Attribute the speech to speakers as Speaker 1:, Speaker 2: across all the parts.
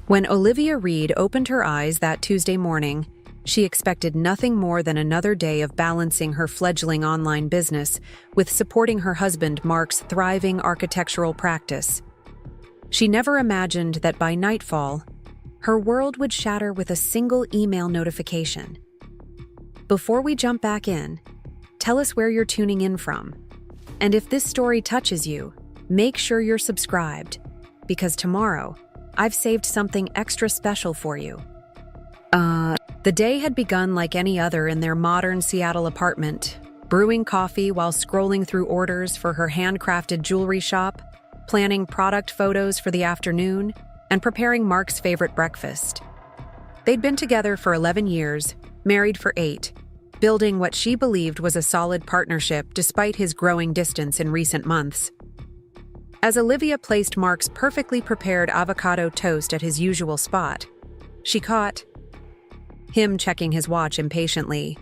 Speaker 1: When Olivia Reed opened her eyes that Tuesday morning, she expected nothing more than another day of balancing her fledgling online business with supporting her husband Mark's thriving architectural practice. She never imagined that by nightfall, her world would shatter with a single email notification. Before we jump back in, tell us where you're tuning in from. And if this story touches you, make sure you're subscribed, because tomorrow, I've saved something extra special for you. The day had begun like any other in their modern Seattle apartment, brewing coffee while scrolling through orders for her handcrafted jewelry shop, planning product photos for the afternoon, and preparing Mark's favorite breakfast. They'd been together for 11 years, married for 8, building what she believed was a solid partnership despite his growing distance in recent months. As Olivia placed Mark's perfectly prepared avocado toast at his usual spot, she caught him checking his watch impatiently.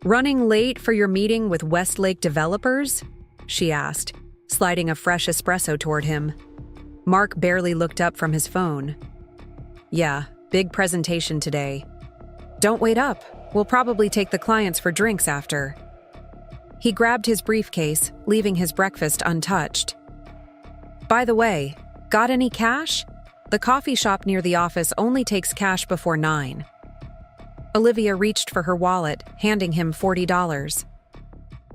Speaker 1: "Running late for your meeting with Westlake Developers?" she asked, sliding a fresh espresso toward him. Mark barely looked up from his phone. "Yeah, big presentation today. Don't wait up. We'll probably take the clients for drinks after." He grabbed his briefcase, leaving his breakfast untouched. "By the way, got any cash? The coffee shop near the office only takes cash before 9. Olivia reached for her wallet, handing him $40.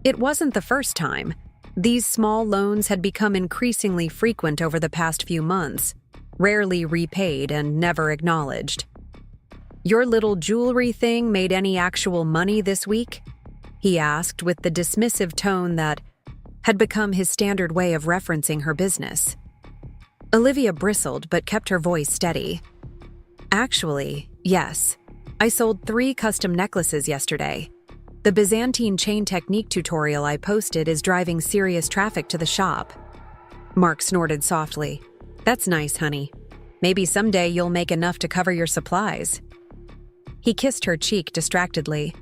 Speaker 1: It wasn't the first time. These small loans had become increasingly frequent over the past few months, rarely repaid and never acknowledged. "Your little jewelry thing made any actual money this week?" he asked with the dismissive tone that had become his standard way of referencing her business. Olivia bristled but kept her voice steady. "Actually, yes. I sold 3 custom necklaces yesterday. The Byzantine chain technique tutorial I posted is driving serious traffic to the shop." Mark snorted softly. "That's nice, honey. Maybe someday you'll make enough to cover your supplies." He kissed her cheek distractedly.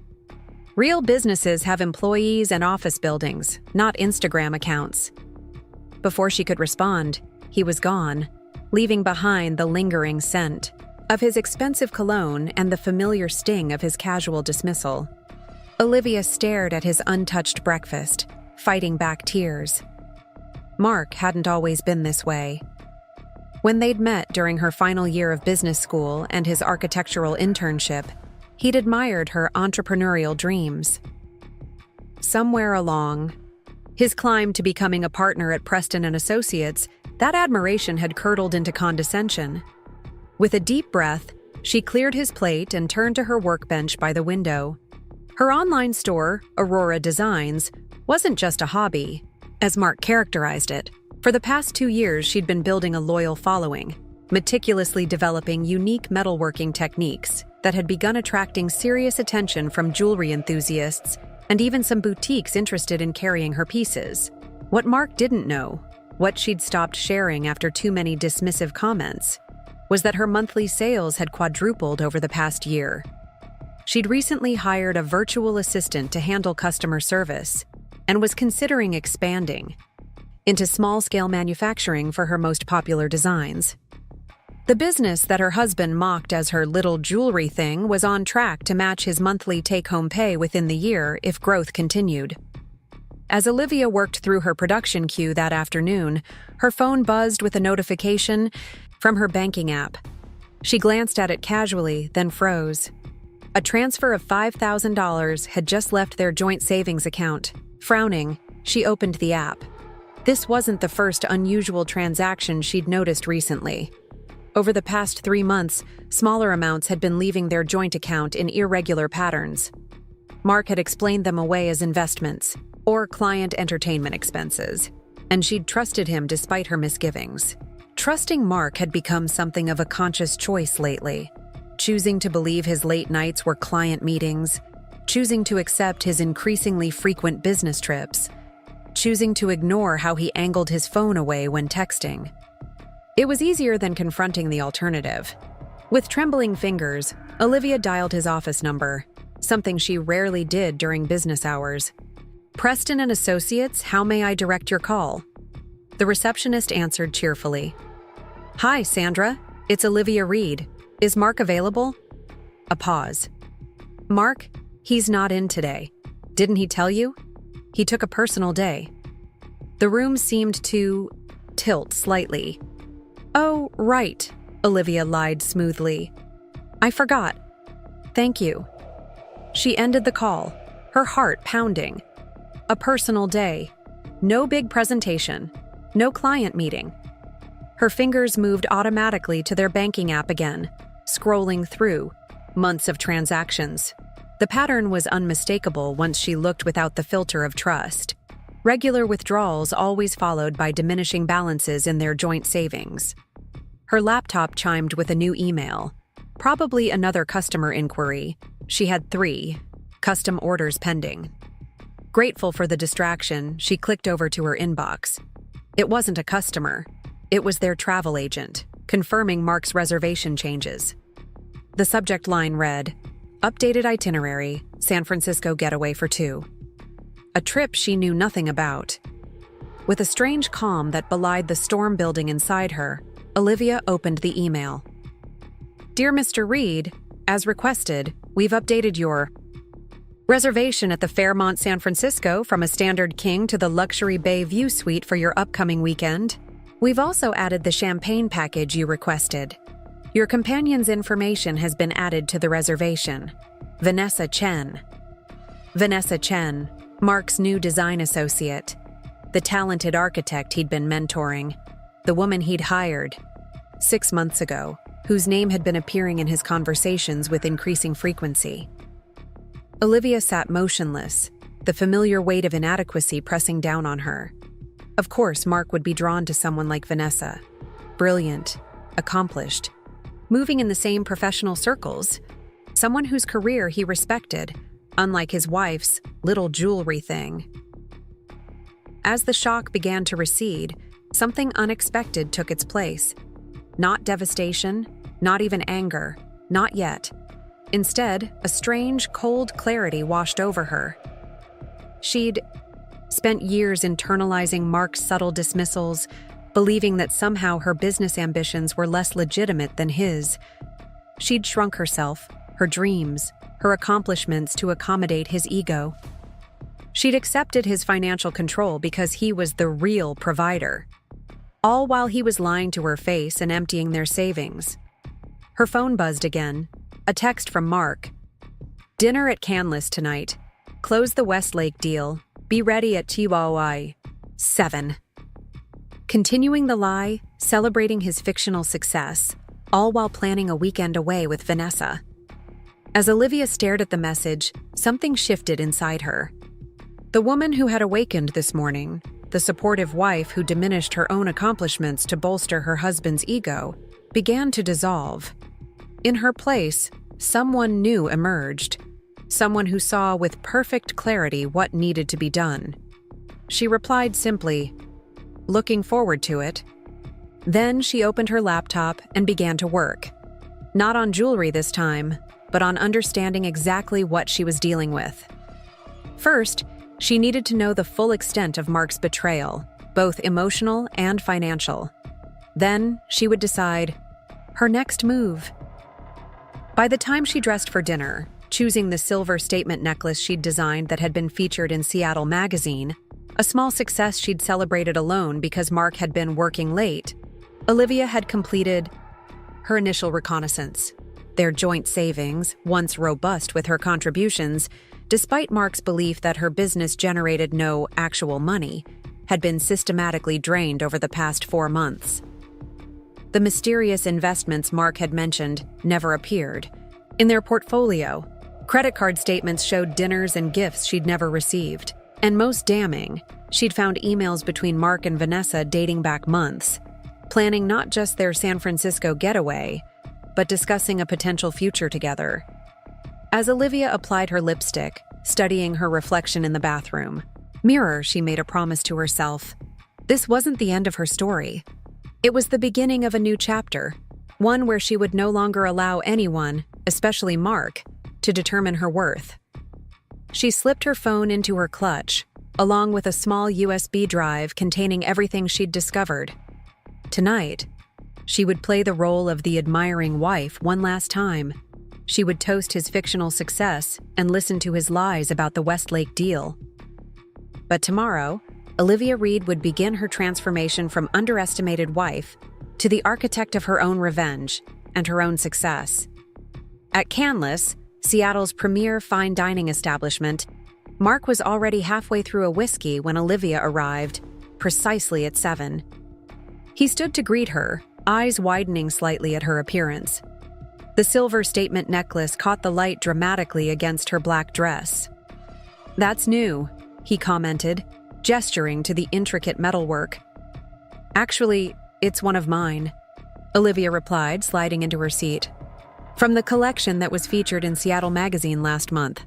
Speaker 1: "Real businesses have employees and office buildings, not Instagram accounts." Before she could respond, he was gone, leaving behind the lingering scent of his expensive cologne and the familiar sting of his casual dismissal. Olivia stared at his untouched breakfast, fighting back tears. Mark hadn't always been this way. When they'd met during her final year of business school and his architectural internship, he'd admired her entrepreneurial dreams. Somewhere along his climb to becoming a partner at Preston & Associates, that admiration had curdled into condescension. With a deep breath, she cleared his plate and turned to her workbench by the window. Her online store, Aurora Designs, wasn't just a hobby, as Mark characterized it. For the past 2 years, she'd been building a loyal following, meticulously developing unique metalworking techniques that had begun attracting serious attention from jewelry enthusiasts and even some boutiques interested in carrying her pieces. What Mark didn't know, what she'd stopped sharing after too many dismissive comments, was that her monthly sales had quadrupled over the past year. She'd recently hired a virtual assistant to handle customer service and was considering expanding into small-scale manufacturing for her most popular designs. The business that her husband mocked as her little jewelry thing was on track to match his monthly take-home pay within the year if growth continued. As Olivia worked through her production queue that afternoon, her phone buzzed with a notification from her banking app. She glanced at it casually, then froze. A transfer of $5,000 had just left their joint savings account. Frowning, she opened the app. This wasn't the first unusual transaction she'd noticed recently. Over the past 3 months, smaller amounts had been leaving their joint account in irregular patterns. Mark had explained them away as investments or client entertainment expenses, and she'd trusted him despite her misgivings. Trusting Mark had become something of a conscious choice lately, choosing to believe his late nights were client meetings, choosing to accept his increasingly frequent business trips, choosing to ignore how he angled his phone away when texting. It was easier than confronting the alternative. With trembling fingers, Olivia dialed his office number, something she rarely did during business hours. "Preston & Associates, how may I direct your call?" The receptionist answered cheerfully. "Hi, Sandra. It's Olivia Reed. Is Mark available? A pause. Mark? He's not in today. Didn't he tell you? He took a personal day. The room seemed to tilt slightly. Oh, right, Olivia lied smoothly. I forgot. Thank you. She ended the call, her heart pounding. A personal day. No big presentation. No client meeting. Her fingers moved automatically to their banking app again, scrolling through months of transactions. The pattern was unmistakable once she looked without the filter of trust. Regular withdrawals always followed by diminishing balances in their joint savings. Her laptop chimed with a new email. Probably another customer inquiry. She had 3 custom orders pending. Grateful for the distraction, she clicked over to her inbox. It wasn't a customer. It was their travel agent, confirming Mark's reservation changes. The subject line read, "Updated itinerary, San Francisco getaway for 2." A trip she knew nothing about. With a strange calm that belied the storm building inside her, Olivia opened the email. Dear Mr. Reed, as requested, we've updated your reservation at the Fairmont San Francisco from a standard king to the luxury bay view suite for your upcoming weekend. We've also added the champagne package you requested. Your companion's information has been added to the reservation. Vanessa Chen. Vanessa Chen, Mark's new design associate. The talented architect he'd been mentoring. The woman he'd hired 6 months ago, whose name had been appearing in his conversations with increasing frequency. Olivia sat motionless, the familiar weight of inadequacy pressing down on her. Of course, Mark would be drawn to someone like Vanessa. Brilliant, accomplished, moving in the same professional circles. Someone whose career he respected, unlike his wife's little jewelry thing. As the shock began to recede, something unexpected took its place. Not devastation, not even anger, not yet. Instead, a strange, cold clarity washed over her. She'd spent years internalizing Mark's subtle dismissals, believing that somehow her business ambitions were less legitimate than his. She'd shrunk herself, her dreams, her accomplishments to accommodate his ego. She'd accepted his financial control because he was the real provider. All while he was lying to her face and emptying their savings. Her phone buzzed again. A text from Mark. Dinner at Canlis tonight. Close the Westlake deal. Be ready at TYY 7. Continuing the lie, celebrating his fictional success, all while planning a weekend away with Vanessa. As Olivia stared at the message, something shifted inside her. The woman who had awakened this morning, the supportive wife who diminished her own accomplishments to bolster her husband's ego, began to dissolve. In her place, someone new emerged, someone who saw with perfect clarity what needed to be done. She replied simply, "Looking forward to it." Then she opened her laptop and began to work. Not on jewelry this time, but on understanding exactly what she was dealing with. First, she needed to know the full extent of Mark's betrayal, both emotional and financial. Then, she would decide her next move. By the time she dressed for dinner, choosing the silver statement necklace she'd designed that had been featured in Seattle Magazine, a small success she'd celebrated alone because Mark had been working late, Olivia had completed her initial reconnaissance. Their joint savings, once robust with her contributions, despite Mark's belief that her business generated no actual money, had been systematically drained over the past 4 months. The mysterious investments Mark had mentioned never appeared. In their portfolio, credit card statements showed dinners and gifts she'd never received. And most damning, she'd found emails between Mark and Vanessa dating back months, planning not just their San Francisco getaway, but discussing a potential future together. As Olivia applied her lipstick, studying her reflection in the bathroom mirror, she made a promise to herself. This wasn't the end of her story. It was the beginning of a new chapter, one where she would no longer allow anyone, especially Mark, to determine her worth. She slipped her phone into her clutch, along with a small USB drive containing everything she'd discovered. Tonight, She would play the role of the admiring wife one last time. She would toast his fictional success and listen to his lies about the Westlake deal. But tomorrow, Olivia Reed would begin her transformation from underestimated wife to the architect of her own revenge and her own success. At Canlis, Seattle's premier fine dining establishment, Mark was already halfway through a whiskey when Olivia arrived, precisely at 7. He stood to greet her, eyes widening slightly at her appearance. The silver statement necklace caught the light dramatically against her black dress. "That's new," he commented, gesturing to the intricate metalwork. "Actually, it's one of mine," Olivia replied, sliding into her seat. "From the collection that was featured in Seattle Magazine last month."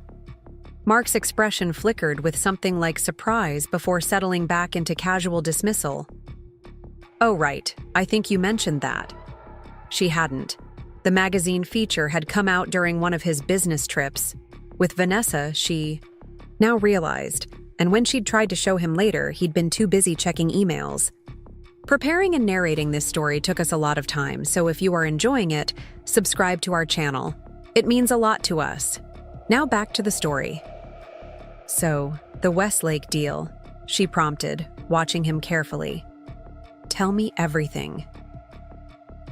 Speaker 1: Mark's expression flickered with something like surprise before settling back into casual dismissal. "Oh, right, I think you mentioned that." She hadn't. The magazine feature had come out during one of his business trips. With Vanessa, she now realized, and when she'd tried to show him later, he'd been too busy checking emails. Preparing and narrating this story took us a lot of time, so if you are enjoying it, subscribe to our channel. It means a lot to us. Now back to the story. "So, the Westlake deal," she prompted, watching him carefully. "Tell me everything."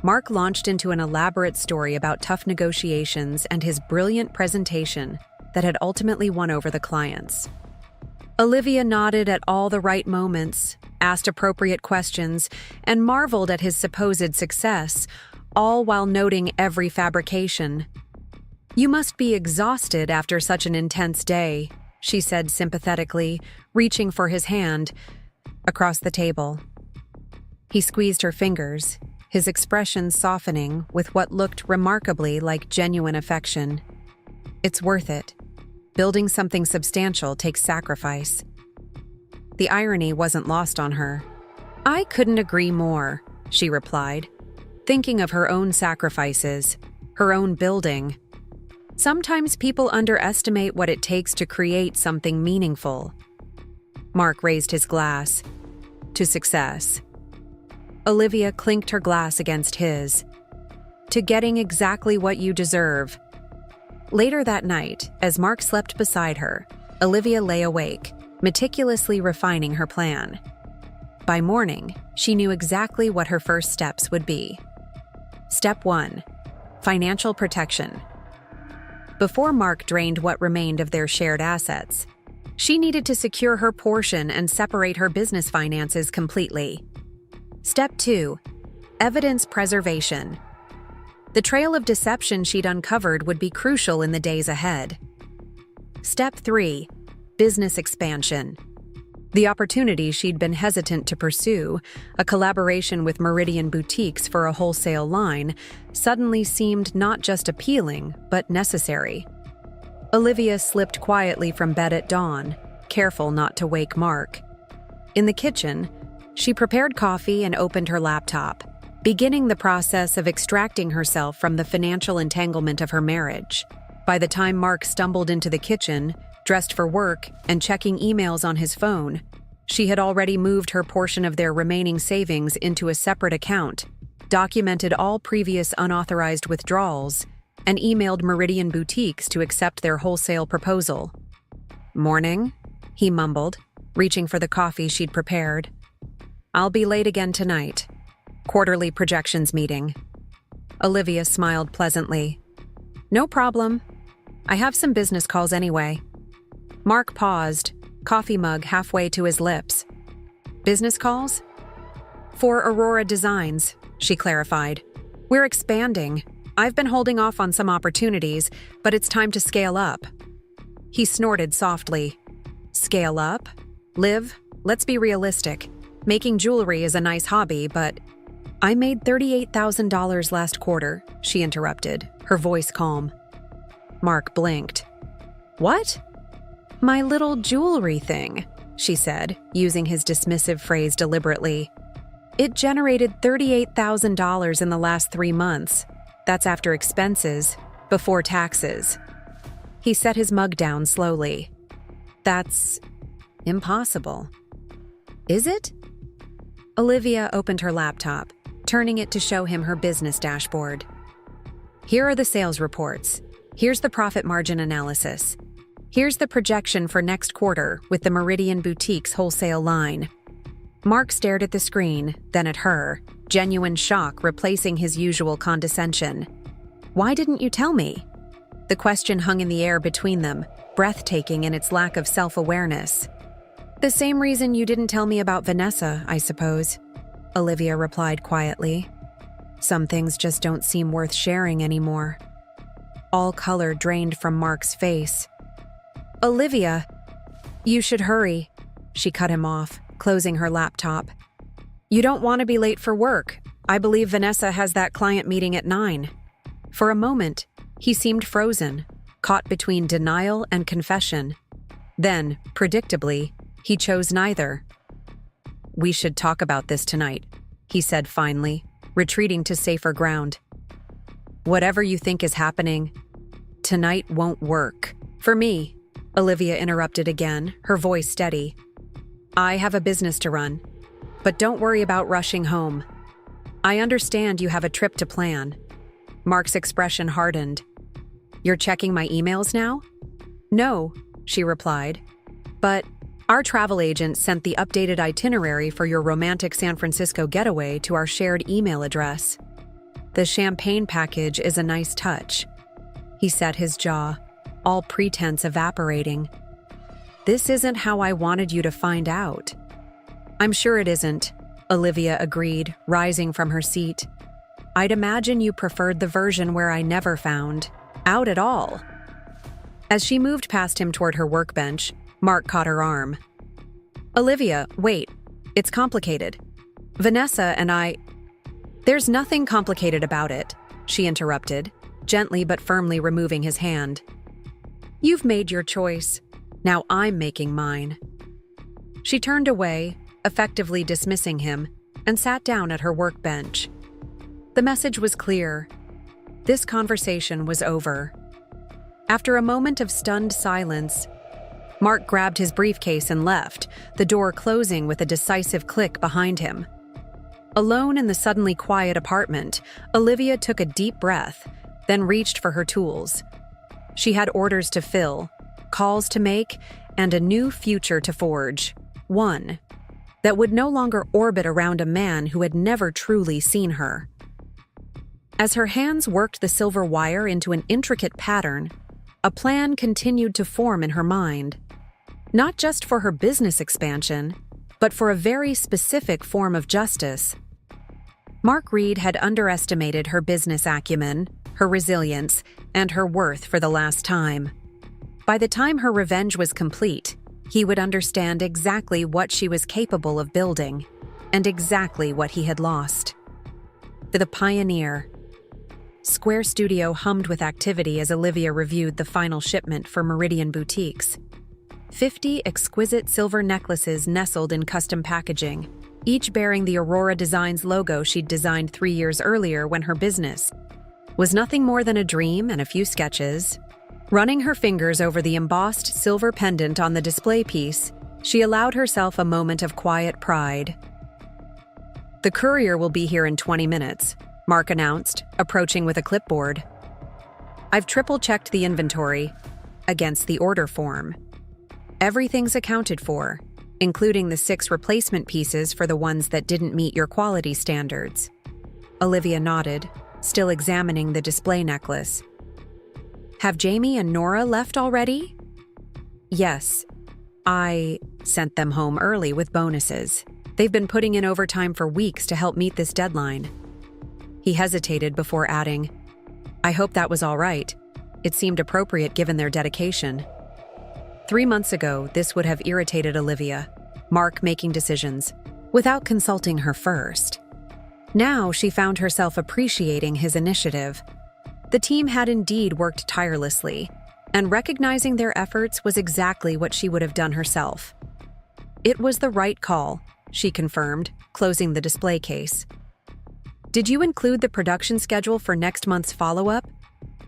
Speaker 1: Mark launched into an elaborate story about tough negotiations and his brilliant presentation that had ultimately won over the clients. Olivia nodded at all the right moments, asked appropriate questions, and marveled at his supposed success, all while noting every fabrication. "You must be exhausted after such an intense day," she said sympathetically, reaching for his hand across the table. He squeezed her fingers, his expression softening with what looked remarkably like genuine affection. "It's worth it. Building something substantial takes sacrifice." The irony wasn't lost on her. "I couldn't agree more," she replied, thinking of her own sacrifices, her own building. Sometimes people underestimate what it takes to create something meaningful. Mark raised his glass. "To success." Olivia clinked her glass against his. "To getting exactly what you deserve." Later that night, as Mark slept beside her, Olivia lay awake, meticulously refining her plan. By morning, she knew exactly what her first steps would be. Step 1. Financial protection. Before Mark drained what remained of their shared assets, she needed to secure her portion and separate her business finances completely. Step 2. Evidence preservation. The trail of deception she'd uncovered would be crucial in the days ahead. Step 3. Business expansion. The opportunity she'd been hesitant to pursue, a collaboration with Meridian Boutiques for a wholesale line, suddenly seemed not just appealing, but necessary. Olivia slipped quietly from bed at dawn, careful not to wake Mark. In the kitchen, she prepared coffee and opened her laptop, beginning the process of extracting herself from the financial entanglement of her marriage. By the time Mark stumbled into the kitchen, dressed for work, and checking emails on his phone, she had already moved her portion of their remaining savings into a separate account, documented all previous unauthorized withdrawals, and emailed Meridian Boutiques to accept their wholesale proposal. "Morning," he mumbled, reaching for the coffee she'd prepared. "I'll be late again tonight. Quarterly projections meeting." Olivia smiled pleasantly. "No problem. I have some business calls anyway." Mark paused, coffee mug halfway to his lips. "Business calls?" "For Aurora Designs," she clarified. "We're expanding. I've been holding off on some opportunities, but it's time to scale up." He snorted softly. "Scale up? Liv, let's be realistic. Making jewelry is a nice hobby, but—" "I made $38,000 last quarter," she interrupted, her voice calm. Mark blinked. "What?" "My little jewelry thing," she said, using his dismissive phrase deliberately. "It generated $38,000 in the last 3 months. That's after expenses, before taxes." He set his mug down slowly. "That's impossible." "Is it?" Olivia opened her laptop, turning it to show him her business dashboard. Here are the sales reports. Here's the profit margin analysis. Here's the projection for next quarter with the Meridian Boutiques wholesale line. Mark stared at the screen, then at her, genuine shock replacing his usual condescension. Why didn't you tell me? The question hung in the air between them, breathtaking in its lack of self-awareness. The same reason you didn't tell me about Vanessa, I suppose, Olivia replied quietly. Some things just don't seem worth sharing anymore. All color drained from Mark's face. Olivia, you should hurry, she cut him off, closing her laptop. You don't want to be late for work. I believe Vanessa has that client meeting at 9. For a moment, he seemed frozen, caught between denial and confession. Then, predictably, he chose neither. We should talk about this tonight, he said finally, retreating to safer ground. Whatever you think is happening, tonight won't work. For me, Olivia interrupted again, her voice steady. I have a business to run, but don't worry about rushing home. I understand you have a trip to plan. Mark's expression hardened. You're checking my emails now? No, she replied. But our travel agent sent the updated itinerary for your romantic San Francisco getaway to our shared email address. The champagne package is a nice touch. He set his jaw, all pretense evaporating. This isn't how I wanted you to find out. I'm sure it isn't, Olivia agreed, rising from her seat. I'd imagine you preferred the version where I never found out at all. As she moved past him toward her workbench, Mark caught her arm. Olivia, wait. It's complicated. Vanessa and I... There's nothing complicated about it, she interrupted, gently but firmly removing his hand. You've made your choice. Now I'm making mine. She turned away, effectively dismissing him, and sat down at her workbench. The message was clear. This conversation was over. After a moment of stunned silence, Mark grabbed his briefcase and left, the door closing with a decisive click behind him. Alone in the suddenly quiet apartment, Olivia took a deep breath, then reached for her tools. She had orders to fill, calls to make, and a new future to forge. One that would no longer orbit around a man who had never truly seen her. As her hands worked the silver wire into an intricate pattern, a plan continued to form in her mind. Not just for her business expansion, but for a very specific form of justice. Mark Reed had underestimated her business acumen, her resilience, and her worth for the last time. By the time her revenge was complete, he would understand exactly what she was capable of building, and exactly what he had lost. The pioneer. Square Studio hummed with activity as Olivia reviewed the final shipment for Meridian Boutiques. 50 exquisite silver necklaces nestled in custom packaging, each bearing the Aurora Designs logo she'd designed 3 years earlier when her business was nothing more than a dream and a few sketches. Running her fingers over the embossed silver pendant on the display piece, she allowed herself a moment of quiet pride. The courier will be here in 20 minutes, Mark announced, approaching with a clipboard. I've triple-checked the inventory against the order form. Everything's accounted for, including the 6 replacement pieces for the ones that didn't meet your quality standards. Olivia nodded, still examining the display necklace. Have Jamie and Nora left already? Yes. I sent them home early with bonuses. They've been putting in overtime for weeks to help meet this deadline. He hesitated before adding, I hope that was all right. It seemed appropriate given their dedication. 3 months ago, this would have irritated Olivia, Mark making decisions, without consulting her first. Now she found herself appreciating his initiative. The team had indeed worked tirelessly, and recognizing their efforts was exactly what she would have done herself. It was the right call, she confirmed, closing the display case. Did you include the production schedule for next month's follow-up?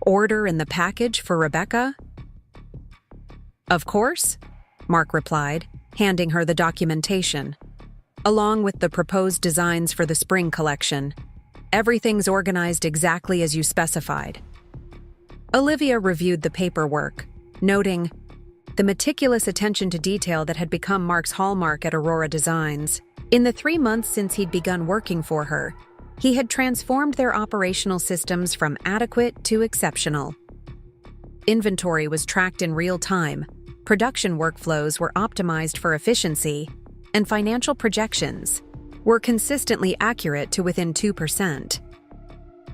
Speaker 1: Order in the package for Rebecca? Of course, Mark replied, handing her the documentation. along with the proposed designs for the spring collection. Everything's organized exactly as you specified. Olivia reviewed the paperwork, noting the meticulous attention to detail that had become Mark's hallmark at Aurora Designs. In the 3 months since he'd begun working for her, he had transformed their operational systems from adequate to exceptional. Inventory was tracked in real time, production workflows were optimized for efficiency, and financial projections were consistently accurate to within 2%.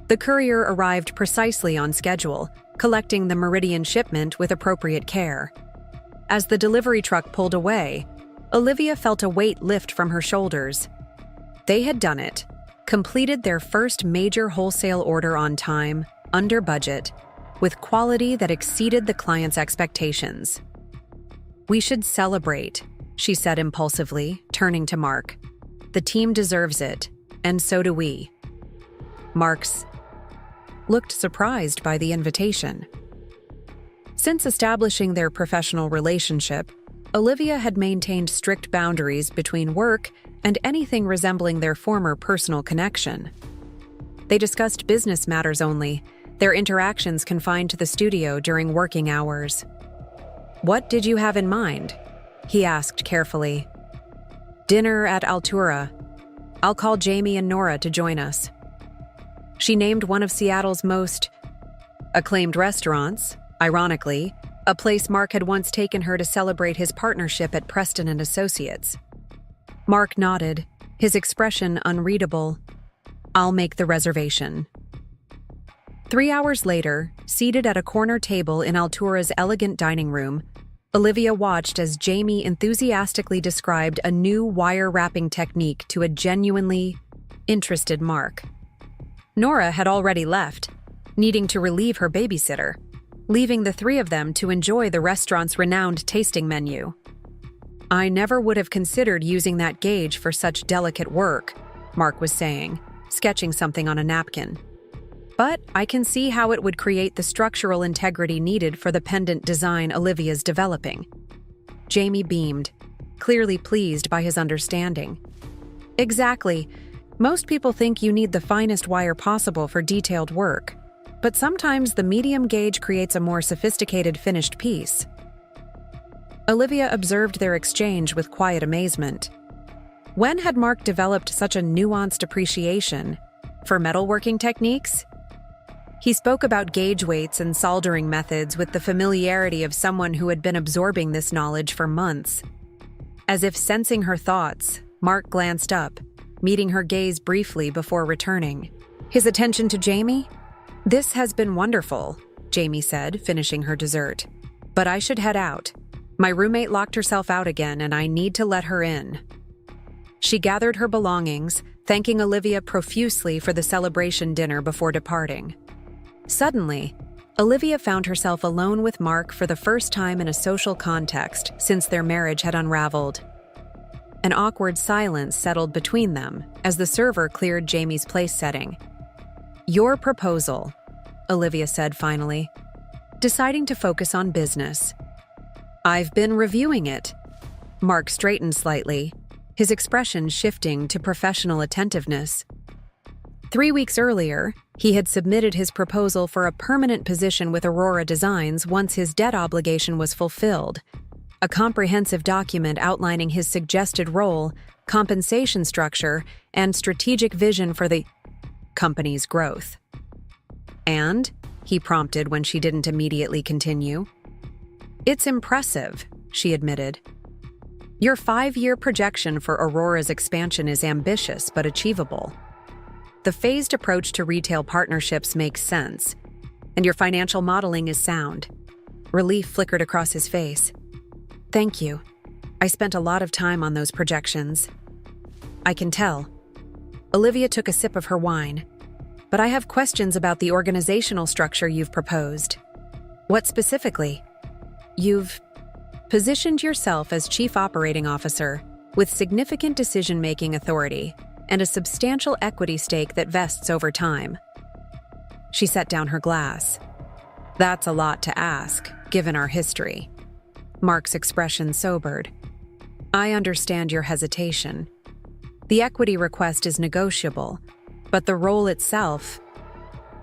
Speaker 1: The courier arrived precisely on schedule, collecting the Meridian shipment with appropriate care. As the delivery truck pulled away, Olivia felt a weight lift from her shoulders. They had done it, completed their first major wholesale order on time, under budget, with quality that exceeded the client's expectations. "We should celebrate," she said impulsively, turning to Mark. "The team deserves it, and so do we." Mark's looked surprised by the invitation. Since establishing their professional relationship, Olivia had maintained strict boundaries between work and anything resembling their former personal connection. They discussed business matters only, their interactions confined to the studio during working hours. "What did you have in mind?" he asked carefully. "Dinner at Altura. I'll call Jamie and Nora to join us." She named one of Seattle's most acclaimed restaurants, ironically, a place Mark had once taken her to celebrate his partnership at Preston and Associates. Mark nodded, his expression unreadable. "I'll make the reservation." 3 hours later, seated at a corner table in Altura's elegant dining room, Olivia watched as Jamie enthusiastically described a new wire wrapping technique to a genuinely interested Mark. Nora had already left, needing to relieve her babysitter, leaving the three of them to enjoy the restaurant's renowned tasting menu. "I never would have considered using that gauge for such delicate work," Mark was saying, sketching something on a napkin. "But I can see how it would create the structural integrity needed for the pendant design Olivia's developing." Jamie beamed, clearly pleased by his understanding. "Exactly. Most people think you need the finest wire possible for detailed work, but sometimes the medium gauge creates a more sophisticated finished piece." Olivia observed their exchange with quiet amazement. When had Mark developed such a nuanced appreciation for metalworking techniques? He spoke about gauge weights and soldering methods with the familiarity of someone who had been absorbing this knowledge for months. As if sensing her thoughts, Mark glanced up, meeting her gaze briefly before returning. His attention to Jamie? "This has been wonderful," Jamie said, finishing her dessert. "But I should head out. My roommate locked herself out again, and I need to let her in." She gathered her belongings, thanking Olivia profusely for the celebration dinner before departing. Suddenly, Olivia found herself alone with Mark for the first time in a social context since their marriage had unraveled. An awkward silence settled between them as the server cleared Jamie's place setting. "Your proposal," Olivia said finally, deciding to focus on business. "I've been reviewing it." Mark straightened slightly, his expression shifting to professional attentiveness. 3 weeks earlier, he had submitted his proposal for a permanent position with Aurora Designs once his debt obligation was fulfilled, a comprehensive document outlining his suggested role, compensation structure, and strategic vision for the company's growth. "And?" he prompted when she didn't immediately continue. "It's impressive," she admitted. "Your 5-year projection for Aurora's expansion is ambitious but achievable. The phased approach to retail partnerships makes sense, and your financial modeling is sound." Relief flickered across his face. "Thank you. I spent a lot of time on those projections." "I can tell." Olivia took a sip of her wine. "But I have questions about the organizational structure you've proposed." "What specifically?" "You've positioned yourself as Chief Operating Officer with significant decision-making authority and a substantial equity stake that vests over time." She set down her glass. "That's a lot to ask, given our history." Mark's expression sobered. "I understand your hesitation. The equity request is negotiable, but the role itself...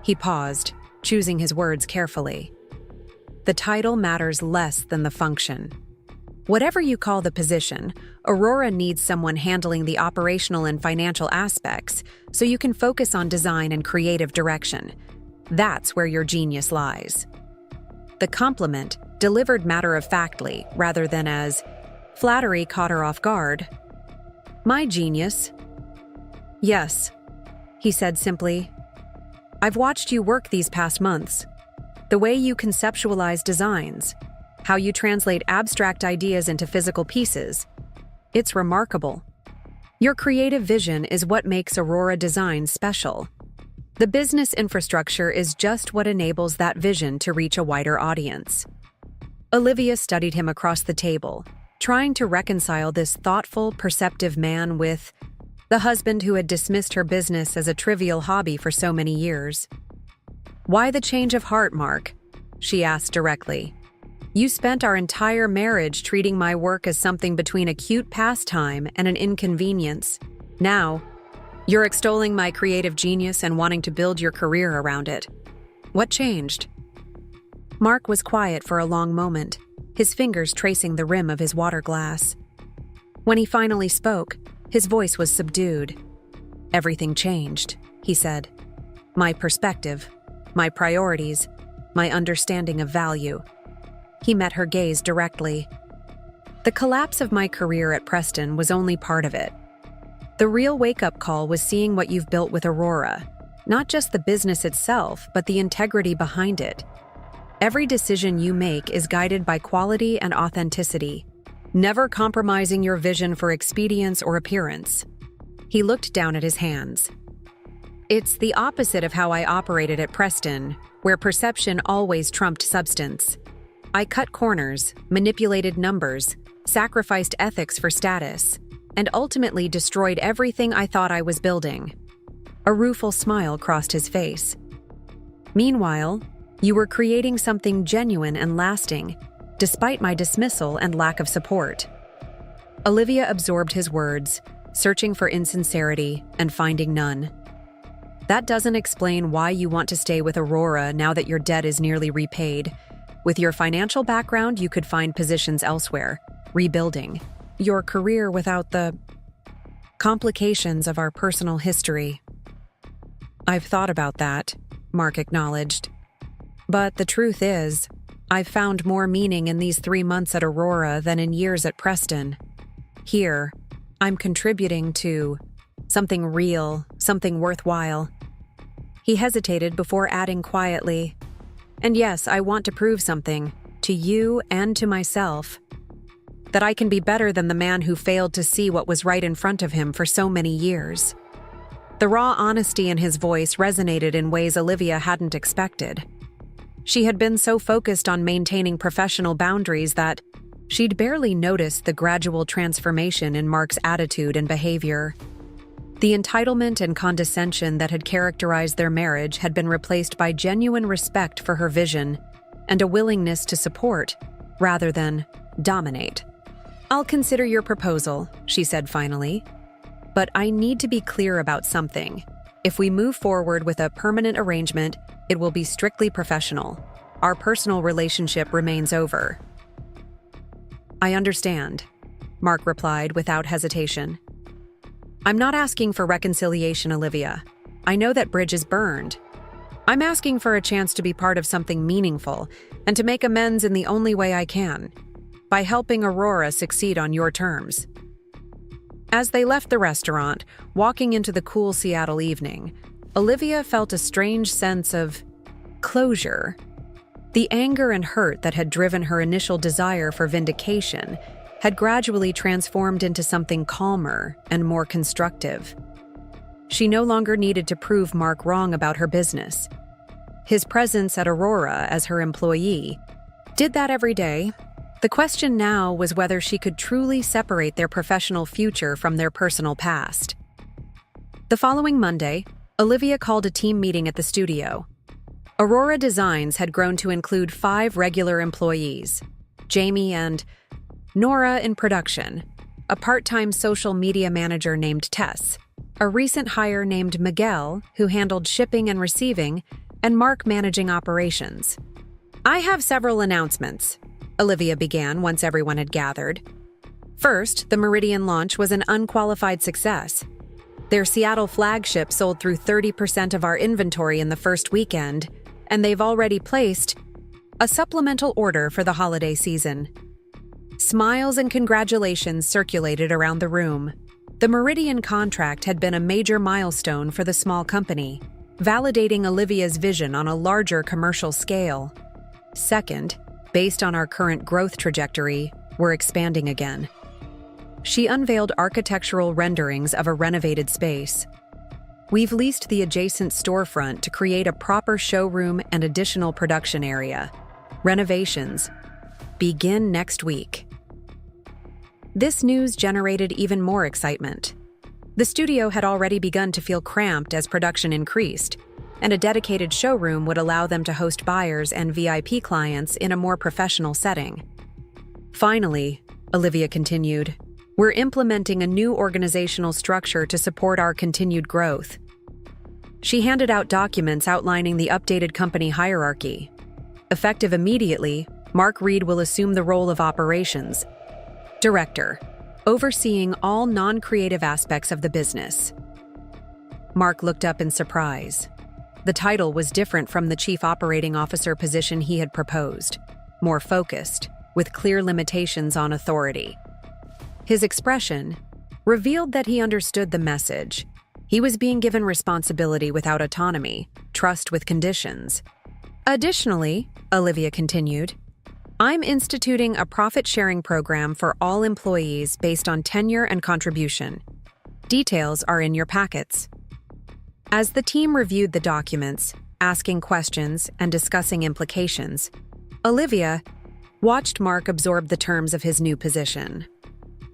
Speaker 1: He paused, choosing his words carefully. The title matters less than the function. Whatever you call the position, Aurora needs someone handling the operational and financial aspects so you can focus on design and creative direction. That's where your genius lies. The compliment, delivered matter-of-factly rather than as flattery, caught her off guard. My genius? Yes, he said simply. I've watched you work these past months. The way you conceptualize designs, how you translate abstract ideas into physical pieces. It's remarkable. Your creative vision is what makes Aurora Design special. The business infrastructure is just what enables that vision to reach a wider audience. Olivia studied him across the table, trying to reconcile this thoughtful, perceptive man with the husband who had dismissed her business as a trivial hobby for so many years. Why the change of heart, Mark? She asked directly. You spent our entire marriage treating my work as something between a cute pastime and an inconvenience. Now, you're extolling my creative genius and wanting to build your career around it. What changed? Mark was quiet for a long moment, his fingers tracing the rim of his water glass. When he finally spoke, his voice was subdued. Everything changed, he said. My perspective, my priorities, my understanding of value. He met her gaze directly. The collapse of my career at Preston was only part of it. The real wake-up call was seeing what you've built with Aurora, not just the business itself, but the integrity behind it. Every decision you make is guided by quality and authenticity, never compromising your vision for expedience or appearance. He looked down at his hands. It's the opposite of how I operated at Preston, where perception always trumped substance. I cut corners, manipulated numbers, sacrificed ethics for status, and ultimately destroyed everything I thought I was building. A rueful smile crossed his face. Meanwhile, you were creating something genuine and lasting, despite my dismissal and lack of support. Olivia absorbed his words, searching for insincerity and finding none. That doesn't explain why you want to stay with Aurora now that your debt is nearly repaid. With your financial background, you could find positions elsewhere, rebuilding your career without the complications of our personal history. I've thought about that, Mark acknowledged. But the truth is, I've found more meaning in these 3 months at Aurora than in years at Preston. Here, I'm contributing to something real, something worthwhile. He hesitated before adding quietly, and yes, I want to prove something, to you and to myself, that I can be better than the man who failed to see what was right in front of him for so many years. The raw honesty in his voice resonated in ways Olivia hadn't expected. She had been so focused on maintaining professional boundaries that she'd barely noticed the gradual transformation in Mark's attitude and behavior. The entitlement and condescension that had characterized their marriage had been replaced by genuine respect for her vision and a willingness to support, rather than dominate. I'll consider your proposal, she said finally. But I need to be clear about something. If we move forward with a permanent arrangement, it will be strictly professional. Our personal relationship remains over. I understand, Mark replied without hesitation. I'm not asking for reconciliation, Olivia. I know that bridge is burned. I'm asking for a chance to be part of something meaningful and to make amends in the only way I can, by helping Aurora succeed on your terms. As they left the restaurant, walking into the cool Seattle evening, Olivia felt a strange sense of closure. The anger and hurt that had driven her initial desire for vindication had gradually transformed into something calmer and more constructive. She no longer needed to prove Mark wrong about her business. His presence at Aurora as her employee did that every day. The question now was whether she could truly separate their professional future from their personal past. The following Monday, Olivia called a team meeting at the studio. Aurora Designs had grown to include 5 regular employees, Jamie and Nora in production, a part-time social media manager named Tess, a recent hire named Miguel, who handled shipping and receiving, and Mark managing operations. "I have several announcements," Olivia began once everyone had gathered. First, the Meridian launch was an unqualified success. Their Seattle flagship sold through 30% of our inventory in the first weekend, and they've already placed a supplemental order for the holiday season. Smiles and congratulations circulated around the room. The Meridian contract had been a major milestone for the small company, validating Olivia's vision on a larger commercial scale. Second, based on our current growth trajectory, we're expanding again. She unveiled architectural renderings of a renovated space. We've leased the adjacent storefront to create a proper showroom and additional production area. Renovations begin next week. This news generated even more excitement. The studio had already begun to feel cramped as production increased, and a dedicated showroom would allow them to host buyers and VIP clients in a more professional setting. Finally, Olivia continued, we're implementing a new organizational structure to support our continued growth. She handed out documents outlining the updated company hierarchy. Effective immediately, Mark Reed will assume the role of operations director, overseeing all non-creative aspects of the business. Mark looked up in surprise. The title was different from the chief operating officer position he had proposed, more focused, with clear limitations on authority. His expression revealed that he understood the message. He was being given responsibility without autonomy, trust with conditions. Additionally, Olivia continued, I'm instituting a profit-sharing program for all employees based on tenure and contribution. Details are in your packets. As the team reviewed the documents, asking questions and discussing implications, Olivia watched Mark absorb the terms of his new position.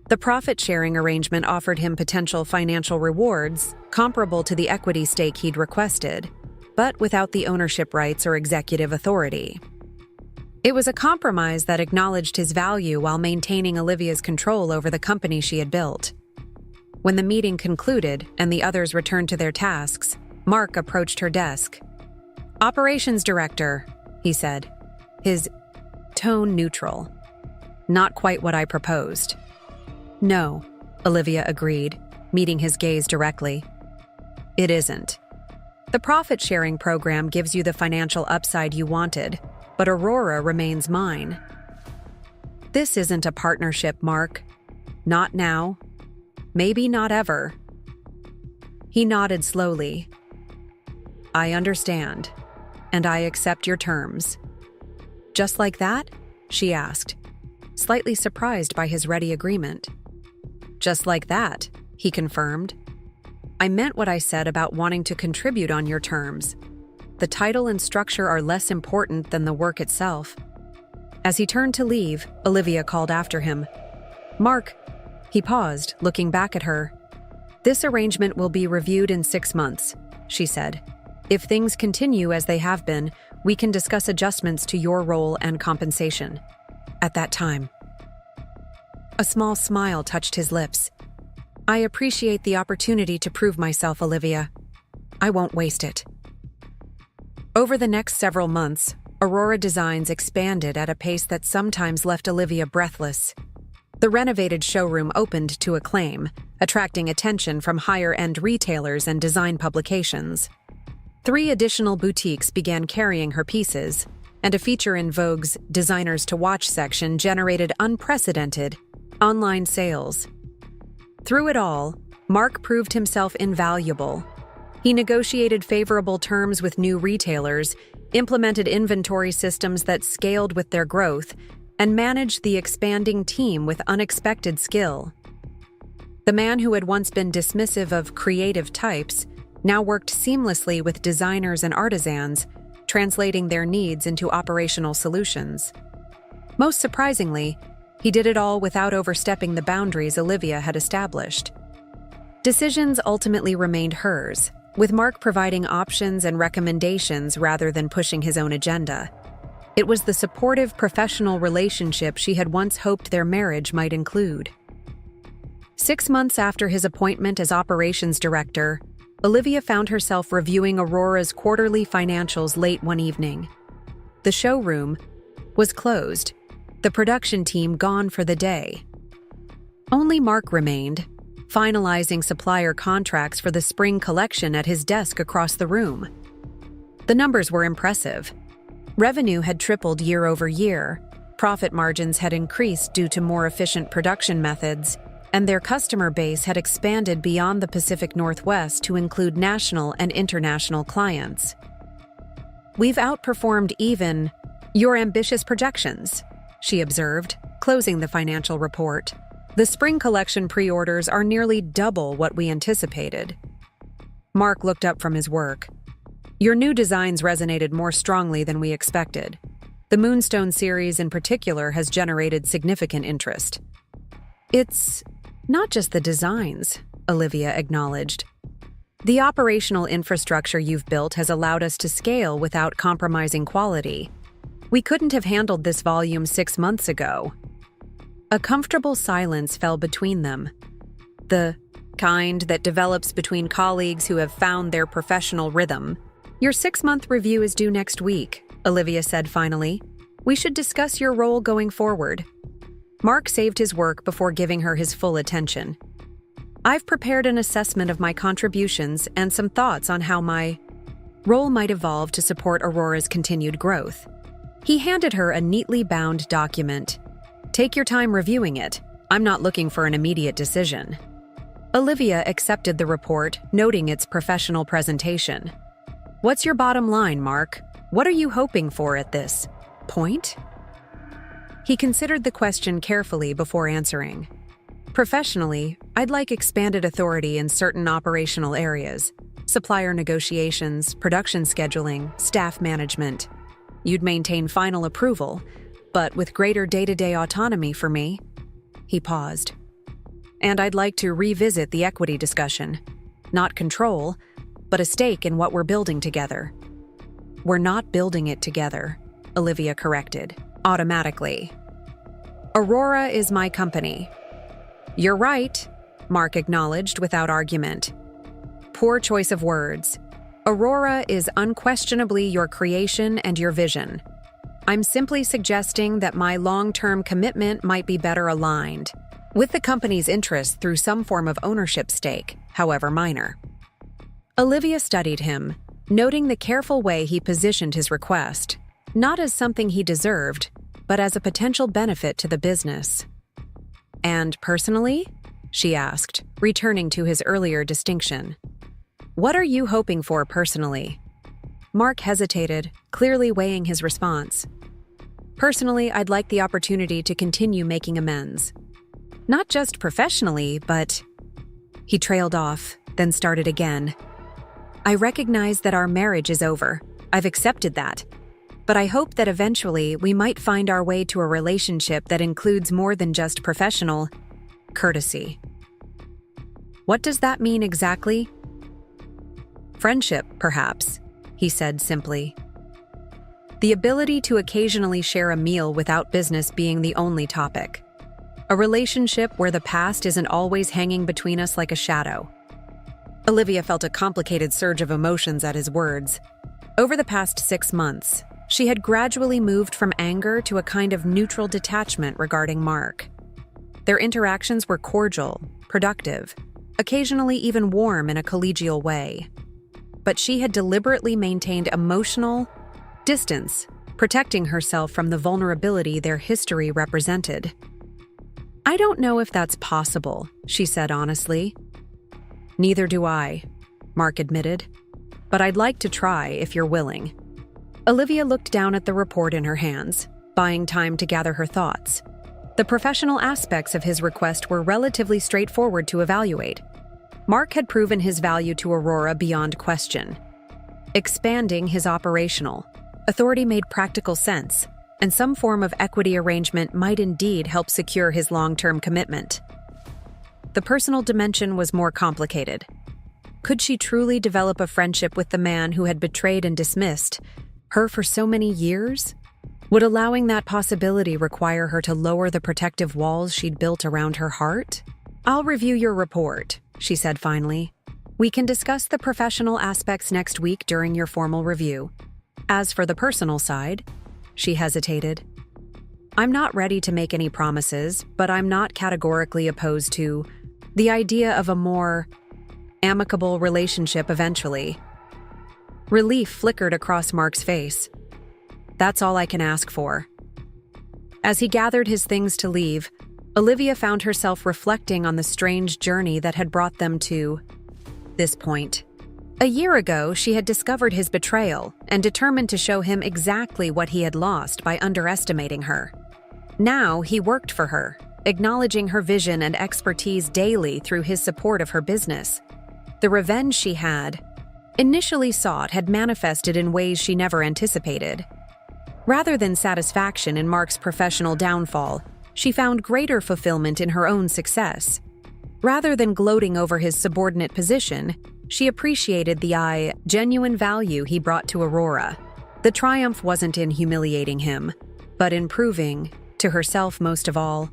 Speaker 1: The profit-sharing arrangement offered him potential financial rewards comparable to the equity stake he'd requested, but without the ownership rights or executive authority. It was a compromise that acknowledged his value while maintaining Olivia's control over the company she had built. When the meeting concluded and the others returned to their tasks, Mark approached her desk. Operations Director, he said, his tone neutral. Not quite what I proposed. No, Olivia agreed, meeting his gaze directly. It isn't. The profit-sharing program gives you the financial upside you wanted, but Aurora remains mine. This isn't a partnership, Mark. Not now. Maybe not ever. He nodded slowly. I understand, and I accept your terms. Just like that? She asked, slightly surprised by his ready agreement. Just like that, he confirmed. I meant what I said about wanting to contribute on your terms. The title and structure are less important than the work itself. As he turned to leave, Olivia called after him. Mark, he paused, looking back at her. This arrangement will be reviewed in 6 months, she said. If things continue as they have been, we can discuss adjustments to your role and compensation. At that time. A small smile touched his lips. I appreciate the opportunity to prove myself, Olivia. I won't waste it. Over the next several months, Aurora Designs expanded at a pace that sometimes left Olivia breathless. The renovated showroom opened to acclaim, attracting attention from higher-end retailers and design publications. 3 additional boutiques began carrying her pieces, and a feature in Vogue's Designers to Watch section generated unprecedented online sales. Through it all, Mark proved himself invaluable. He negotiated favorable terms with new retailers, implemented inventory systems that scaled with their growth, and managed the expanding team with unexpected skill. The man who had once been dismissive of creative types now worked seamlessly with designers and artisans, translating their needs into operational solutions. Most surprisingly, he did it all without overstepping the boundaries Olivia had established. Decisions ultimately remained hers, with Mark providing options and recommendations rather than pushing his own agenda. It was the supportive professional relationship she had once hoped their marriage might include. 6 months after his appointment as operations director, Olivia found herself reviewing Aurora's quarterly financials late one evening. The showroom was closed, the production team gone for the day. Only Mark remained, finalizing supplier contracts for the spring collection at his desk across the room. The numbers were impressive. Revenue had tripled year over year, profit margins had increased due to more efficient production methods, and their customer base had expanded beyond the Pacific Northwest to include national and international clients. "We've outperformed even your ambitious projections," she observed, closing the financial report. "The spring collection pre-orders are nearly double what we anticipated." Mark looked up from his work. "Your new designs resonated more strongly than we expected. The Moonstone series in particular has generated significant interest." "It's not just the designs," Olivia acknowledged. "The operational infrastructure you've built has allowed us to scale without compromising quality. We couldn't have handled this volume 6 months ago." A comfortable silence fell between them, the kind that develops between colleagues who have found their professional rhythm. "Your 6-month review is due next week," Olivia said finally. "We should discuss your role going forward." Mark saved his work before giving her his full attention. "I've prepared an assessment of my contributions and some thoughts on how my role might evolve to support Aurora's continued growth." He handed her a neatly bound document. "Take your time reviewing it. I'm not looking for an immediate decision." Olivia accepted the report, noting its professional presentation. "What's your bottom line, Mark? What are you hoping for at this point?" He considered the question carefully before answering. "Professionally, I'd like expanded authority in certain operational areas: supplier negotiations, production scheduling, staff management. You'd maintain final approval, but with greater day-to-day autonomy for me." He paused. "And I'd like to revisit the equity discussion. Not control, but a stake in what we're building together." "We're not building it together," Olivia corrected, automatically. "Aurora is my company." "You're right," Mark acknowledged without argument. "Poor choice of words. Aurora is unquestionably your creation and your vision. I'm simply suggesting that my long-term commitment might be better aligned with the company's interests through some form of ownership stake, however minor." Olivia studied him, noting the careful way he positioned his request, not as something he deserved, but as a potential benefit to the business. "And personally?" she asked, returning to his earlier distinction. "What are you hoping for personally?" Mark hesitated, clearly weighing his response. "Personally, I'd like the opportunity to continue making amends. Not just professionally, but..." He trailed off, then started again. "I recognize that our marriage is over. I've accepted that. But I hope that eventually we might find our way to a relationship that includes more than just professional courtesy." "What does that mean exactly?" "Friendship, perhaps," he said simply. "The ability to occasionally share a meal without business being the only topic. A relationship where the past isn't always hanging between us like a shadow." Olivia felt a complicated surge of emotions at his words. Over the past 6 months, she had gradually moved from anger to a kind of neutral detachment regarding Mark. Their interactions were cordial, productive, occasionally even warm in a collegial way. But she had deliberately maintained emotional distance, protecting herself from the vulnerability their history represented. "I don't know if that's possible," she said honestly. "Neither do I," Mark admitted. "But I'd like to try if you're willing." Olivia looked down at the report in her hands, buying time to gather her thoughts. The professional aspects of his request were relatively straightforward to evaluate. Mark had proven his value to Aurora beyond question. Expanding his operational authority made practical sense, and some form of equity arrangement might indeed help secure his long-term commitment. The personal dimension was more complicated. Could she truly develop a friendship with the man who had betrayed and dismissed her for so many years? Would allowing that possibility require her to lower the protective walls she'd built around her heart? I'll review your report, she said finally. We can discuss the professional aspects next week during your formal review. As for the personal side, she hesitated. I'm not ready to make any promises, but I'm not categorically opposed to the idea of a more amicable relationship eventually. Relief flickered across Mark's face. That's all I can ask for. As he gathered his things to leave, Olivia found herself reflecting on the strange journey that had brought them to this point. A year ago, she had discovered his betrayal and determined to show him exactly what he had lost by underestimating her. Now he worked for her, acknowledging her vision and expertise daily through his support of her business. The revenge she had initially sought had manifested in ways she never anticipated. Rather than satisfaction in Mark's professional downfall, she found greater fulfillment in her own success. Rather than gloating over his subordinate position, she appreciated the genuine value he brought to Aurora. The triumph wasn't in humiliating him, but in proving, to herself most of all,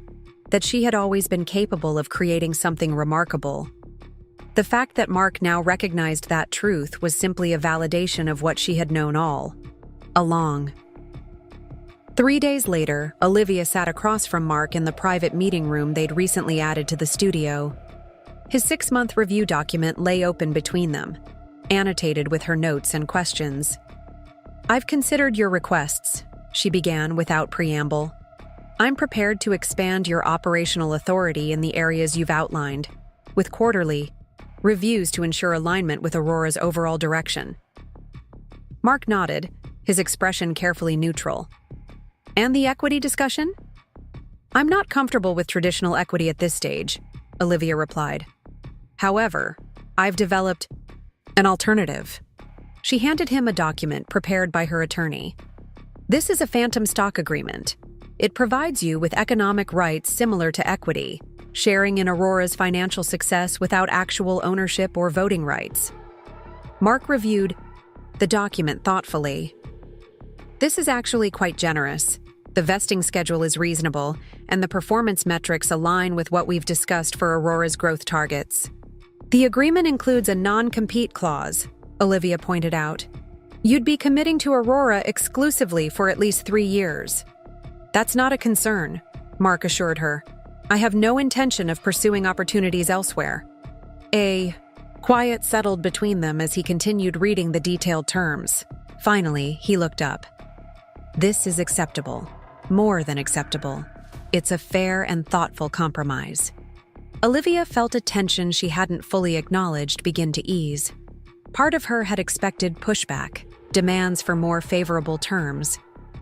Speaker 1: that she had always been capable of creating something remarkable. The fact that Mark now recognized that truth was simply a validation of what she had known all along. 3 days later, Olivia sat across from Mark in the private meeting room they'd recently added to the studio. His 6-month review document lay open between them, annotated with her notes and questions. I've considered your requests, she began without preamble. I'm prepared to expand your operational authority in the areas you've outlined, with quarterly reviews to ensure alignment with Aurora's overall direction. Mark nodded, his expression carefully neutral. And the equity discussion? I'm not comfortable with traditional equity at this stage, Olivia replied. However, I've developed an alternative. She handed him a document prepared by her attorney. This is a phantom stock agreement. It provides you with economic rights similar to equity, sharing in Aurora's financial success without actual ownership or voting rights. Mark reviewed the document thoughtfully. This is actually quite generous. The vesting schedule is reasonable, and the performance metrics align with what we've discussed for Aurora's growth targets. The agreement includes a non-compete clause, Olivia pointed out. You'd be committing to Aurora exclusively for at least 3 years. That's not a concern, Mark assured her. I have no intention of pursuing opportunities elsewhere. A quiet settled between them as he continued reading the detailed terms. Finally, he looked up. This is acceptable. More than acceptable. It's a fair and thoughtful compromise. Olivia felt a tension she hadn't fully acknowledged begin to ease. Part of her had expected pushback, demands for more favorable terms,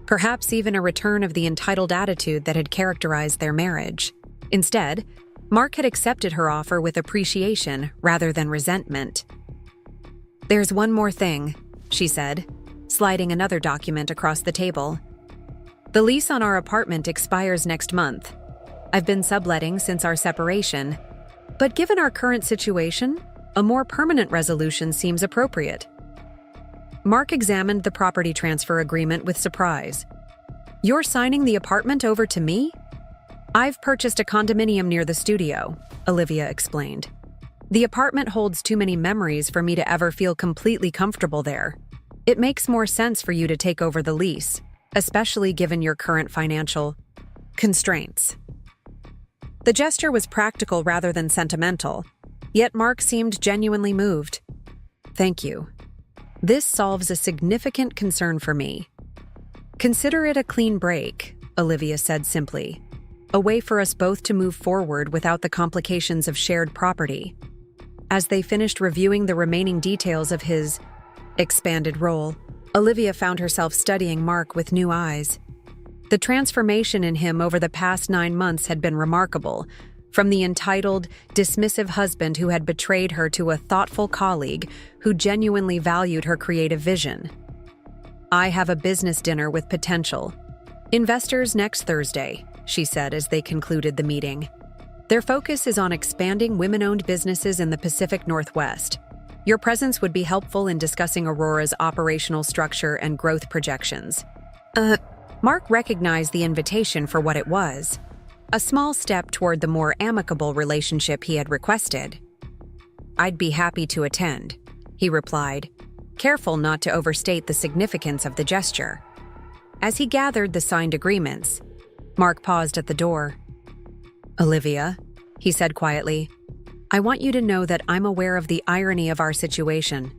Speaker 1: perhaps even a return of the entitled attitude that had characterized their marriage. Instead, Mark had accepted her offer with appreciation rather than resentment. There's one more thing, she said, sliding another document across the table. The lease on our apartment expires next month. I've been subletting since our separation, but given our current situation, a more permanent resolution seems appropriate. Mark examined the property transfer agreement with surprise. You're signing the apartment over to me? I've purchased a condominium near the studio, Olivia explained. The apartment holds too many memories for me to ever feel completely comfortable there. It makes more sense for you to take over the lease, especially given your current financial constraints. The gesture was practical rather than sentimental, yet Mark seemed genuinely moved. Thank you. This solves a significant concern for me. Consider it a clean break, Olivia said simply. A way for us both to move forward without the complications of shared property. As they finished reviewing the remaining details of his expanded role, Olivia found herself studying Mark with new eyes. The transformation in him over the past 9 months had been remarkable, from the entitled, dismissive husband who had betrayed her to a thoughtful colleague who genuinely valued her creative vision. I have a business dinner with potential investors next Thursday, she said as they concluded the meeting. Their focus is on expanding women-owned businesses in the Pacific Northwest. Your presence would be helpful in discussing Aurora's operational structure and growth projections. Mark recognized the invitation for what it was. a small step toward the more amicable relationship he had requested. "I'd be happy to attend," he replied, careful not to overstate the significance of the gesture. As he gathered the signed agreements, Mark paused at the door. "Olivia," he said quietly, "I want you to know that I'm aware of the irony of our situation.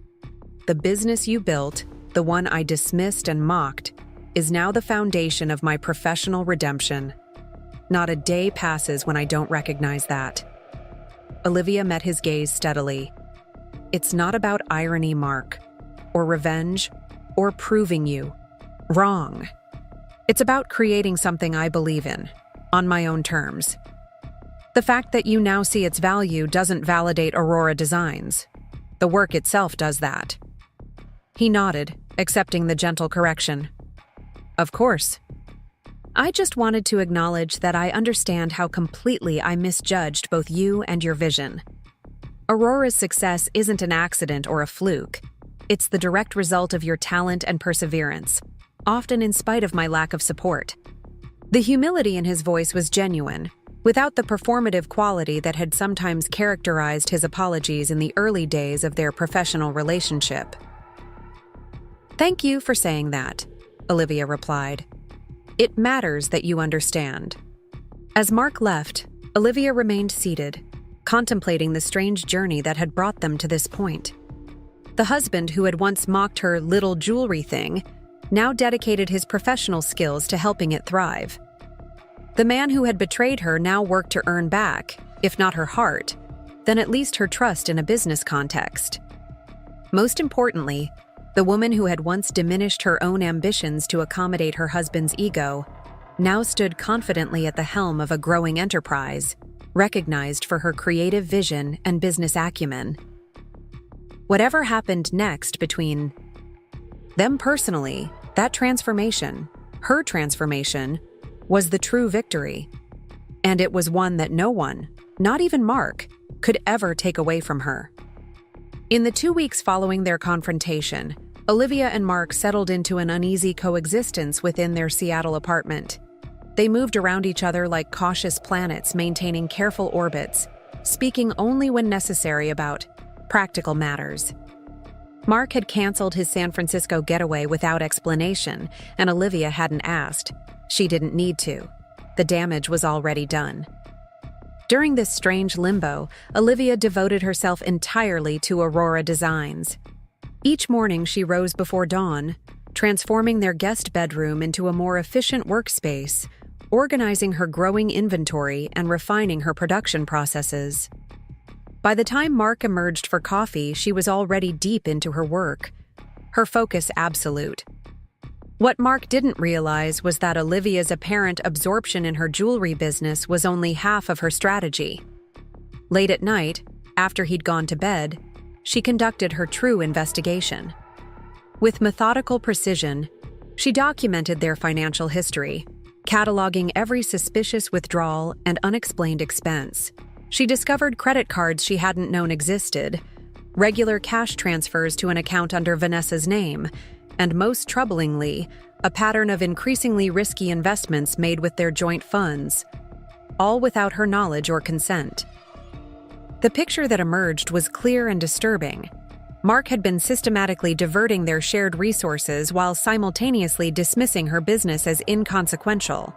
Speaker 1: The business you built, the one I dismissed and mocked, is now the foundation of my professional redemption. Not a day passes when I don't recognize that." Olivia met his gaze steadily. "It's not about irony, Mark, or revenge, or proving you wrong. It's about creating something I believe in, on my own terms. The fact that you now see its value doesn't validate Aurora Designs. The work itself does that." He nodded, accepting the gentle correction. "Of course. I just wanted to acknowledge that I understand how completely I misjudged both you and your vision. Aurora's success isn't an accident or a fluke. It's the direct result of your talent and perseverance, often in spite of my lack of support." The humility in his voice was genuine, without the performative quality that had sometimes characterized his apologies in the early days of their professional relationship. "Thank you for saying that," Olivia replied. "It matters that you understand." As Mark left, Olivia remained seated, contemplating the strange journey that had brought them to this point. The husband who had once mocked her little jewelry thing now dedicated his professional skills to helping it thrive. The man who had betrayed her now worked to earn back, if not her heart, then at least her trust in a business context. Most importantly, the woman who had once diminished her own ambitions to accommodate her husband's ego now stood confidently at the helm of a growing enterprise, recognized for her creative vision and business acumen. Whatever happened next between them personally, that transformation, her transformation, was the true victory. And it was one that no one, not even Mark, could ever take away from her. In the 2 weeks following their confrontation, Olivia and Mark settled into an uneasy coexistence within their Seattle apartment. They moved around each other like cautious planets, maintaining careful orbits, speaking only when necessary about practical matters. Mark had canceled his San Francisco getaway without explanation, and Olivia hadn't asked. She didn't need to. The damage was already done. During this strange limbo, Olivia devoted herself entirely to Aurora Designs. Each morning she rose before dawn, transforming their guest bedroom into a more efficient workspace, organizing her growing inventory and refining her production processes. By the time Mark emerged for coffee, she was already deep into her work, her focus absolute. What Mark didn't realize was that Olivia's apparent absorption in her jewelry business was only half of her strategy. Late at night, after he'd gone to bed, she conducted her true investigation. With methodical precision, she documented their financial history, cataloging every suspicious withdrawal and unexplained expense. She discovered credit cards she hadn't known existed, regular cash transfers to an account under Vanessa's name, and most troublingly, a pattern of increasingly risky investments made with their joint funds, all without her knowledge or consent. The picture that emerged was clear and disturbing. Mark had been systematically diverting their shared resources while simultaneously dismissing her business as inconsequential.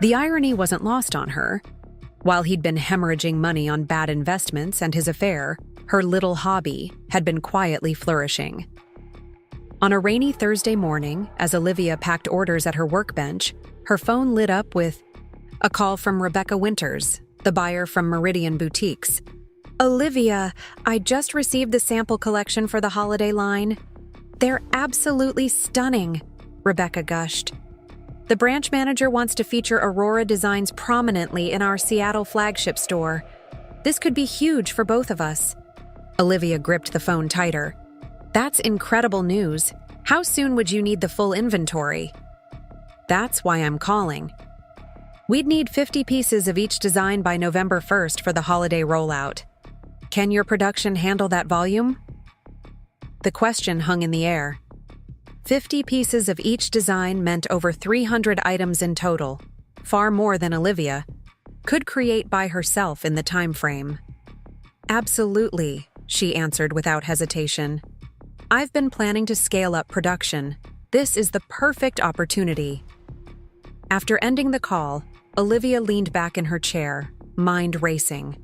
Speaker 1: The irony wasn't lost on her. While he'd been hemorrhaging money on bad investments and his affair, her little hobby had been quietly flourishing. On a rainy Thursday morning, as Olivia packed orders at her workbench, her phone lit up with a call from Rebecca Winters, the buyer from Meridian Boutiques. "Olivia, I just received the sample collection for the holiday line. They're absolutely stunning," Rebecca gushed. "The branch manager wants to feature Aurora Designs prominently in our Seattle flagship store. This could be huge for both of us." Olivia gripped the phone tighter. "That's incredible news. How soon would you need the full inventory?" "That's why I'm calling. We'd need 50 pieces of each design by November 1st for the holiday rollout. Can your production handle that volume?" The question hung in the air. 50 pieces of each design meant over 300 items in total. far more than Olivia, could create by herself in the time frame. Absolutely, she answered without hesitation. I've been planning to scale up production. This is the perfect opportunity. After ending the call, Olivia leaned back in her chair, mind racing.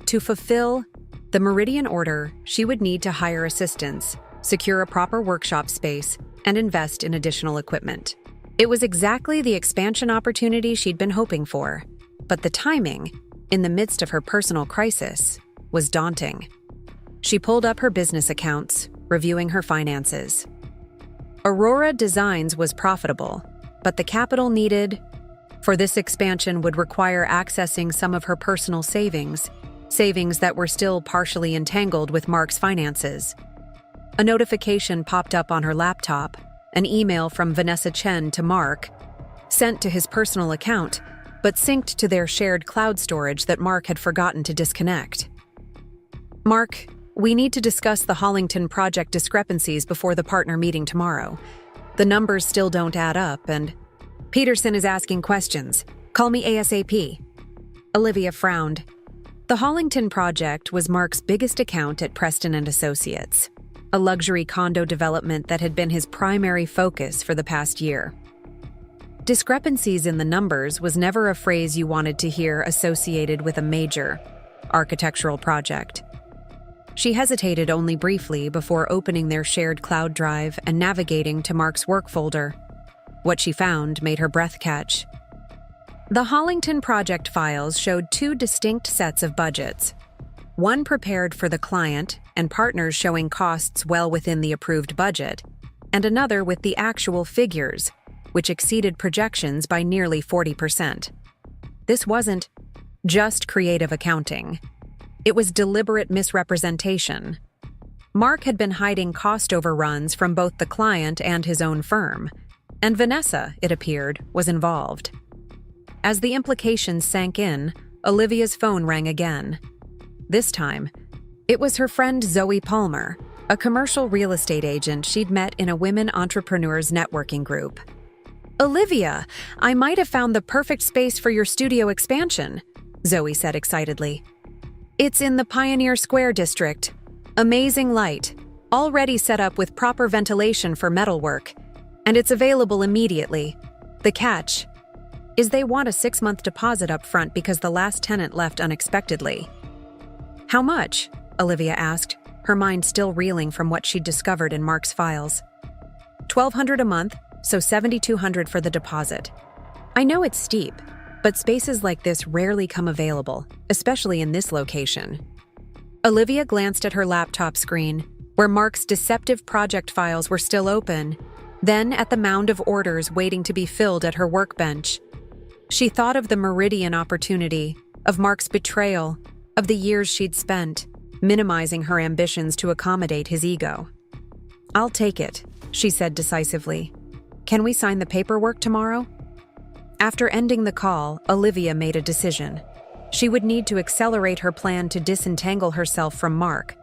Speaker 1: To fulfill the Meridian order, she would need to hire assistants, secure a proper workshop space, and invest in additional equipment. It was exactly the expansion opportunity she'd been hoping for, but the timing, in the midst of her personal crisis, was daunting. She pulled up her business accounts, reviewing her finances. Aurora Designs was profitable, but the capital needed for this expansion would require accessing some of her personal savings that were still partially entangled with Mark's finances. A notification popped up on her laptop, an email from Vanessa Chen to Mark, sent to his personal account, but synced to their shared cloud storage that Mark had forgotten to disconnect. Mark, we need to discuss the Hollington project discrepancies before the partner meeting tomorrow. The numbers still don't add up, and Peterson is asking questions. Call me ASAP. Olivia frowned. The Hollington project was Mark's biggest account at Preston & Associates, a luxury condo development that had been his primary focus for the past year. Discrepancies in the numbers was never a phrase you wanted to hear associated with a major architectural project. She hesitated only briefly before opening their shared cloud drive and navigating to Mark's work folder. What she found made her breath catch. The Hollington project files showed two distinct sets of budgets, one prepared for the client and partners showing costs well within the approved budget, and another with the actual figures, which exceeded projections by nearly 40%. This wasn't just creative accounting. It was deliberate misrepresentation. Mark had been hiding cost overruns from both the client and his own firm, and Vanessa, it appeared, was involved. As the implications sank in, Olivia's phone rang again. This time, it was her friend Zoe Palmer, a commercial real estate agent she'd met in a women entrepreneurs networking group. Olivia, I might have found the perfect space for your studio expansion, Zoe said excitedly. It's in the Pioneer Square district. Amazing light, already set up with proper ventilation for metalwork, and it's available immediately. The catch is they want a 6-month deposit up front because the last tenant left unexpectedly. How much? Olivia asked, her mind still reeling from what she'd discovered in Mark's files. $1,200 a month, so $7,200 for the deposit. I know it's steep, but spaces like this rarely come available, especially in this location. Olivia glanced at her laptop screen, where Mark's deceptive project files were still open, then at the mound of orders waiting to be filled at her workbench. She thought of the Meridian opportunity, of Mark's betrayal, of the years she'd spent, minimizing her ambitions to accommodate his ego. I'll take it, she said decisively. Can we sign the paperwork tomorrow? After ending the call, Olivia made a decision. She would need to accelerate her plan to disentangle herself from Mark.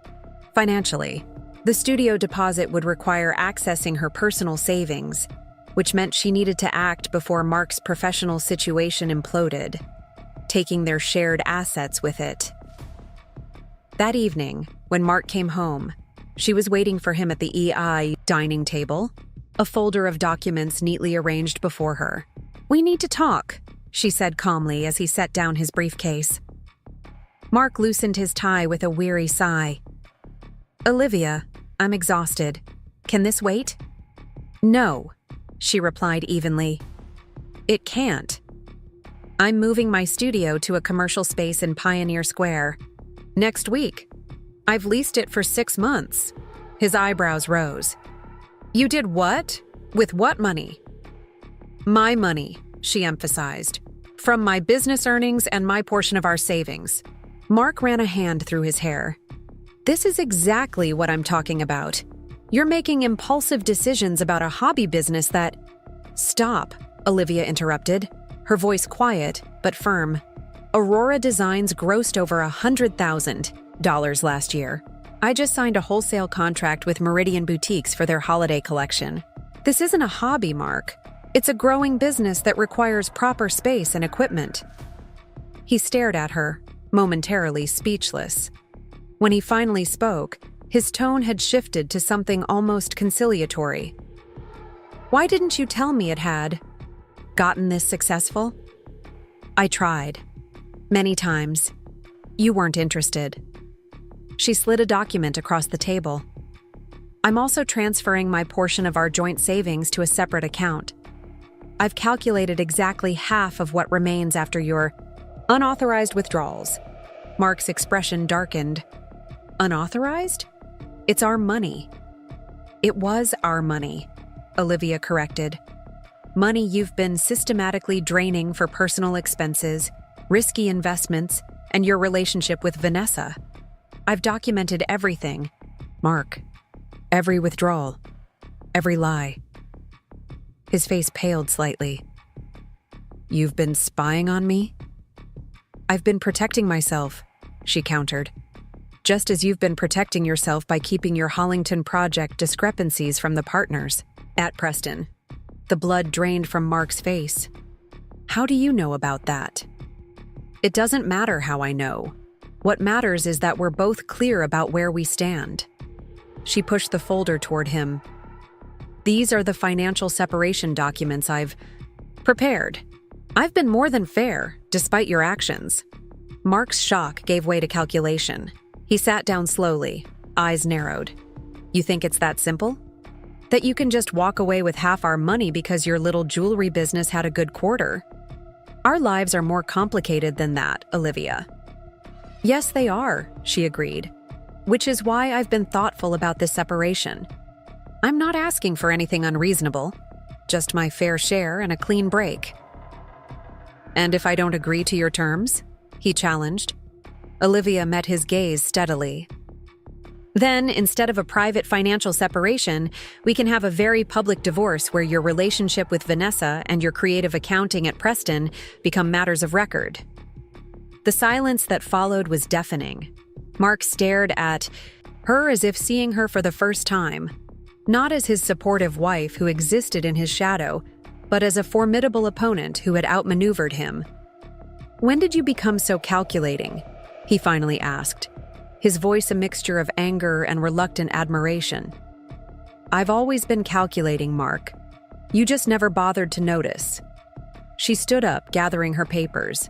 Speaker 1: Financially, the studio deposit would require accessing her personal savings, which meant she needed to act before Mark's professional situation imploded, taking their shared assets with it. That evening, when Mark came home, she was waiting for him at the EI dining table, a folder of documents neatly arranged before her. We need to talk, she said calmly as he set down his briefcase. Mark loosened his tie with a weary sigh. Olivia, I'm exhausted. Can this wait? No, she replied evenly. It can't. I'm moving my studio to a commercial space in Pioneer Square. Next week. I've leased it for 6 months. His eyebrows rose. You did what? With what money? My money, she emphasized. From my business earnings and my portion of our savings. Mark ran a hand through his hair. This is exactly what I'm talking about. You're making impulsive decisions about a hobby business that… Stop, Olivia interrupted, her voice quiet but firm. Aurora Designs grossed over $100,000 last year. I just signed a wholesale contract with Meridian Boutiques for their holiday collection. This isn't a hobby, Mark. It's a growing business that requires proper space and equipment. He stared at her, momentarily speechless. When he finally spoke, his tone had shifted to something almost conciliatory. Why didn't you tell me it had gotten this successful? I tried. Many times. You weren't interested. She slid a document across the table. I'm also transferring my portion of our joint savings to a separate account. I've calculated exactly half of what remains after your unauthorized withdrawals. Mark's expression darkened. Unauthorized? It's our money. It was our money, Olivia corrected. Money you've been systematically draining for personal expenses, risky investments, and your relationship with Vanessa. I've documented everything, Mark. Every withdrawal. Every lie. His face paled slightly. You've been spying on me? I've been protecting myself, she countered. Just as you've been protecting yourself by keeping your Hollington project discrepancies from the partners at Preston. The blood drained from Mark's face. How do you know about that? It doesn't matter how I know. What matters is that we're both clear about where we stand. She pushed the folder toward him. These are the financial separation documents I've prepared. I've been more than fair, despite your actions. Mark's shock gave way to calculation. He sat down slowly, eyes narrowed. You think it's that simple? That you can just walk away with half our money because your little jewelry business had a good quarter? Our lives are more complicated than that, Olivia. Yes, they are, she agreed. Which is why I've been thoughtful about this separation. I'm not asking for anything unreasonable, just my fair share and a clean break. And if I don't agree to your terms? He challenged. Olivia met his gaze steadily. Then, instead of a private financial separation, we can have a very public divorce where your relationship with Vanessa and your creative accounting at Preston become matters of record. The silence that followed was deafening. Mark stared at her as if seeing her for the first time, not as his supportive wife who existed in his shadow, but as a formidable opponent who had outmaneuvered him. When did you become so calculating? He finally asked, his voice a mixture of anger and reluctant admiration. I've always been calculating, Mark. You just never bothered to notice. She stood up, gathering her papers.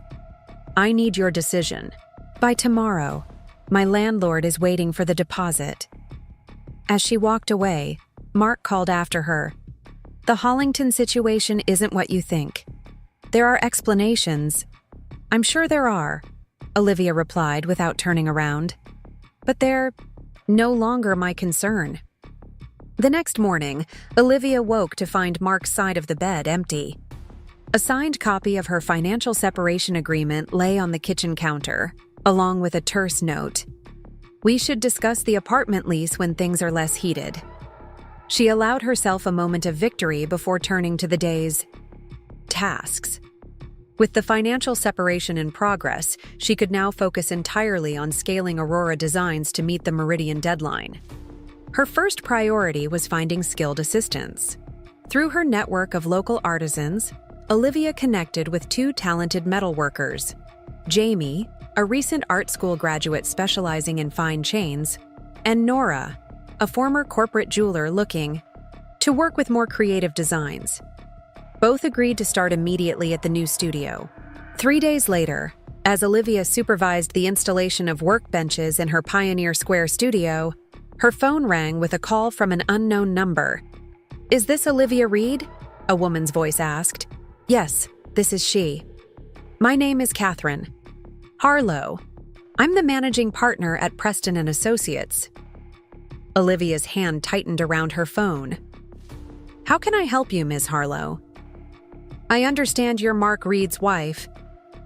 Speaker 1: I need your decision. By tomorrow. My landlord is waiting for the deposit. As she walked away, Mark called after her. The Hollington situation isn't what you think. There are explanations. I'm sure there are, Olivia replied without turning around. But they're no longer my concern. The next morning, Olivia woke to find Mark's side of the bed empty. A signed copy of her financial separation agreement lay on the kitchen counter, along with a terse note. We should discuss the apartment lease when things are less heated. She allowed herself a moment of victory before turning to the day's tasks. With the financial separation in progress, she could now focus entirely on scaling Aurora designs to meet the Meridian deadline. Her first priority was finding skilled assistants. Through her network of local artisans, Olivia connected with two talented metalworkers, Jamie, a recent art school graduate specializing in fine chains, and Nora, a former corporate jeweler looking to work with more creative designs. Both agreed to start immediately at the new studio. 3 days later, as Olivia supervised the installation of workbenches in her Pioneer Square studio, her phone rang with a call from an unknown number. Is this Olivia Reed? A woman's voice asked. Yes, this is she. My name is Catherine Harlow. I'm the managing partner at Preston & Associates. Olivia's hand tightened around her phone. How can I help you, Ms. Harlow? I understand you're Mark Reed's wife.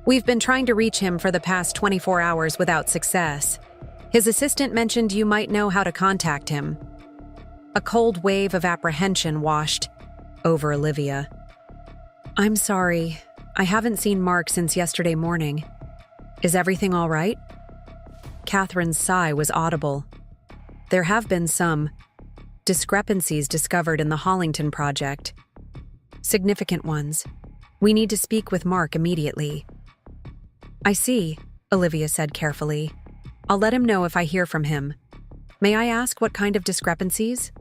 Speaker 1: We've been trying to reach him for the past 24 hours without success. His assistant mentioned you might know how to contact him. A cold wave of apprehension washed over Olivia. I'm sorry. I haven't seen Mark since yesterday morning. Is everything all right? Catherine's sigh was audible. There have been some discrepancies discovered in the Hollington project. Significant ones. We need to speak with Mark immediately. I see, Olivia said carefully. I'll let him know if I hear from him. May I ask what kind of discrepancies?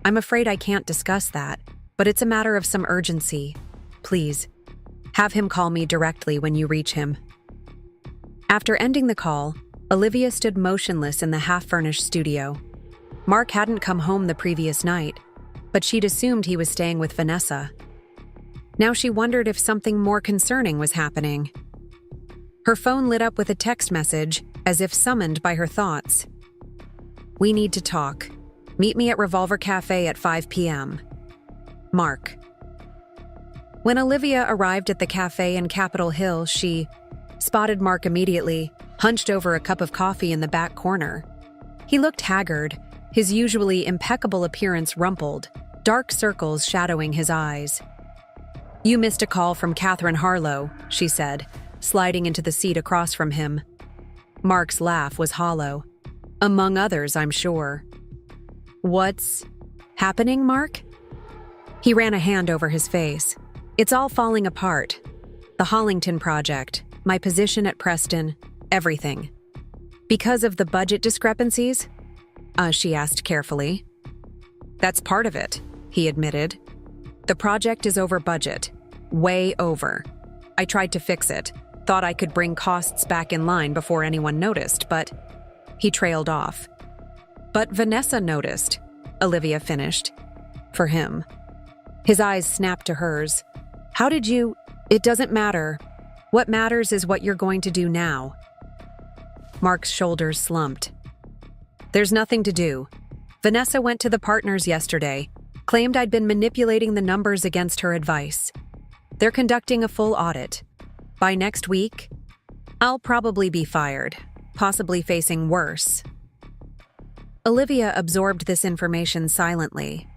Speaker 1: I'm afraid I can't discuss that, but it's a matter of some urgency. Please, have him call me directly when you reach him. After ending the call, Olivia stood motionless in the half-furnished studio. Mark hadn't come home the previous night, but she'd assumed he was staying with Vanessa. Now she wondered if something more concerning was happening. Her phone lit up with a text message, as if summoned by her thoughts. We need to talk. Meet me at Revolver Cafe at 5 p.m. Mark. When Olivia arrived at the cafe in Capitol Hill, she spotted Mark immediately, hunched over a cup of coffee in the back corner. He looked haggard, his usually impeccable appearance rumpled, dark circles shadowing his eyes. You missed a call from Catherine Harlow, she said, sliding into the seat across from him. Mark's laugh was hollow. Among others, I'm sure. What's happening, Mark? He ran a hand over his face. It's all falling apart. The Hollington project, my position at Preston, everything. Because of the budget discrepancies? She asked carefully. That's part of it, he admitted. The project is over budget. Way over. I tried to fix it. Thought I could bring costs back in line before anyone noticed, but he trailed off. But Vanessa noticed, Olivia finished. For him. His eyes snapped to hers. How did you? It doesn't matter. What matters is what you're going to do now. Mark's shoulders slumped. There's nothing to do. Vanessa went to the partners yesterday, claimed I'd been manipulating the numbers against her advice. They're conducting a full audit. By next week, I'll probably be fired, possibly facing worse. Olivia absorbed this information silently.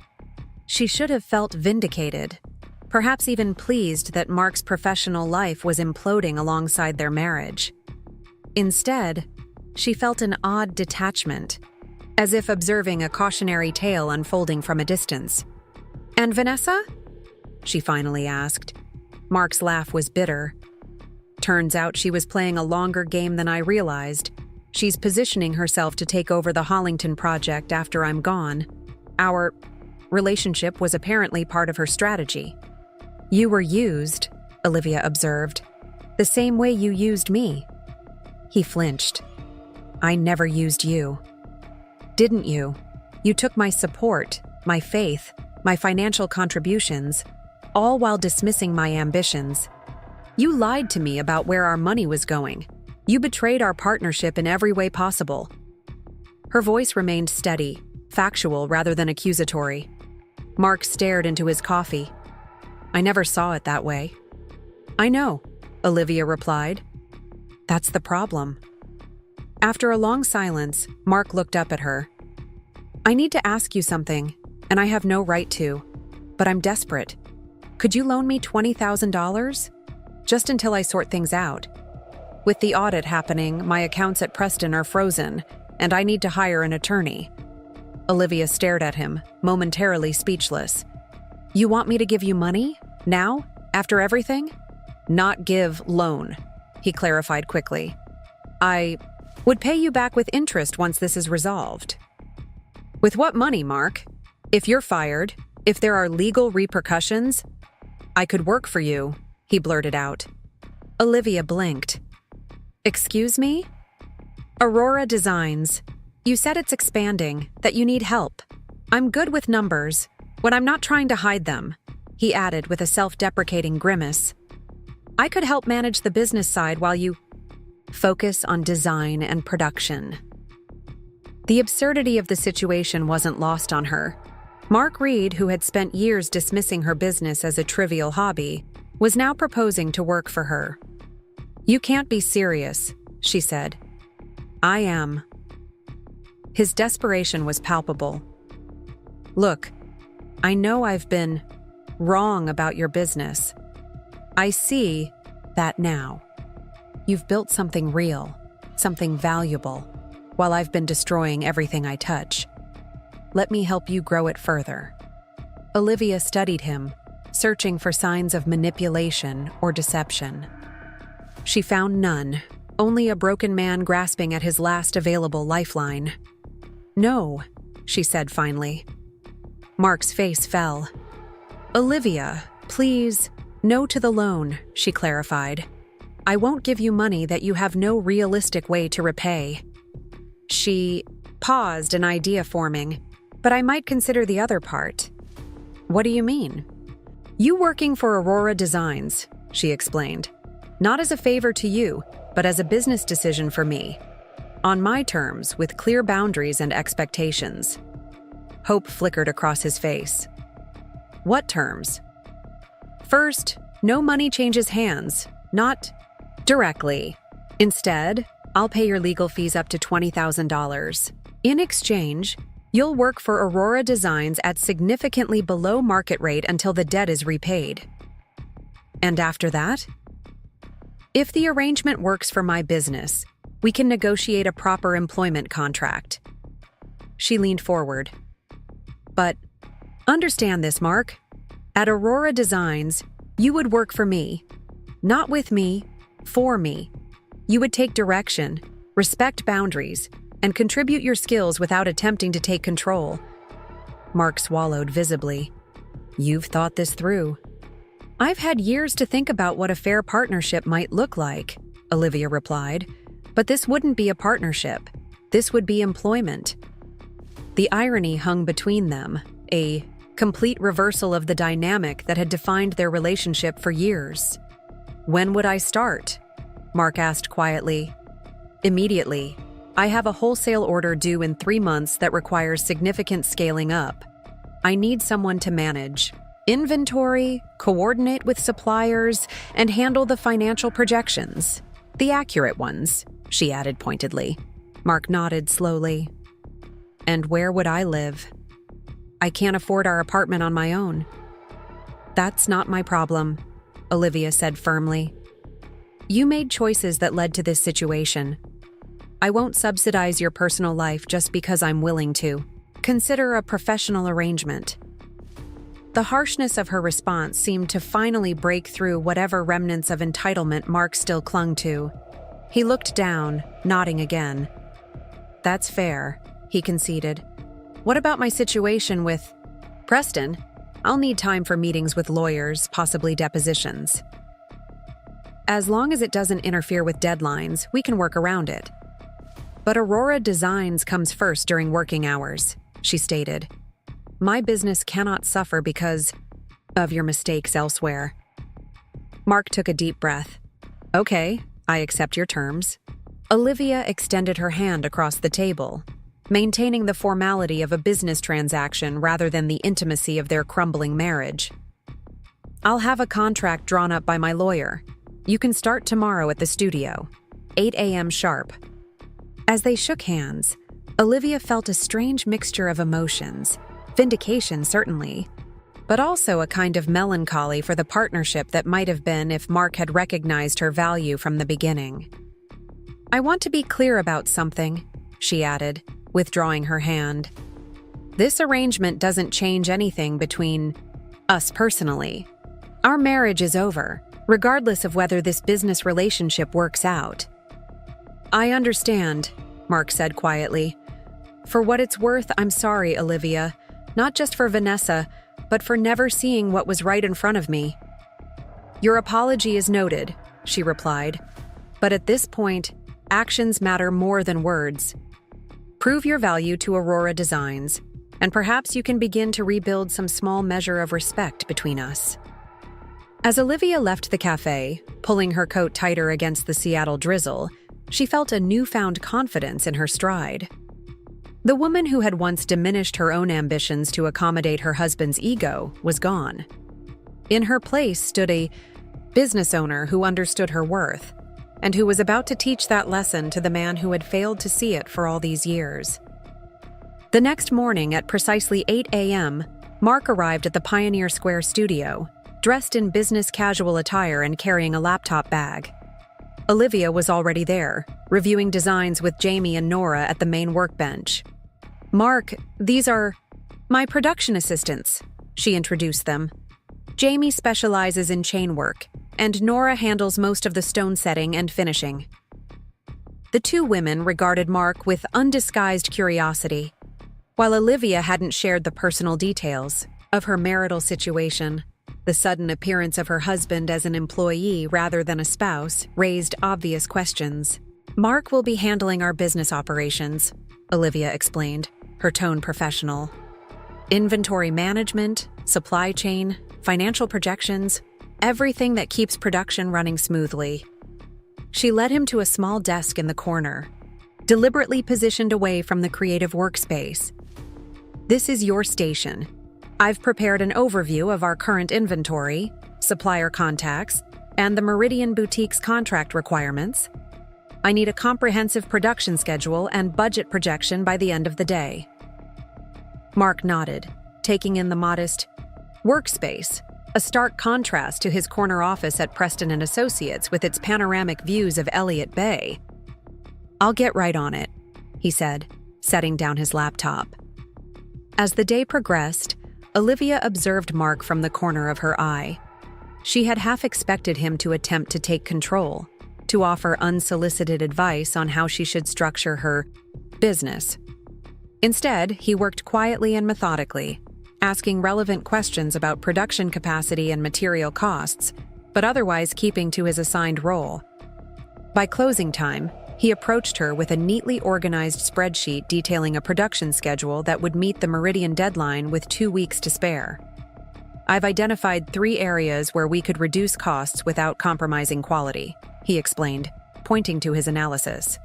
Speaker 1: She should have felt vindicated, perhaps even pleased that Mark's professional life was imploding alongside their marriage. Instead, she felt an odd detachment, as if observing a cautionary tale unfolding from a distance. And Vanessa? She finally asked. Mark's laugh was bitter. Turns out she was playing a longer game than I realized. She's positioning herself to take over the Hollington project after I'm gone. Our relationship was apparently part of her strategy. You were used, Olivia observed, the same way you used me. He flinched. I never used you. Didn't you? You took my support, my faith, my financial contributions, all while dismissing my ambitions. You lied to me about where our money was going. You betrayed our partnership in every way possible. Her voice remained steady, factual rather than accusatory. Mark stared into his coffee. I never saw it that way. I know, Olivia replied. That's the problem. After a long silence, Mark looked up at her. I need to ask you something, and I have no right to, but I'm desperate. Could you loan me $20,000? Just until I sort things out. With the audit happening, my accounts at Preston are frozen, and I need to hire an attorney. Olivia stared at him, momentarily speechless. You want me to give you money? Now? After everything? Not give, loan, he clarified quickly. I would pay you back with interest once this is resolved. With what money, Mark? If you're fired, if there are legal repercussions, I could work for you, he blurted out. Olivia blinked. Excuse me? Aurora Designs. You said it's expanding, that you need help. I'm good with numbers, when I'm not trying to hide them, he added with a self-deprecating grimace. I could help manage the business side while you focus on design and production. The absurdity of the situation wasn't lost on her. Mark Reed, who had spent years dismissing her business as a trivial hobby, was now proposing to work for her. You can't be serious, she said. I am. His desperation was palpable. Look, I know I've been wrong about your business. I see that now. You've built something real, something valuable, while I've been destroying everything I touch. Let me help you grow it further. Olivia studied him, searching for signs of manipulation or deception. She found none, only a broken man grasping at his last available lifeline. "No," she said finally. Mark's face fell. "Olivia, please, no to the loan," she clarified. "I won't give you money that you have no realistic way to repay." She paused, an idea forming. "But I might consider the other part." "What do you mean?" "You working for Aurora Designs," she explained. "Not as a favor to you, but as a business decision for me. On my terms, with clear boundaries and expectations." Hope flickered across his face. "What terms?" "First, no money changes hands, not directly. Instead, I'll pay your legal fees up to $20,000. In exchange, you'll work for Aurora Designs at significantly below market rate until the debt is repaid." "And after that?" "If the arrangement works for my business, we can negotiate a proper employment contract." She leaned forward. "But understand this, Mark. At Aurora Designs, you would work for me. Not with me, for me. You would take direction, respect boundaries, and contribute your skills without attempting to take control." Mark swallowed visibly. "You've thought this through." "I've had years to think about what a fair partnership might look like," Olivia replied. "But this wouldn't be a partnership. This would be employment." The irony hung between them, a complete reversal of the dynamic that had defined their relationship for years. "When would I start?" Mark asked quietly. "Immediately. I have a wholesale order due in 3 months that requires significant scaling up. I need someone to manage inventory, coordinate with suppliers, and handle the financial projections. The accurate ones," she added pointedly. Mark nodded slowly. "And where would I live?" "I can't afford our apartment on my own." "That's not my problem," Olivia said firmly. "You made choices that led to this situation. I won't subsidize your personal life just because I'm willing to. Consider a professional arrangement." The harshness of her response seemed to finally break through whatever remnants of entitlement Mark still clung to. He looked down, nodding again. "That's fair," he conceded. "What about my situation with Preston? I'll need time for meetings with lawyers, possibly depositions." "As long as it doesn't interfere with deadlines, we can work around it." "But Aurora Designs comes first during working hours," she stated. "My business cannot suffer because of your mistakes elsewhere." Mark took a deep breath. "Okay, I accept your terms." Olivia extended her hand across the table, maintaining the formality of a business transaction rather than the intimacy of their crumbling marriage. "I'll have a contract drawn up by my lawyer. You can start tomorrow at the studio, 8 a.m. sharp." As they shook hands, Olivia felt a strange mixture of emotions, vindication certainly, but also a kind of melancholy for the partnership that might have been if Mark had recognized her value from the beginning. "I want to be clear about something," she added, withdrawing her hand. "This arrangement doesn't change anything between us personally. Our marriage is over, regardless of whether this business relationship works out." "I understand," Mark said quietly. "For what it's worth, I'm sorry, Olivia, not just for Vanessa, but for never seeing what was right in front of me." "Your apology is noted," she replied. "But at this point, actions matter more than words. Prove your value to Aurora Designs, and perhaps you can begin to rebuild some small measure of respect between us." As Olivia left the cafe, pulling her coat tighter against the Seattle drizzle, she felt a newfound confidence in her stride. The woman who had once diminished her own ambitions to accommodate her husband's ego was gone. In her place stood a business owner who understood her worth, and who was about to teach that lesson to the man who had failed to see it for all these years. The next morning at precisely 8 a.m., Mark arrived at the Pioneer Square studio, dressed in business casual attire and carrying a laptop bag. Olivia was already there, reviewing designs with Jamie and Nora at the main workbench. "Mark, these are my production assistants," she introduced them. Jamie specializes in chain work, and Nora handles most of the stone setting and finishing. The two women regarded Mark with undisguised curiosity, while Olivia hadn't shared the personal details of her marital situation. The sudden appearance of her husband as an employee rather than a spouse raised obvious questions. "Mark will be handling our business operations," Olivia explained, her tone professional. "Inventory management, supply chain, financial projections, everything that keeps production running smoothly." She led him to a small desk in the corner, deliberately positioned away from the creative workspace. "This is your station. I've prepared an overview of our current inventory, supplier contacts, and the Meridian Boutique's contract requirements. I need a comprehensive production schedule and budget projection by the end of the day." Mark nodded, taking in the modest workspace, a stark contrast to his corner office at Preston & Associates with its panoramic views of Elliott Bay. "I'll get right on it," he said, setting down his laptop. As the day progressed, Olivia observed Mark from the corner of her eye. She had half expected him to attempt to take control, to offer unsolicited advice on how she should structure her business. Instead, he worked quietly and methodically, asking relevant questions about production capacity and material costs, but otherwise keeping to his assigned role. By closing time, he approached her with a neatly organized spreadsheet detailing a production schedule that would meet the Meridian deadline with 2 weeks to spare. "I've identified 3 areas where we could reduce costs without compromising quality," he explained, pointing to his analysis.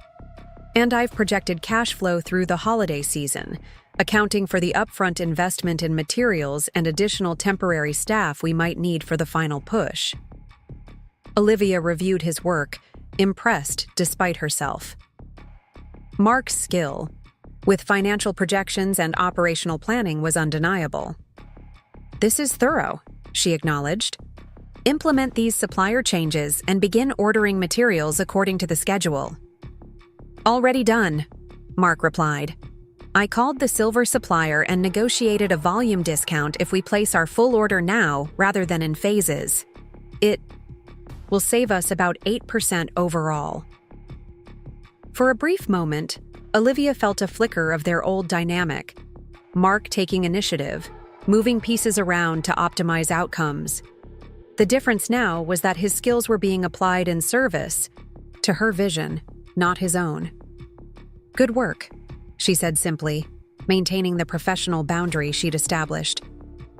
Speaker 1: "And I've projected cash flow through the holiday season, accounting for the upfront investment in materials and additional temporary staff we might need for the final push." Olivia reviewed his work, impressed despite herself. Mark's skill with financial projections and operational planning was undeniable. "This is thorough," she acknowledged. "Implement these supplier changes and begin ordering materials according to the schedule." "Already done," Mark replied. "I called the silver supplier and negotiated a volume discount if we place our full order now rather than in phases. It will save us about 8% overall." For a brief moment, Olivia felt a flicker of their old dynamic. Mark taking initiative, moving pieces around to optimize outcomes. The difference now was that his skills were being applied in service to her vision, not his own. "Good work," she said simply, maintaining the professional boundary she'd established.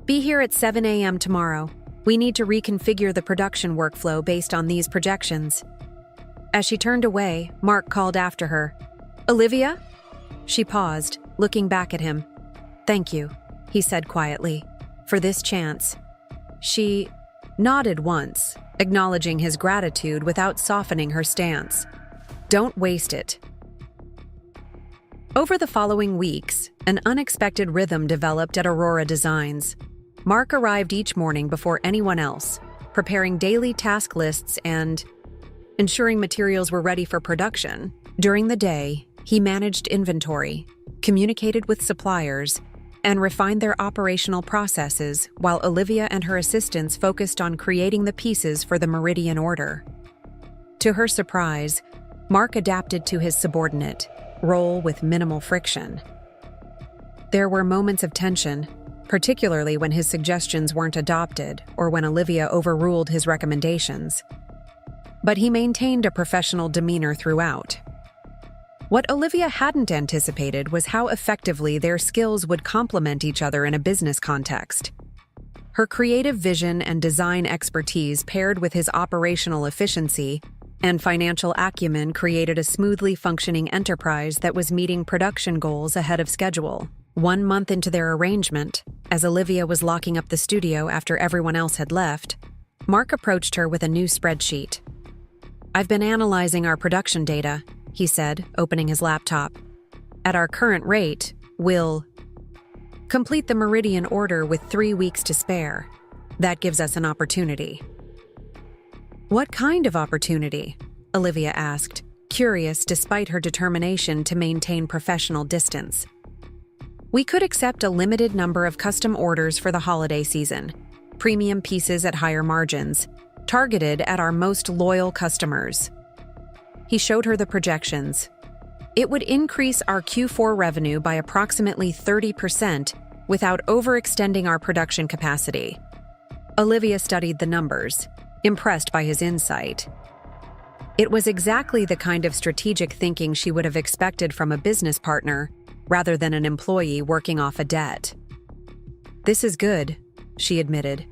Speaker 1: "Be here at 7 a.m. tomorrow. We need to reconfigure the production workflow based on these projections." As she turned away, Mark called after her. "Olivia?" She paused, looking back at him. "Thank you," he said quietly, "for this chance." She nodded once, acknowledging his gratitude without softening her stance. "Don't waste it." Over the following weeks, an unexpected rhythm developed at Aurora Designs. Mark arrived each morning before anyone else, preparing daily task lists and ensuring materials were ready for production. During the day, he managed inventory, communicated with suppliers, and refined their operational processes while Olivia and her assistants focused on creating the pieces for the Meridian order. To her surprise, Mark adapted to his subordinate role with minimal friction. There were moments of tension, particularly when his suggestions weren't adopted or when Olivia overruled his recommendations. But he maintained a professional demeanor throughout. What Olivia hadn't anticipated was how effectively their skills would complement each other in a business context. Her creative vision and design expertise paired with his operational efficiency and financial acumen created a smoothly functioning enterprise that was meeting production goals ahead of schedule. 1 month into their arrangement, as Olivia was locking up the studio after everyone else had left, Mark approached her with a new spreadsheet. "I've been analyzing our production data," he said, opening his laptop. "At our current rate, we'll complete the Meridian order with 3 weeks to spare. That gives us an opportunity." "What kind of opportunity?" Olivia asked, curious despite her determination to maintain professional distance. "We could accept a limited number of custom orders for the holiday season. premium pieces at higher margins, targeted at our most loyal customers. He showed her the projections. It would increase our Q4 revenue by approximately 30% without overextending our production capacity. Olivia studied the numbers, impressed by his insight. It was exactly the kind of strategic thinking she would have expected from a business partner rather than an employee working off a debt. "This is good," she admitted.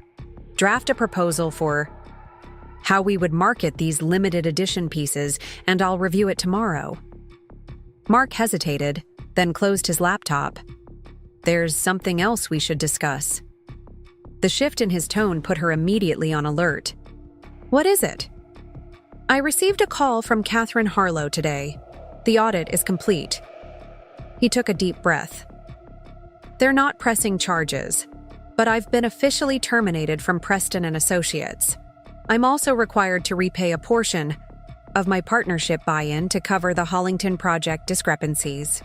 Speaker 1: "Draft a proposal for how we would market these limited edition pieces, and I'll review it tomorrow." Mark hesitated, then closed his laptop. "There's something else we should discuss." The shift in his tone put her immediately on alert. "What is it?" "I received a call from Catherine Harlow today. The audit is complete." He took a deep breath. "They're not pressing charges, but I've been officially terminated from Preston and Associates. I'm also required to repay a portion of my partnership buy-in to cover the Hollington project discrepancies."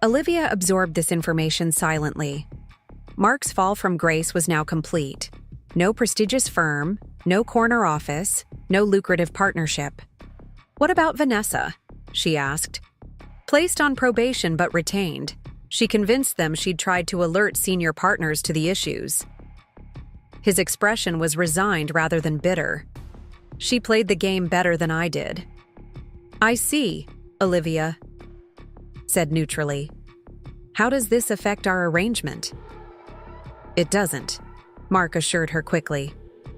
Speaker 1: Olivia absorbed this information silently. Mark's fall from grace was now complete. No prestigious firm, no corner office, no lucrative partnership. "What about Vanessa?" she asked. Placed on probation but retained, she convinced them she'd tried to alert senior partners to the issues. His expression was resigned rather than bitter. "She played the game better than I did." "I see," Olivia said neutrally. "How does this affect our arrangement?" "It doesn't," Mark assured her quickly.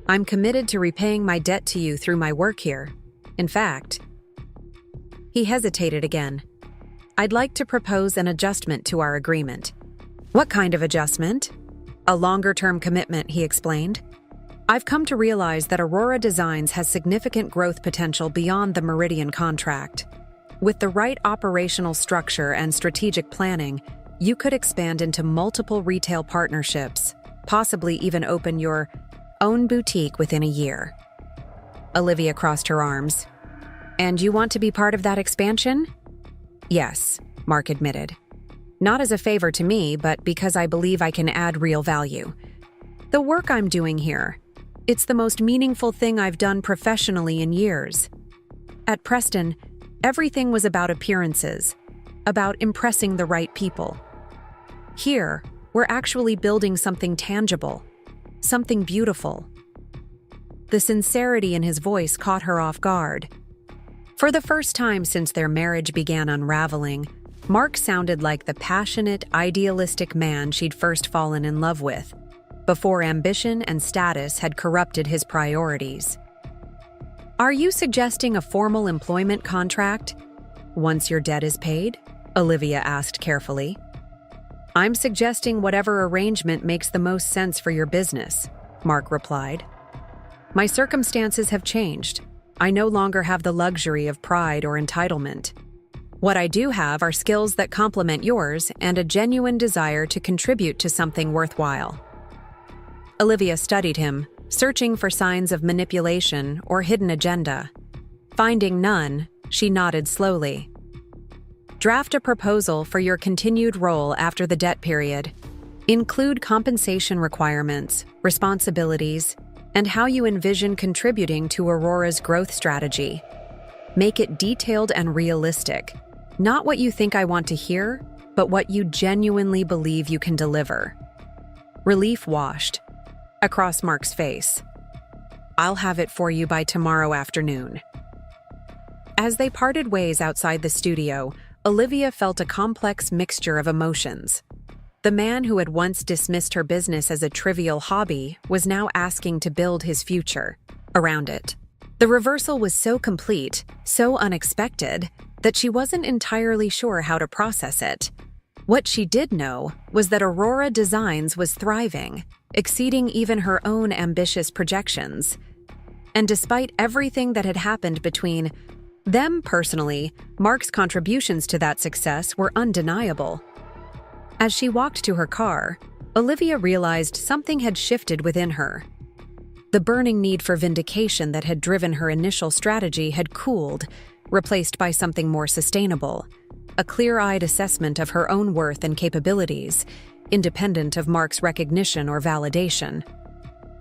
Speaker 1: "I'm committed to repaying my debt to you through my work here. In fact..." He hesitated again. "I'd like to propose an adjustment to our agreement." "What kind of adjustment?" "A longer-term commitment," he explained. "I've come to realize that Aurora Designs has significant growth potential beyond the Meridian contract. With the right operational structure and strategic planning, you could expand into multiple retail partnerships, possibly even open your own boutique within a year." Olivia crossed her arms. "And you want to be part of that expansion?" "Yes," Mark admitted. "Not as a favor to me, but because I believe I can add real value. The work I'm doing here, it's the most meaningful thing I've done professionally in years. At Preston, everything was about appearances, about impressing the right people. Here, we're actually building something tangible, something beautiful." The sincerity in his voice caught her off guard. For the first time since their marriage began unraveling, Mark sounded like the passionate, idealistic man she'd first fallen in love with, before ambition and status had corrupted his priorities. "Are you suggesting a formal employment contract once your debt is paid?" Olivia asked carefully. "I'm suggesting whatever arrangement makes the most sense for your business," Mark replied. "My circumstances have changed. I no longer have the luxury of pride or entitlement. What I do have are skills that complement yours and a genuine desire to contribute to something worthwhile." Olivia studied him, searching for signs of manipulation or hidden agenda. Finding none, she nodded slowly. "Draft a proposal for your continued role after the debt period. Include compensation requirements, responsibilities, and how you envision contributing to Aurora's growth strategy. Make it detailed and realistic. Not what you think I want to hear, but what you genuinely believe you can deliver." Relief washed across Mark's face. "I'll have it for you by tomorrow afternoon." As they parted ways outside the studio, Olivia felt a complex mixture of emotions. The man who had once dismissed her business as a trivial hobby was now asking to build his future around it. The reversal was so complete, so unexpected, that she wasn't entirely sure how to process it. What she did know was that Aurora Designs was thriving, exceeding even her own ambitious projections. And despite everything that had happened between them personally, Mark's contributions to that success were undeniable. As she walked to her car, Olivia realized something had shifted within her. The burning need for vindication that had driven her initial strategy had cooled, replaced by something more sustainable, a clear-eyed assessment of her own worth and capabilities, independent of Mark's recognition or validation.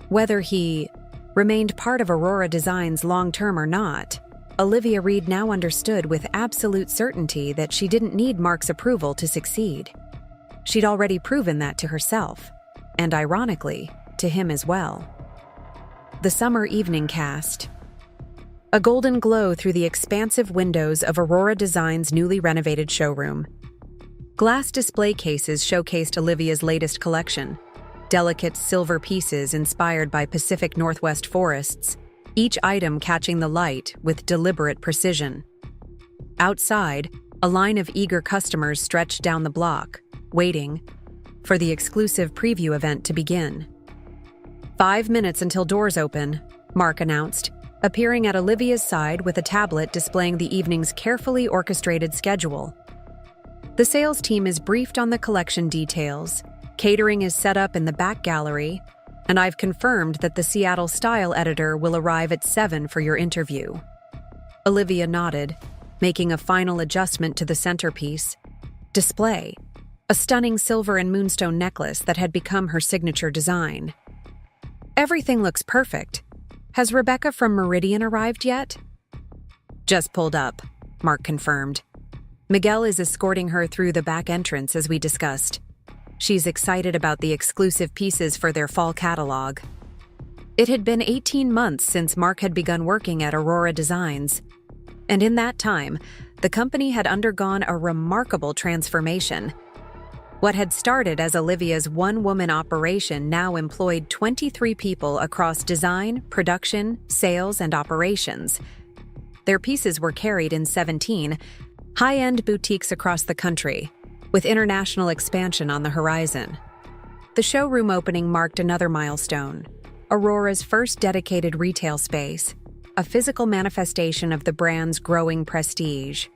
Speaker 1: Whether he remained part of Aurora Designs long-term or not, Olivia Reed now understood with absolute certainty that she didn't need Mark's approval to succeed. She'd already proven that to herself, and ironically, to him as well. The summer evening cast. A golden glow through the expansive windows of Aurora Designs' newly renovated showroom. Glass display cases showcased Olivia's latest collection, delicate silver pieces inspired by Pacific Northwest forests, each item catching the light with deliberate precision. Outside, a line of eager customers stretched down the block, waiting for the exclusive preview event to begin. 5 minutes until doors open, Mark announced, appearing at Olivia's side with a tablet displaying the evening's carefully orchestrated schedule. The sales team is briefed on the collection details, catering is set up in the back gallery, and I've confirmed that the Seattle style editor will arrive at 7 for your interview. Olivia nodded, making a final adjustment to the centerpiece. Display, a stunning silver and moonstone necklace that had become her signature design. Everything looks perfect. Has Rebecca from Meridian arrived yet? Just pulled up, Mark confirmed. Miguel is escorting her through the back entrance as we discussed. She's excited about the exclusive pieces for their fall catalog. It had been 18 months since Mark had begun working at Aurora Designs, and in that time, the company had undergone a remarkable transformation. What had started as Olivia's one-woman operation now employed 23 people across design, production, sales, and operations. Their pieces were carried in 17 high-end boutiques across the country, with international expansion on the horizon. The showroom opening marked another milestone, Aurora's first dedicated retail space, a physical manifestation of the brand's growing prestige.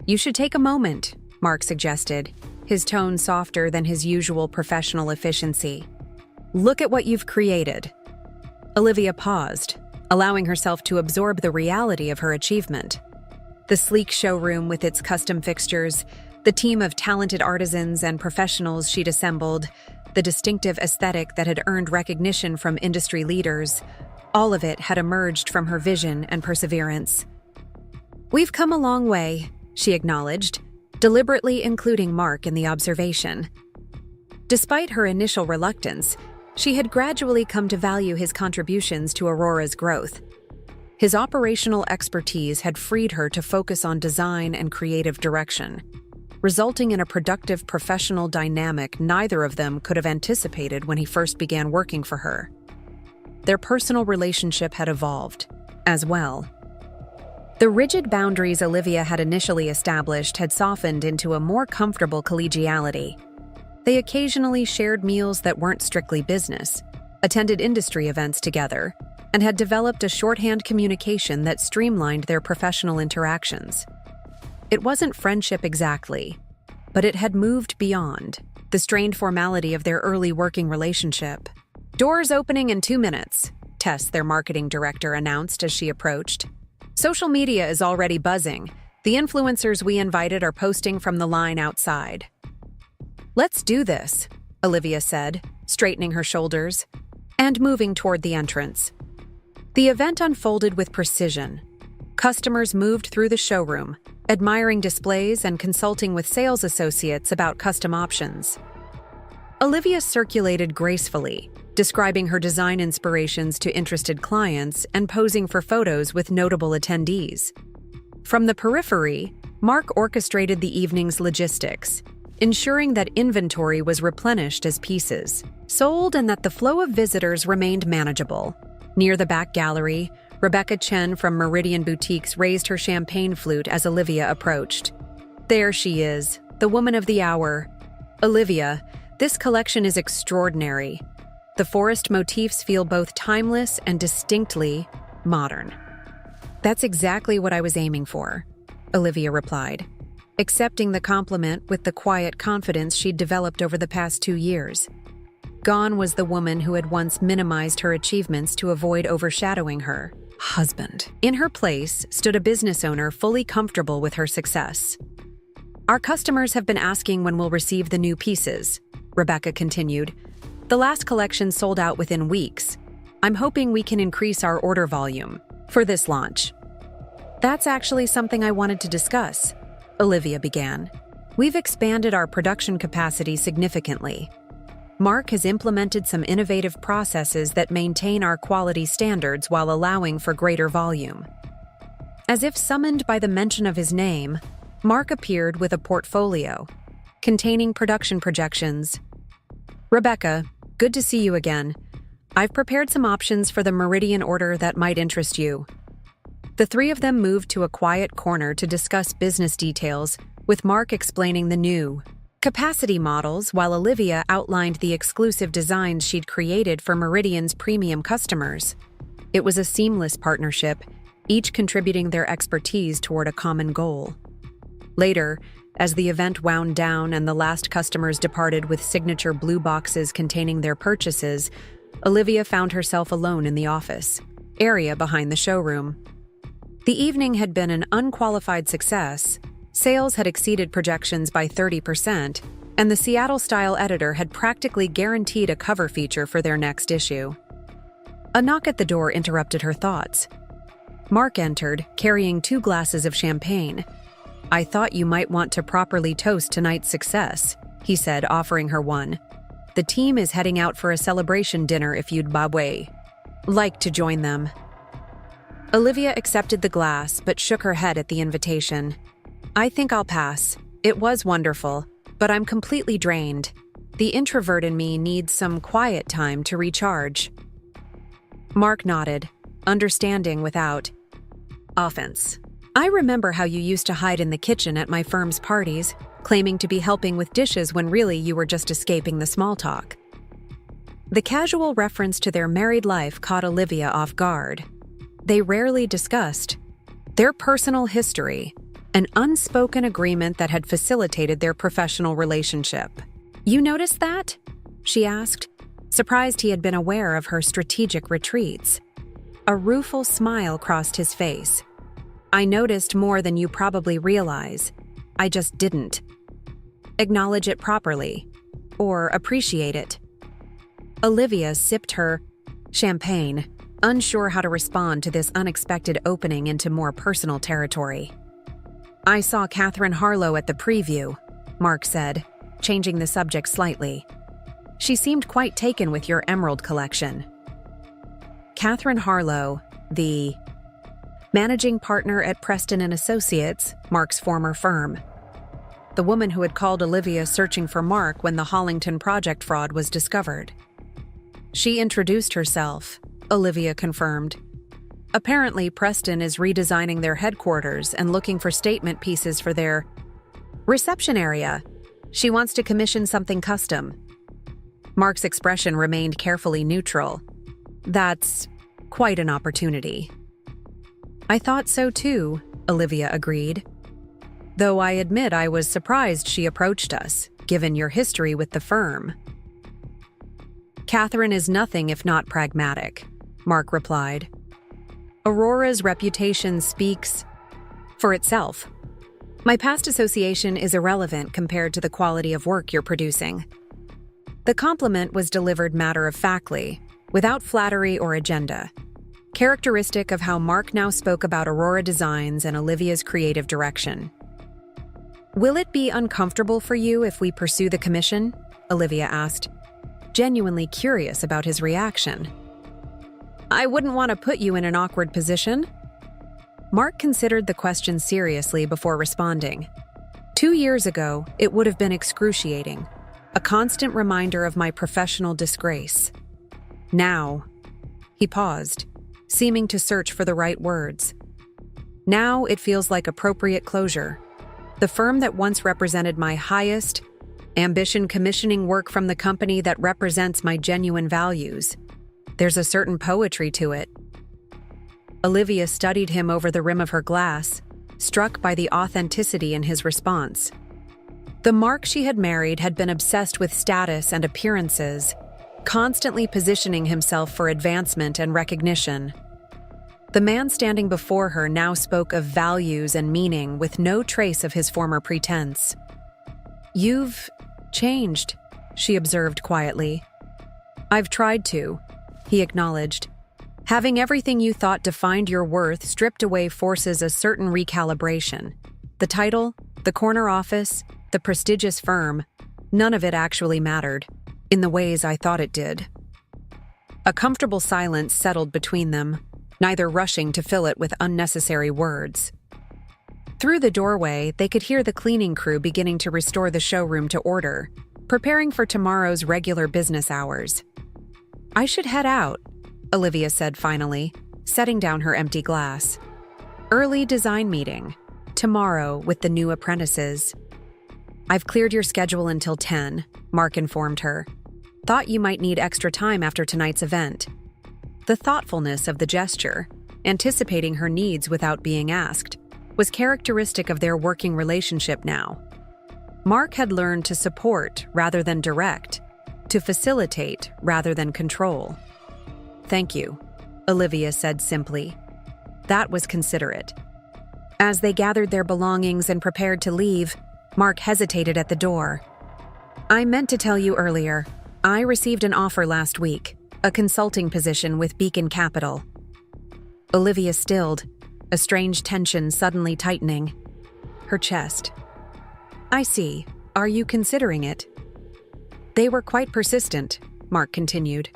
Speaker 1: "You should take a moment," Mark suggested, his tone softer than his usual professional efficiency. "Look at what you've created." Olivia paused, allowing herself to absorb the reality of her achievement. The sleek showroom with its custom fixtures, the team of talented artisans and professionals she'd assembled, the distinctive aesthetic that had earned recognition from industry leaders, all of it had emerged from her vision and perseverance. "We've come a long way," she acknowledged, deliberately including Mark in the observation. Despite her initial reluctance, she had gradually come to value his contributions to Aurora's growth. His operational expertise had freed her to focus on design and creative direction, resulting in a productive professional dynamic neither of them could have anticipated when he first began working for her. Their personal relationship had evolved, as well. The rigid boundaries Olivia had initially established had softened into a more comfortable collegiality. They occasionally shared meals that weren't strictly business, attended industry events together, and had developed a shorthand communication that streamlined their professional interactions. It wasn't friendship exactly, but it had moved beyond the strained formality of their early working relationship. "Doors opening in 2 minutes, Tess, their marketing director, announced as she approached. "Social media is already buzzing. The influencers we invited are posting from the line outside." "Let's do this," Olivia said, straightening her shoulders, and moving toward the entrance. The event unfolded with precision. Customers moved through the showroom, admiring displays and consulting with sales associates about custom options. Olivia circulated gracefully, describing her design inspirations to interested clients and posing for photos with notable attendees. From the periphery, Mark orchestrated the evening's logistics, ensuring that inventory was replenished as pieces sold and that the flow of visitors remained manageable. Near the back gallery, Rebecca Chen from Meridian Boutiques raised her champagne flute as Olivia approached. "There she is, the woman of the hour. Olivia, this collection is extraordinary. The forest motifs feel both timeless and distinctly modern." "That's exactly what I was aiming for," Olivia replied, accepting the compliment with the quiet confidence she'd developed over the past 2 years. Gone was the woman who had once minimized her achievements to avoid overshadowing her husband. In her place stood a business owner fully comfortable with her success. "Our customers have been asking when we'll receive the new pieces," Rebecca continued. "The last collection sold out within weeks, I'm hoping we can increase our order volume for this launch. That's actually something I wanted to discuss, Olivia began. We've expanded our production capacity significantly. Mark has implemented some innovative processes that maintain our quality standards while allowing for greater volume. As if summoned by the mention of his name, Mark appeared with a portfolio containing production projections. Rebecca, good to see you again. I've prepared some options for the Meridian order that might interest you. The three of them moved to a quiet corner to discuss business details, with Mark explaining the new capacity models while Olivia outlined the exclusive designs she'd created for Meridian's premium customers. It was a seamless partnership, each contributing their expertise toward a common goal. Later, as the event wound down and the last customers departed with signature blue boxes containing their purchases, Olivia found herself alone in the office area behind the showroom. The evening had been an unqualified success. Sales had exceeded projections by 30%, and the Seattle-style editor had practically guaranteed a cover feature for their next issue. A knock at the door interrupted her thoughts. Mark entered, carrying 2 glasses of champagne. "I thought you might want to properly toast tonight's success," he said, offering her one. "The team is heading out for a celebration dinner if you'd like to join them." Olivia accepted the glass but shook her head at the invitation. "I think I'll pass. It was wonderful, but I'm completely drained. The introvert in me needs some quiet time to recharge." Mark nodded, understanding without offense. "I remember how you used to hide in the kitchen at my firm's parties, claiming to be helping with dishes when really you were just escaping the small talk." The casual reference to their married life caught Olivia off guard. They rarely discussed their personal history, an unspoken agreement that had facilitated their professional relationship. "You noticed that?" she asked, surprised he had been aware of her strategic retreats. A rueful smile crossed his face. "I noticed more than you probably realize. I just didn't acknowledge it properly or appreciate it." Olivia sipped her champagne, unsure how to respond to this unexpected opening into more personal territory. "I saw Catherine Harlow at the preview," Mark said, changing the subject slightly. "She seemed quite taken with your emerald collection." Catherine Harlow, the managing partner at Preston & Associates, Mark's former firm. The woman who had called Olivia searching for Mark when the Hollington project fraud was discovered. "She introduced herself," Olivia confirmed. "Apparently, Preston is redesigning their headquarters and looking for statement pieces for their reception area. She wants to commission something custom." Mark's expression remained carefully neutral. "That's quite an opportunity." "I thought so too," Olivia agreed. "Though I admit I was surprised she approached us, given your history with the firm." "Catherine is nothing if not pragmatic," Mark replied. "Aurora's reputation speaks for itself. My past association is irrelevant compared to the quality of work you're producing." The compliment was delivered matter-of-factly, without flattery or agenda, characteristic of how Mark now spoke about Aurora Designs and Olivia's creative direction. "Will it be uncomfortable for you if we pursue the commission?" Olivia asked, genuinely curious about his reaction. "I wouldn't want to put you in an awkward position." Mark considered the question seriously before responding. 2 years ago, it would have been excruciating, a constant reminder of my professional disgrace. Now, he paused, seeming to search for the right words. Now it feels like appropriate closure. The firm that once represented my highest ambition commissioning work from the company that represents my genuine values. There's a certain poetry to it. Olivia studied him over the rim of her glass, struck by the authenticity in his response. The Mark she had married had been obsessed with status and appearances, constantly positioning himself for advancement and recognition. The man standing before her now spoke of values and meaning with no trace of his former pretense. "You've changed," she observed quietly. "I've tried to," he acknowledged, Having everything you thought defined your worth stripped away forces a certain recalibration. The title, the corner office, the prestigious firm, none of it actually mattered, in the ways I thought it did. A comfortable silence settled between them, neither rushing to fill it with unnecessary words. Through the doorway, they could hear the cleaning crew beginning to restore the showroom to order, preparing for tomorrow's regular business hours. "I should head out," Olivia said finally, setting down her empty glass. "Early design meeting. Tomorrow with the new apprentices." "I've cleared your schedule until 10, Mark informed her. "Thought you might need extra time after tonight's event." The thoughtfulness of the gesture, anticipating her needs without being asked, was characteristic of their working relationship now. Mark had learned to support rather than direct, to facilitate rather than control. "Thank you," Olivia said simply. That was considerate. As they gathered their belongings and prepared to leave, Mark hesitated at the door. "I meant to tell you earlier. I received an offer last week, a consulting position with Beacon Capital." Olivia stilled, a strange tension suddenly tightening. Her chest. "I see. Are you considering it?" "They were quite persistent," Mark continued.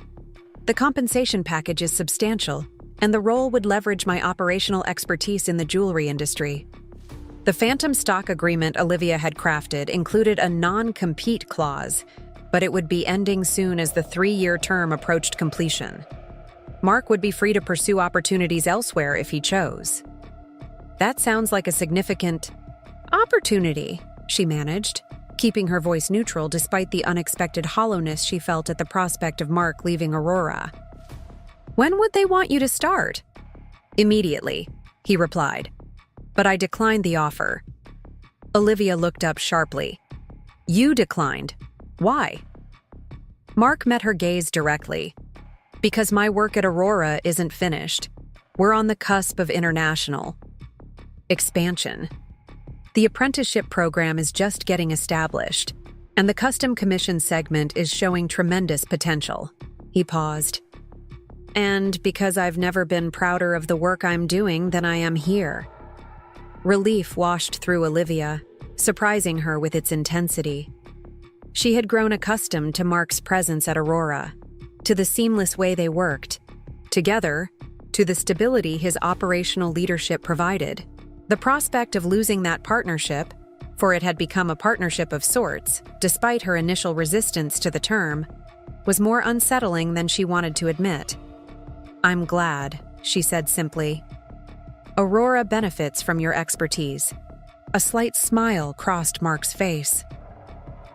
Speaker 1: "The compensation package is substantial, and the role would leverage my operational expertise in the jewelry industry." The phantom stock agreement Olivia had crafted included a non-compete clause, but it would be ending soon as the 3-year term approached completion. Mark would be free to pursue opportunities elsewhere if he chose. "That sounds like a significant opportunity," she managed, keeping her voice neutral despite the unexpected hollowness she felt at the prospect of Mark leaving Aurora. "When would they want you to start?" "Immediately," he replied. "But I declined the offer." Olivia looked up sharply. "You declined? Why?" Mark met her gaze directly. "Because my work at Aurora isn't finished. We're on the cusp of international expansion. The apprenticeship program is just getting established, and the custom commission segment is showing tremendous potential." He paused. "And because I've never been prouder of the work I'm doing than I am here." Relief washed through Olivia, surprising her with its intensity. She had grown accustomed to Mark's presence at Aurora, to the seamless way they worked together, to the stability his operational leadership provided. The prospect of losing that partnership, for it had become a partnership of sorts, despite her initial resistance to the term, was more unsettling than she wanted to admit. "I'm glad," she said simply. "Aurora benefits from your expertise." A slight smile crossed Mark's face.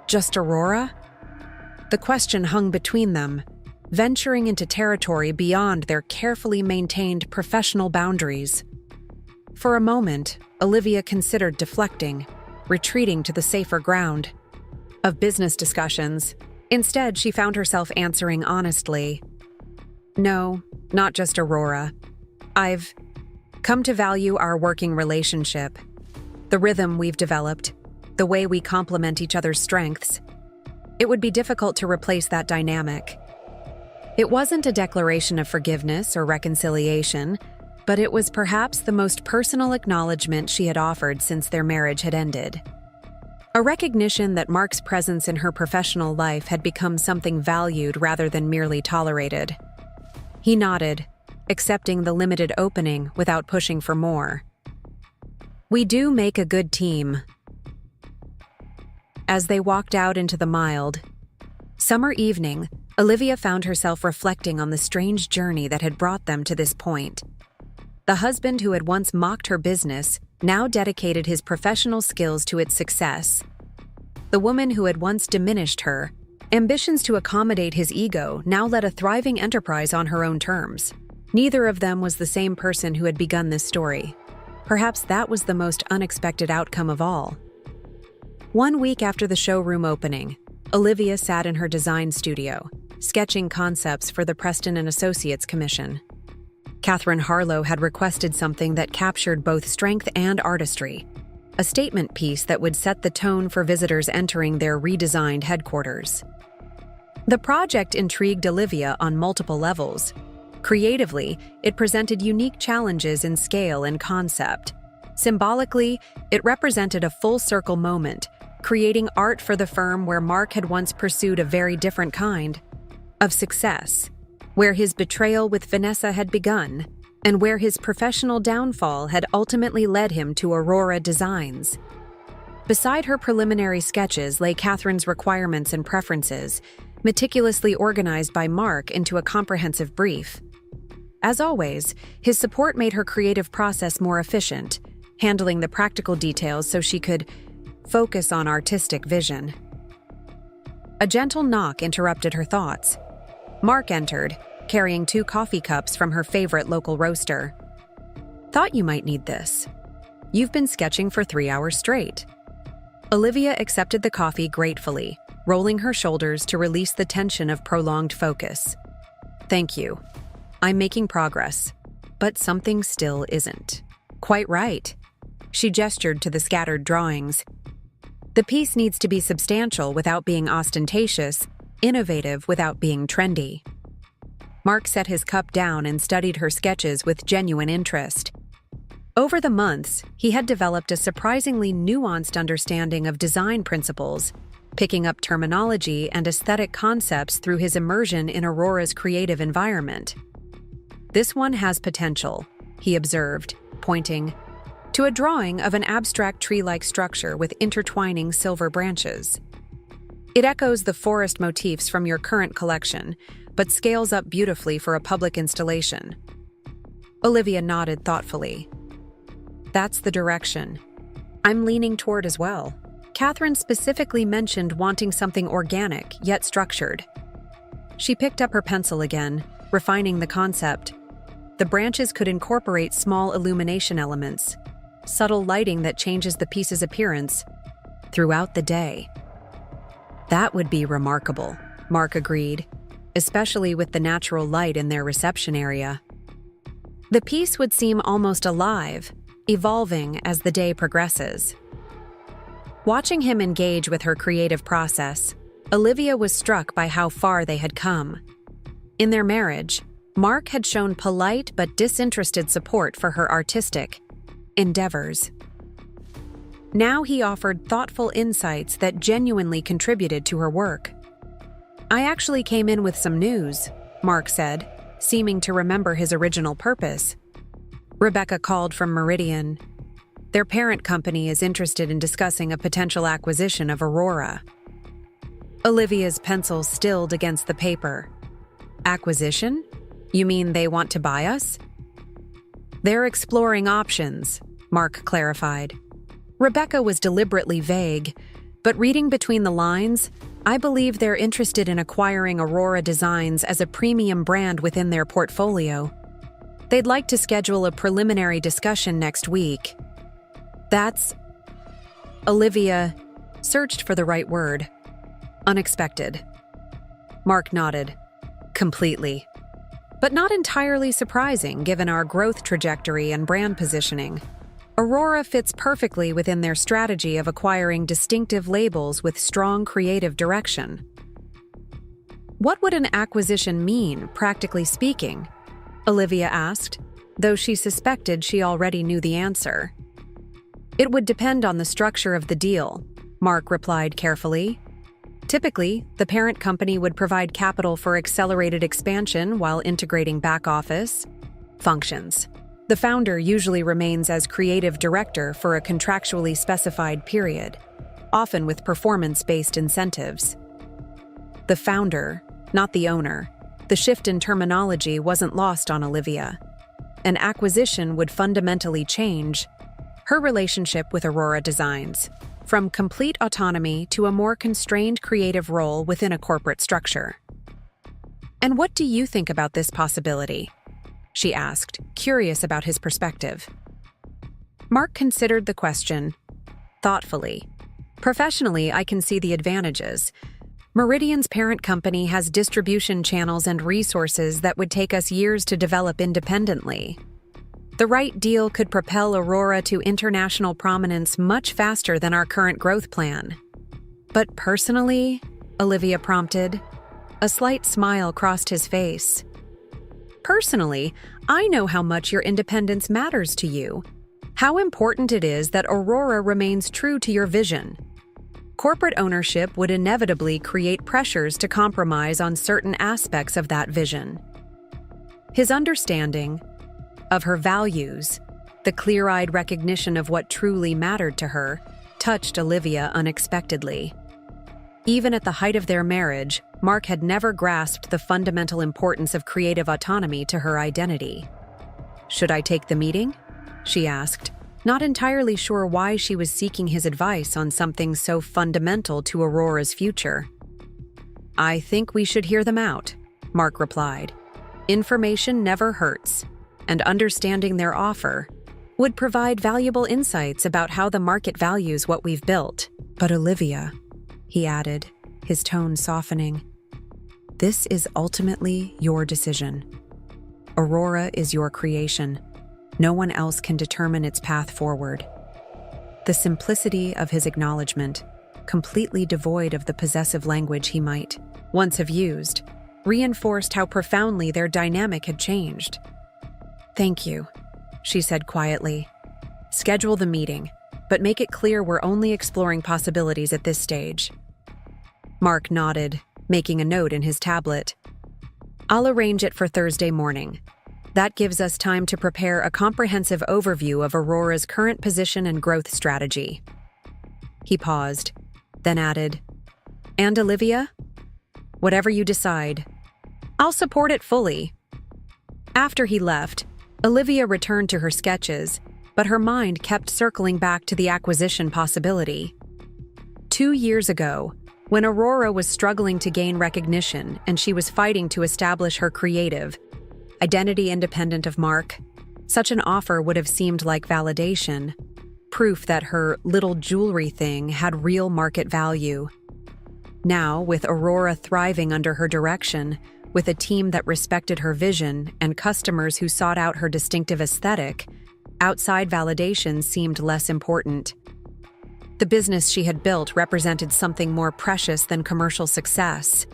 Speaker 1: "Just Aurora?" The question hung between them, venturing into territory beyond their carefully maintained professional boundaries. For a moment, Olivia considered deflecting, retreating to the safer ground of business discussions. Instead, she found herself answering honestly. "No, not just Aurora. I've come to value our working relationship, the rhythm we've developed, the way we complement each other's strengths. It would be difficult to replace that dynamic." It wasn't a declaration of forgiveness or reconciliation, but it was perhaps the most personal acknowledgement she had offered since their marriage had ended. A recognition that Mark's presence in her professional life had become something valued rather than merely tolerated. He nodded, accepting the limited opening without pushing for more. "We do make a good team." As they walked out into the mild summer evening, Olivia found herself reflecting on the strange journey that had brought them to this point. The husband who had once mocked her business now dedicated his professional skills to its success. The woman who had once diminished her ambitions to accommodate his ego now led a thriving enterprise on her own terms. Neither of them was the same person who had begun this story. Perhaps that was the most unexpected outcome of all. 1 week after the showroom opening, Olivia sat in her design studio, sketching concepts for the Preston & Associates Commission. Catherine Harlow had requested something that captured both strength and artistry, a statement piece that would set the tone for visitors entering their redesigned headquarters. The project intrigued Olivia on multiple levels. Creatively, it presented unique challenges in scale and concept. Symbolically, it represented a full-circle moment, creating art for the firm where Mark had once pursued a very different kind of success, where his betrayal with Vanessa had begun, and where his professional downfall had ultimately led him to Aurora Designs. Beside her preliminary sketches lay Catherine's requirements and preferences, meticulously organized by Mark into a comprehensive brief. As always, his support made her creative process more efficient, handling the practical details so she could focus on artistic vision. A gentle knock interrupted her thoughts. Mark entered, carrying 2 coffee cups from her favorite local roaster. "Thought you might need this. You've been sketching for 3 hours straight." Olivia accepted the coffee gratefully, rolling her shoulders to release the tension of prolonged focus. "Thank you. I'm making progress, but something still isn't quite right." She gestured to the scattered drawings. "The piece needs to be substantial without being ostentatious, innovative without being trendy." Mark set his cup down and studied her sketches with genuine interest. Over the months, he had developed a surprisingly nuanced understanding of design principles, picking up terminology and aesthetic concepts through his immersion in Aurora's creative environment. "This one has potential," he observed, pointing to a drawing of an abstract tree-like structure with intertwining silver branches. "It echoes the forest motifs from your current collection, but scales up beautifully for a public installation." Olivia nodded thoughtfully. "That's the direction I'm leaning toward as well." Catherine specifically mentioned wanting something organic, yet structured. She picked up her pencil again, refining the concept. The branches could incorporate small illumination elements, subtle lighting that changes the piece's appearance throughout the day. "That would be remarkable," Mark agreed, especially with the natural light in their reception area. The piece would seem almost alive, evolving as the day progresses. Watching him engage with her creative process, Olivia was struck by how far they had come. In their marriage, Mark had shown polite but disinterested support for her artistic endeavors. Now he offered thoughtful insights that genuinely contributed to her work. "I actually came in with some news," Mark said, seeming to remember his original purpose. Rebecca called from Meridian. Their parent company is interested in discussing a potential acquisition of Aurora. Olivia's pencil stilled against the paper. "Acquisition? You mean they want to buy us?" "They're exploring options," Mark clarified. Rebecca was deliberately vague, but reading between the lines, I believe they're interested in acquiring Aurora Designs as a premium brand within their portfolio. They'd like to schedule a preliminary discussion next week. That's... Olivia searched for the right word. "Unexpected." Mark nodded. "Completely. But not entirely surprising given our growth trajectory and brand positioning. Aurora fits perfectly within their strategy of acquiring distinctive labels with strong creative direction." "What would an acquisition mean, practically speaking?" Olivia asked, though she suspected she already knew the answer. "It would depend on the structure of the deal," Mark replied carefully. "Typically, the parent company would provide capital for accelerated expansion while integrating back-office functions. The founder usually remains as creative director for a contractually specified period, often with performance-based incentives." The founder, not the owner. The shift in terminology wasn't lost on Olivia. An acquisition would fundamentally change her relationship with Aurora Designs, from complete autonomy to a more constrained creative role within a corporate structure. "And what do you think about this possibility?" she asked, curious about his perspective. Mark considered the question thoughtfully. "Professionally, I can see the advantages. Meridian's parent company has distribution channels and resources that would take us years to develop independently. The right deal could propel Aurora to international prominence much faster than our current growth plan." "But personally," Olivia prompted. A slight smile crossed his face. Personally, I know how much your independence matters to you, how important it is that Aurora remains true to your vision. Corporate ownership would inevitably create pressures to compromise on certain aspects of that vision. His understanding of her values, the clear-eyed recognition of what truly mattered to her, touched Olivia unexpectedly. Even at the height of their marriage, Mark had never grasped the fundamental importance of creative autonomy to her identity. "Should I take the meeting?" she asked, not entirely sure why she was seeking his advice on something so fundamental to Aurora's future. "I think we should hear them out," Mark replied. "Information never hurts, and understanding their offer would provide valuable insights about how the market values what we've built." "But Olivia," he added, his tone softening, "this is ultimately your decision. Aurora is your creation. No one else can determine its path forward." The simplicity of his acknowledgement, completely devoid of the possessive language he might once have used, reinforced how profoundly their dynamic had changed. "Thank you," she said quietly. "Schedule the meeting, but make it clear we're only exploring possibilities at this stage." Mark nodded, making a note in his tablet. "I'll arrange it for Thursday morning. That gives us time to prepare a comprehensive overview of Aurora's current position and growth strategy." He paused, then added, "And Olivia? Whatever you decide, I'll support it fully." After he left, Olivia returned to her sketches, but her mind kept circling back to the acquisition possibility. 2 years ago, when Aurora was struggling to gain recognition and she was fighting to establish her creative, identity independent of Mark, such an offer would have seemed like validation, proof that her little jewelry thing had real market value. Now, with Aurora thriving under her direction, with a team that respected her vision and customers who sought out her distinctive aesthetic, outside validation seemed less important. The business she had built represented something more precious than commercial success.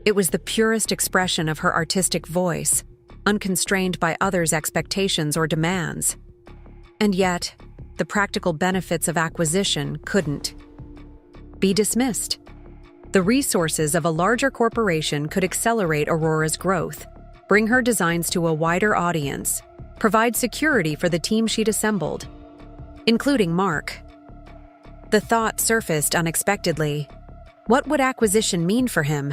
Speaker 1: It was the purest expression of her artistic voice, unconstrained by others' expectations or demands. And yet, the practical benefits of acquisition couldn't be dismissed. The resources of a larger corporation could accelerate Aurora's growth, bring her designs to a wider audience, provide security for the team she'd assembled, including Mark. The thought surfaced unexpectedly. What would acquisition mean for him?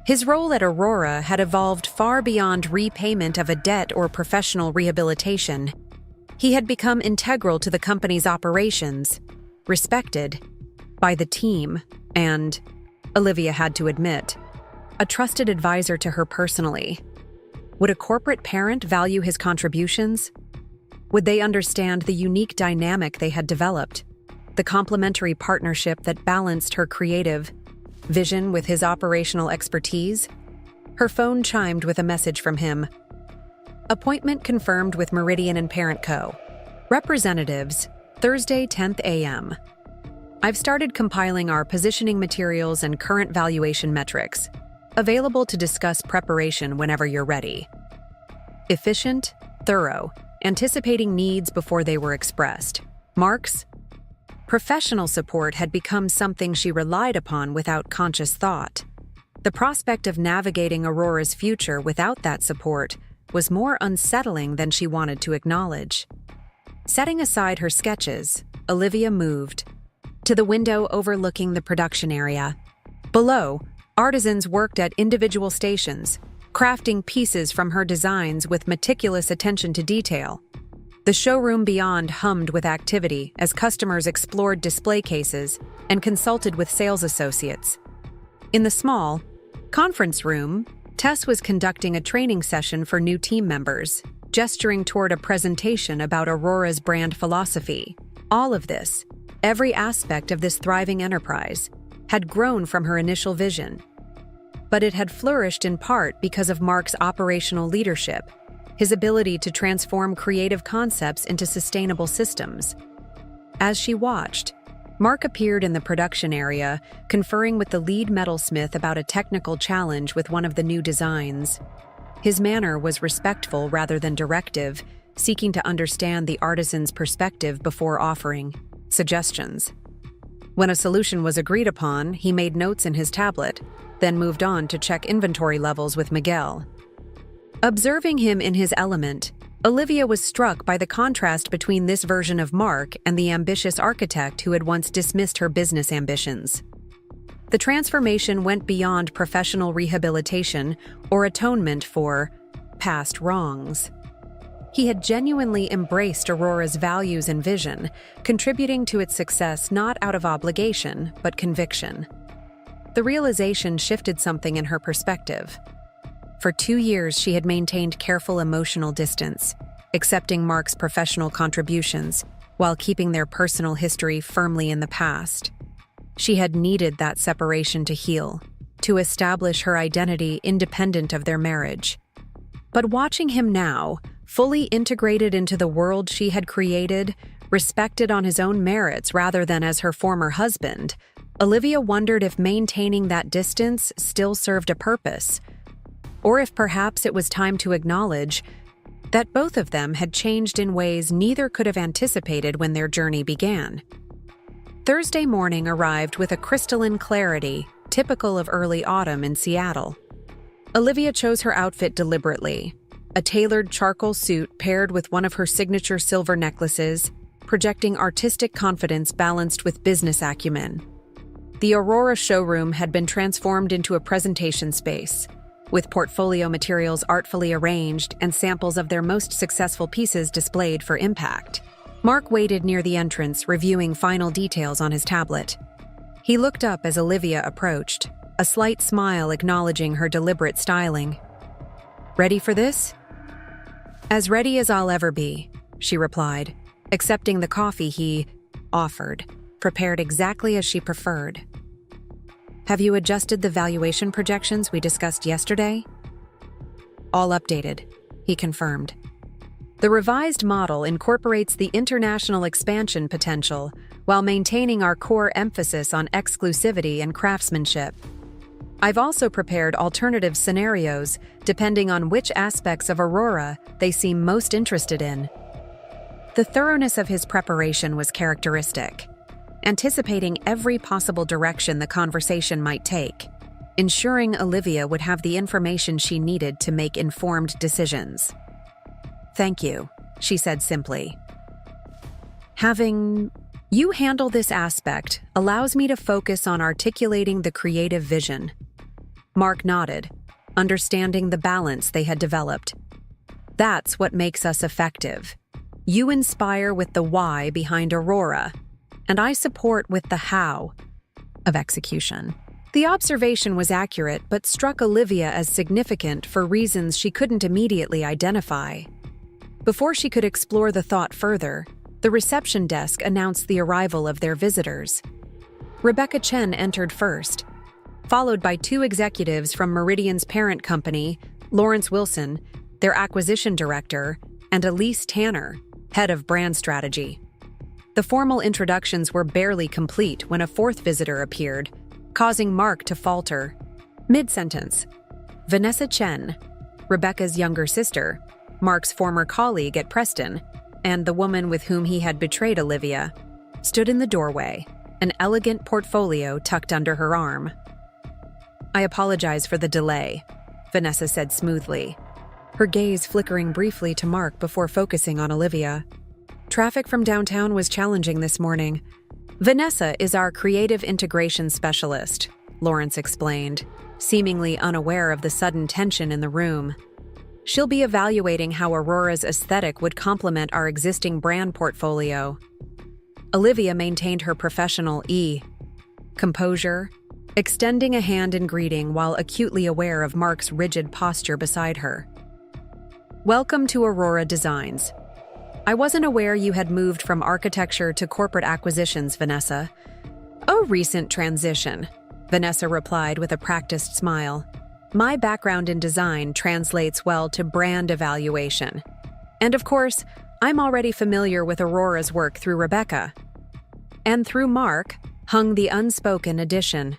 Speaker 1: His role at Aurora had evolved far beyond repayment of a debt or professional rehabilitation. He had become integral to the company's operations, respected by the team, and, Olivia had to admit, a trusted advisor to her personally. Would a corporate parent value his contributions? Would they understand the unique dynamic they had developed, the complementary partnership that balanced her creative vision with his operational expertise? Her phone chimed with a message from him. Appointment confirmed with Meridian and Parent Co. Representatives, Thursday, 10th a.m. I've started compiling our positioning materials and current valuation metrics, available to discuss preparation whenever you're ready. Efficient, thorough, anticipating needs before they were expressed. Mark's professional support had become something she relied upon without conscious thought. The prospect of navigating Aurora's future without that support was more unsettling than she wanted to acknowledge. Setting aside her sketches, Olivia moved to the window overlooking the production area. Below, artisans worked at individual stations, crafting pieces from her designs with meticulous attention to detail. The showroom beyond hummed with activity as customers explored display cases and consulted with sales associates. In the small conference room, Tess was conducting a training session for new team members, gesturing toward a presentation about Aurora's brand philosophy. All of this, every aspect of this thriving enterprise, had grown from her initial vision. But it had flourished in part because of Mark's operational leadership, his ability to transform creative concepts into sustainable systems. As she watched, Mark appeared in the production area, conferring with the lead metalsmith about a technical challenge with one of the new designs. His manner was respectful rather than directive, seeking to understand the artisan's perspective before offering suggestions. When a solution was agreed upon, he made notes in his tablet, then moved on to check inventory levels with Miguel. Observing him in his element, Olivia was struck by the contrast between this version of Mark and the ambitious architect who had once dismissed her business ambitions. The transformation went beyond professional rehabilitation or atonement for past wrongs. He had genuinely embraced Aurora's values and vision, contributing to its success not out of obligation, but conviction. The realization shifted something in her perspective. For 2 years, she had maintained careful emotional distance, accepting Mark's professional contributions while keeping their personal history firmly in the past. She had needed that separation to heal, to establish her identity independent of their marriage. But watching him now, fully integrated into the world she had created, respected on his own merits rather than as her former husband, Olivia wondered if maintaining that distance still served a purpose, or if perhaps it was time to acknowledge that both of them had changed in ways neither could have anticipated when their journey began. Thursday morning arrived with a crystalline clarity typical of early autumn in Seattle. Olivia chose her outfit deliberately, a tailored charcoal suit paired with one of her signature silver necklaces, projecting artistic confidence balanced with business acumen. The Aurora showroom had been transformed into a presentation space, with portfolio materials artfully arranged and samples of their most successful pieces displayed for impact. Mark waited near the entrance, reviewing final details on his tablet. He looked up as Olivia approached, a slight smile acknowledging her deliberate styling. "Ready for this?" "As ready as I'll ever be," she replied, accepting the coffee he offered, prepared exactly as she preferred. "Have you adjusted the valuation projections we discussed yesterday?" "All updated," he confirmed. The revised model incorporates the international expansion potential while maintaining our core emphasis on exclusivity and craftsmanship. I've also prepared alternative scenarios depending on which aspects of Aurora they seem most interested in. The thoroughness of his preparation was characteristic, anticipating every possible direction the conversation might take, ensuring Olivia would have the information she needed to make informed decisions. "Thank you," she said simply. "Having you handle this aspect allows me to focus on articulating the creative vision." Mark nodded, understanding the balance they had developed. "That's what makes us effective. You inspire with the why behind Aurora, and I support with the how of execution." The observation was accurate but struck Olivia as significant for reasons she couldn't immediately identify. Before she could explore the thought further, the reception desk announced the arrival of their visitors. Rebecca Chen entered first, followed by 2 executives from Meridian's parent company, Lawrence Wilson, their acquisition director, and Elise Tanner, head of brand strategy. The formal introductions were barely complete when a 4th visitor appeared, causing Mark to falter mid-sentence. Vanessa Chen, Rebecca's younger sister, Mark's former colleague at Preston, and the woman with whom he had betrayed Olivia, stood in the doorway, an elegant portfolio tucked under her arm. "I apologize for the delay," Vanessa said smoothly, her gaze flickering briefly to Mark before focusing on Olivia. "Traffic from downtown was challenging this morning." "Vanessa is our creative integration specialist," Lawrence explained, seemingly unaware of the sudden tension in the room. "She'll be evaluating how Aurora's aesthetic would complement our existing brand portfolio." Olivia maintained her professional composure, extending a hand in greeting while acutely aware of Mark's rigid posture beside her. "Welcome to Aurora Designs. I wasn't aware you had moved from architecture to corporate acquisitions, Vanessa." "A recent transition," Vanessa replied with a practiced smile. "My background in design translates well to brand evaluation. And of course, I'm already familiar with Aurora's work through Rebecca." And through Mark hung the unspoken addition.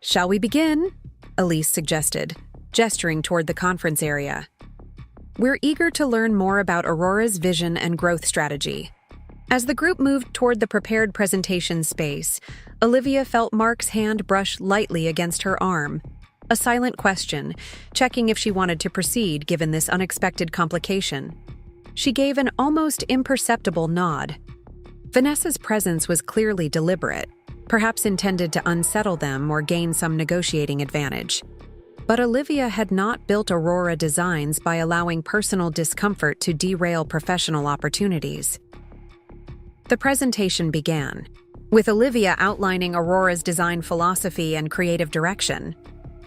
Speaker 1: "Shall we begin?" Elise suggested, gesturing toward the conference area. we're eager to learn more about Aurora's vision and growth strategy. As the group moved toward the prepared presentation space, Olivia felt Mark's hand brush lightly against her arm. A silent question, checking if she wanted to proceed given this unexpected complication. She gave an almost imperceptible nod. Vanessa's presence was clearly deliberate, perhaps intended to unsettle them or gain some negotiating advantage. But Olivia had not built Aurora Designs by allowing personal discomfort to derail professional opportunities. The presentation began, with Olivia outlining Aurora's design philosophy and creative direction.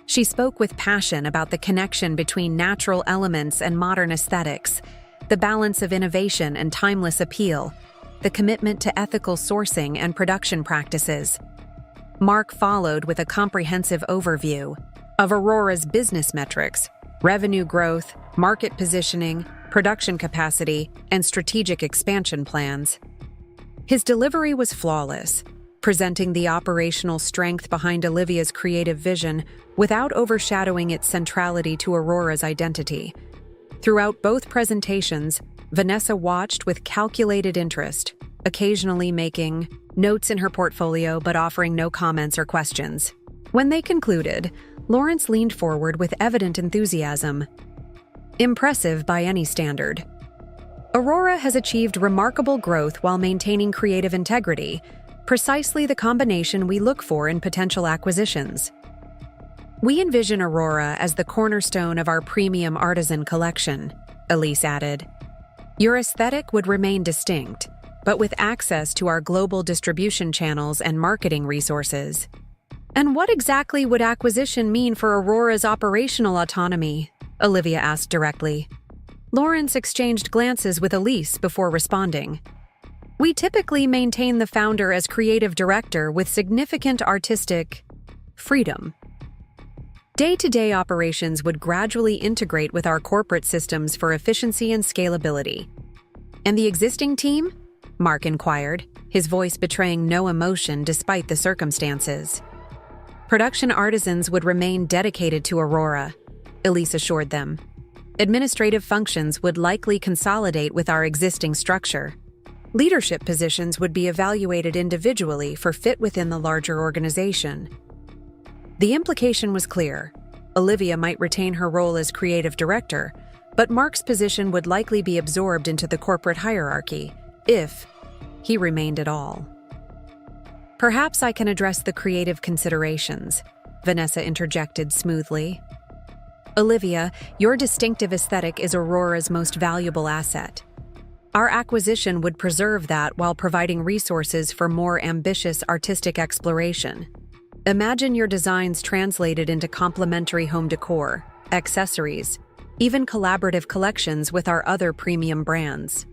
Speaker 1: She spoke with passion about the connection between natural elements and modern aesthetics, the balance of innovation and timeless appeal, the commitment to ethical sourcing and production practices. Mark followed with a comprehensive overview of Aurora's business metrics, revenue growth, market positioning, production capacity, and strategic expansion plans. His delivery was flawless, presenting the operational strength behind Olivia's creative vision without overshadowing its centrality to Aurora's identity. Throughout both presentations, Vanessa watched with calculated interest, occasionally making notes in her portfolio but offering no comments or questions. When they concluded, Lawrence leaned forward with evident enthusiasm. Impressive by any standard. Aurora has achieved remarkable growth while maintaining creative integrity, precisely the combination we look for in potential acquisitions. We envision Aurora as the cornerstone of our premium artisan collection, Elise added. Your aesthetic would remain distinct, but with access to our global distribution channels and marketing resources. And what exactly would acquisition mean for Aurora's operational autonomy? Olivia asked directly. Lawrence exchanged glances with Elise before responding. We typically maintain the founder as creative director with significant artistic freedom. Day-to-day operations would gradually integrate with our corporate systems for efficiency and scalability. And the existing team? Mark inquired, his voice betraying no emotion despite the circumstances. Production artisans would remain dedicated to Aurora, Elise assured them. Administrative functions would likely consolidate with our existing structure. Leadership positions would be evaluated individually for fit within the larger organization. The implication was clear. Olivia might retain her role as creative director, but Mark's position would likely be absorbed into the corporate hierarchy, if he remained at all. Perhaps I can address the creative considerations, Vanessa interjected smoothly. Olivia, your distinctive aesthetic is Aurora's most valuable asset. Our acquisition would preserve that while providing resources for more ambitious artistic exploration. Imagine your designs translated into complementary home decor, accessories, even collaborative collections with our other premium brands.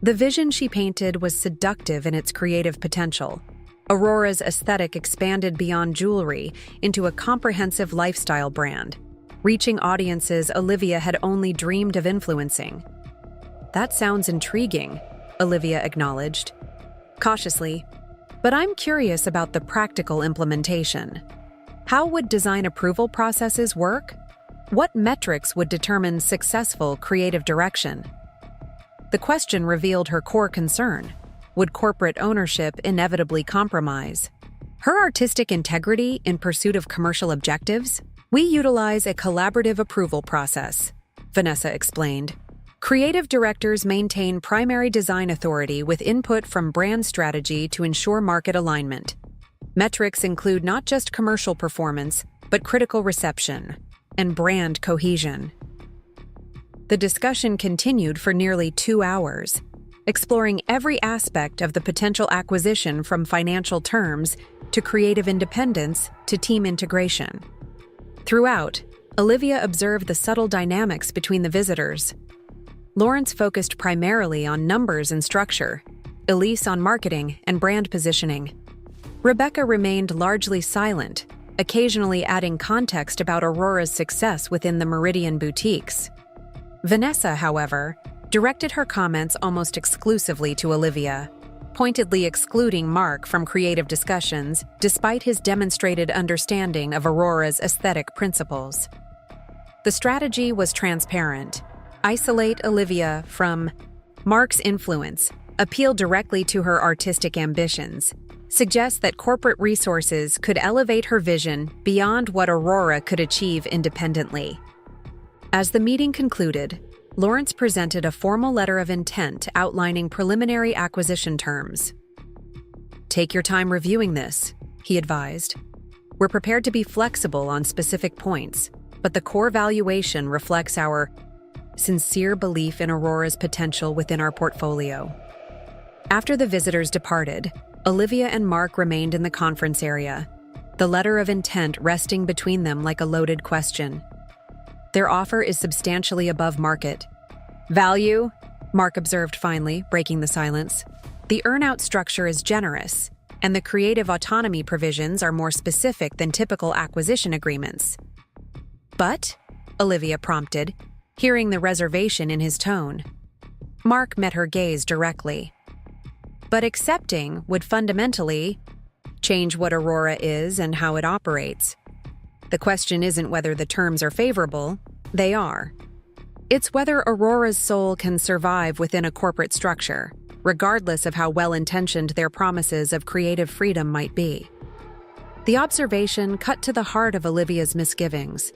Speaker 1: The vision she painted was seductive in its creative potential. Aurora's aesthetic expanded beyond jewelry into a comprehensive lifestyle brand, reaching audiences Olivia had only dreamed of influencing. That sounds intriguing, Olivia acknowledged, cautiously, but I'm curious about the practical implementation. How would design approval processes work? What metrics would determine successful creative direction? The question revealed her core concern. Would corporate ownership inevitably compromise her artistic integrity in pursuit of commercial objectives? We utilize a collaborative approval process, Vanessa explained. Creative directors maintain primary design authority with input from brand strategy to ensure market alignment. Metrics include not just commercial performance, but critical reception and brand cohesion. The discussion continued for nearly 2 hours, exploring every aspect of the potential acquisition from financial terms to creative independence to team integration. Throughout, Olivia observed the subtle dynamics between the visitors. Lawrence focused primarily on numbers and structure, Elise on marketing and brand positioning. Rebecca remained largely silent, occasionally adding context about Aurora's success within the Meridian boutiques. Vanessa, however, directed her comments almost exclusively to Olivia, pointedly excluding Mark from creative discussions despite his demonstrated understanding of Aurora's aesthetic principles. The strategy was transparent. Isolate Olivia from Mark's influence, appeal directly to her artistic ambitions, suggest that corporate resources could elevate her vision beyond what Aurora could achieve independently. As the meeting concluded, Lawrence presented a formal letter of intent outlining preliminary acquisition terms. "Take your time reviewing this," he advised. "We're prepared to be flexible on specific points, but the core valuation reflects our sincere belief in Aurora's potential within our portfolio." After the visitors departed, Olivia and Mark remained in the conference area, the letter of intent resting between them like a loaded question. "Their offer is substantially above market value," Mark observed finally, breaking the silence. "The earn-out structure is generous, and the creative autonomy provisions are more specific than typical acquisition agreements." "But," Olivia prompted, hearing the reservation in his tone. Mark met her gaze directly. "But accepting would fundamentally change what Aurora is and how it operates. The question isn't whether the terms are favorable, they are. It's whether Aurora's soul can survive within a corporate structure, regardless of how well-intentioned their promises of creative freedom might be." The observation cut to the heart of Olivia's misgivings.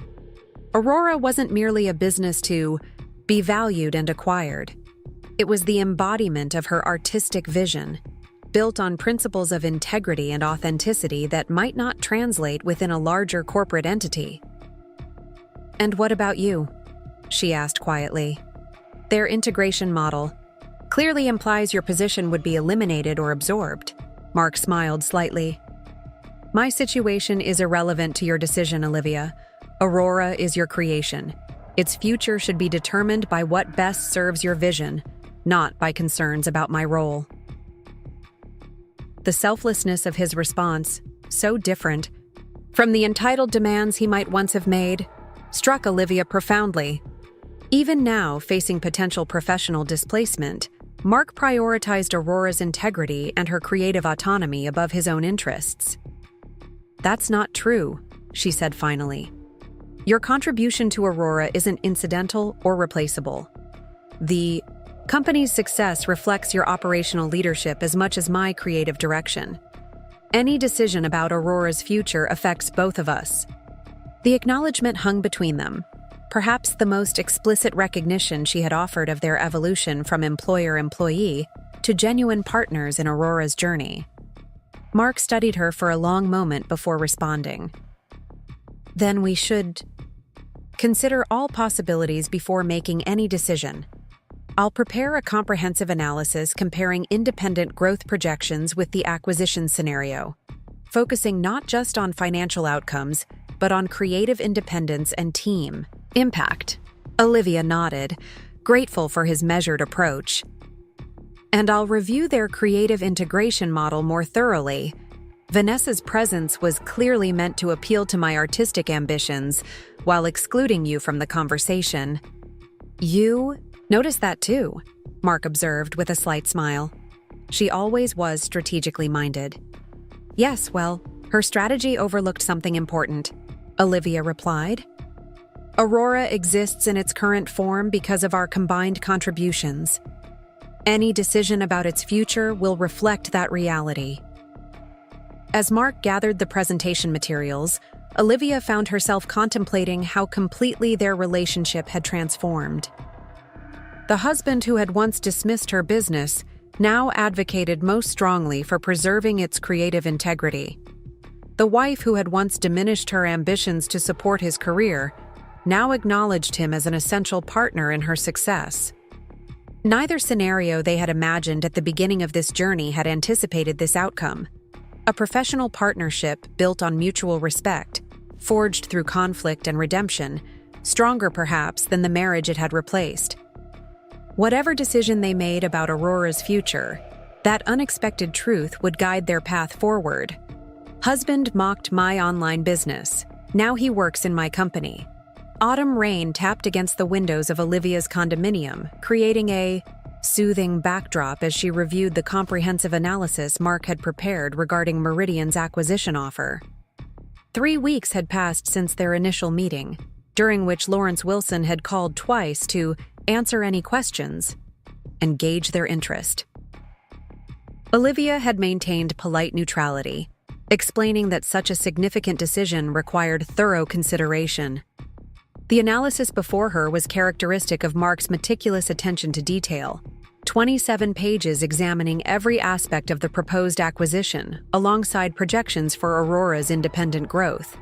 Speaker 1: Aurora wasn't merely a business to be valued and acquired. It was the embodiment of her artistic vision, built on principles of integrity and authenticity that might not translate within a larger corporate entity. "And what about you?" she asked quietly. "Their integration model clearly implies your position would be eliminated or absorbed." Mark smiled slightly. "My situation is irrelevant to your decision, Olivia. Aurora is your creation. Its future should be determined by what best serves your vision, not by concerns about my role." The selflessness of his response, so different from the entitled demands he might once have made, struck Olivia profoundly. Even now, facing potential professional displacement, Mark prioritized Aurora's integrity and her creative autonomy above his own interests. "That's not true," she said finally. "Your contribution to Aurora isn't incidental or replaceable. The company's success reflects your operational leadership as much as my creative direction. Any decision about Aurora's future affects both of us." The acknowledgement hung between them, perhaps the most explicit recognition she had offered of their evolution from employer-employee to genuine partners in Aurora's journey. Mark studied her for a long moment before responding. "Then we should consider all possibilities before making any decision. I'll prepare a comprehensive analysis comparing independent growth projections with the acquisition scenario, focusing not just on financial outcomes, but on creative independence and team impact." Olivia nodded, grateful for his measured approach. "And I'll review their creative integration model more thoroughly. Vanessa's presence was clearly meant to appeal to my artistic ambitions while excluding you from the conversation." "You noticed that too," Mark observed with a slight smile. "She always was strategically minded." "Yes, well, her strategy overlooked something important," Olivia replied. "Aurora exists in its current form because of our combined contributions. Any decision about its future will reflect that reality." As Mark gathered the presentation materials, Olivia found herself contemplating how completely their relationship had transformed. The husband who had once dismissed her business now advocated most strongly for preserving its creative integrity. The wife who had once diminished her ambitions to support his career now acknowledged him as an essential partner in her success. Neither scenario they had imagined at the beginning of this journey had anticipated this outcome. A professional partnership built on mutual respect, forged through conflict and redemption, stronger perhaps than the marriage it had replaced. Whatever decision they made about Aurora's future, that unexpected truth would guide their path forward. "Husband mocked my online business. Now he works in my company." Autumn rain tapped against the windows of Olivia's condominium, creating a soothing backdrop as she reviewed the comprehensive analysis Mark had prepared regarding Meridian's acquisition offer. 3 weeks had passed since their initial meeting, during which Lawrence Wilson had called twice to answer any questions, and gauge their interest. Olivia had maintained polite neutrality, explaining that such a significant decision required thorough consideration. The analysis before her was characteristic of Mark's meticulous attention to detail, 27 pages examining every aspect of the proposed acquisition, alongside projections for Aurora's independent growth.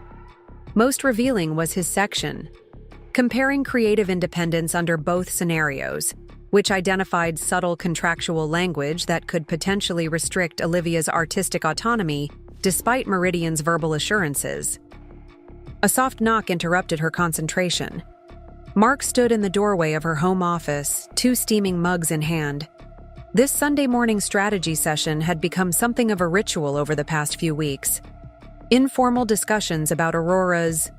Speaker 1: Most revealing was his section, comparing creative independence under both scenarios, which identified subtle contractual language that could potentially restrict Olivia's artistic autonomy despite Meridian's verbal assurances. A soft knock interrupted her concentration. Mark stood in the doorway of her home office, 2 steaming mugs in hand. This Sunday morning strategy session had become something of a ritual over the past few weeks. Informal discussions about Aurora's